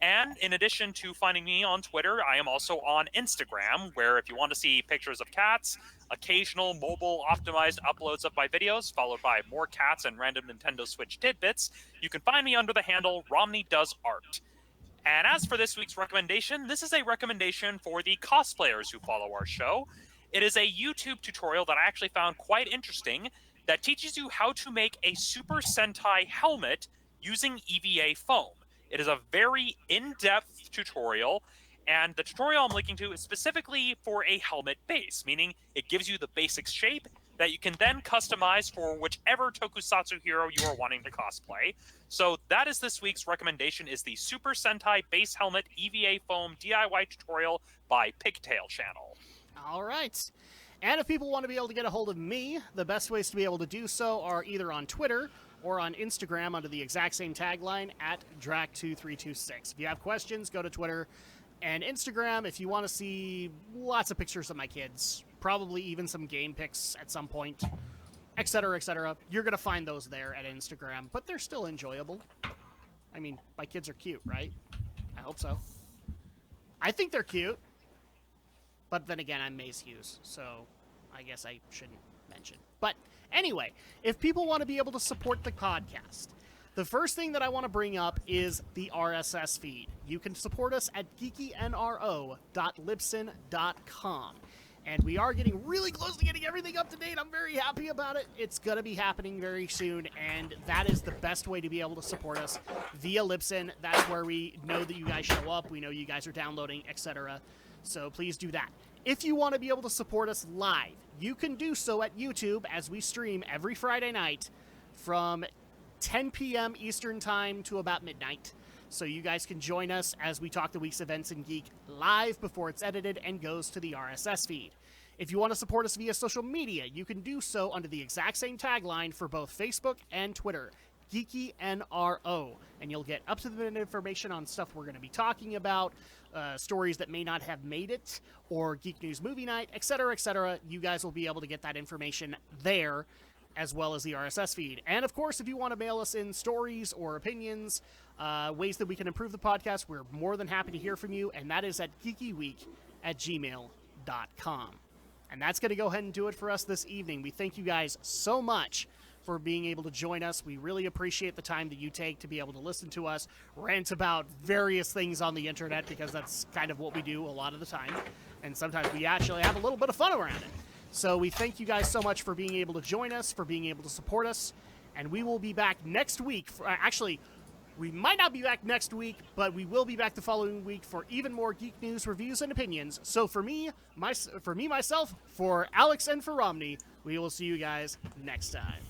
And in addition to finding me on Twitter, I am also on Instagram, where if you want to see pictures of cats, occasional mobile optimized uploads of my videos, followed by more cats and random Nintendo Switch tidbits, you can find me under the handle Romney Does Art. And as for this week's recommendation, this is a recommendation for the cosplayers who follow our show. It is a YouTube tutorial that I actually found quite interesting that teaches you how to make a Super Sentai helmet using EVA foam. It is a very in-depth tutorial, and the tutorial I'm linking to is specifically for a helmet base, meaning it gives you the basic shape that you can then customize for whichever tokusatsu hero you are wanting to cosplay. So that is this week's recommendation, is the Super Sentai Base Helmet EVA Foam DIY tutorial by Pigtail Channel. All right. And if people want to be able to get a hold of me, the best ways to be able to do so are either on Twitter or on Instagram under the exact same tagline, at Drak2326. If you have questions, go to Twitter and Instagram. If you want to see lots of pictures of my kids, probably even some game pics at some point, etc., etc., you're going to find those there at Instagram, but they're still enjoyable. I mean, my kids are cute, right? I hope so. I think they're cute. But then again, I'm Mace Hughes, so I guess I shouldn't mention. But anyway, if people want to be able to support the podcast, the first thing that I want to bring up is the RSS feed. You can support us at geekynro.libsyn.com. And we are getting really close to getting everything up to date. I'm very happy about it. It's going to be happening very soon, and that is the best way to be able to support us via Libsyn. That's where we know that you guys show up. We know you guys are downloading, etc. So please do that. If you want to be able to support us live, you can do so at YouTube, as we stream every Friday night from 10 p.m. Eastern Time to about midnight. So you guys can join us as we talk the week's events in Geek live before it's edited and goes to the RSS feed. If you want to support us via social media, you can do so under the exact same tagline for both Facebook and Twitter, GeekyNRO, and you'll get up-to-the-minute information on stuff we're going to be talking about, stories that may not have made it, or Geek News Movie Night, etc., etc. You guys will be able to get that information there, as well as the RSS feed. And, of course, if you want to mail us in stories or opinions, ways that we can improve the podcast, we're more than happy to hear from you, and that is at geekyweek@gmail.com. And that's going to go ahead and do it for us this evening. We thank you guys so much for being able to join us. We really appreciate the time that you take to be able to listen to us rant about various things on the internet, because that's kind of what we do a lot of the time. And sometimes we actually have a little bit of fun around it. So we thank you guys so much for being able to join us, for being able to support us. And we will be back next week. Actually, we might not be back next week, but we will be back the following week for even more Geek News, reviews, and opinions. So for myself, for Alex, and for Romney, we will see you guys next time.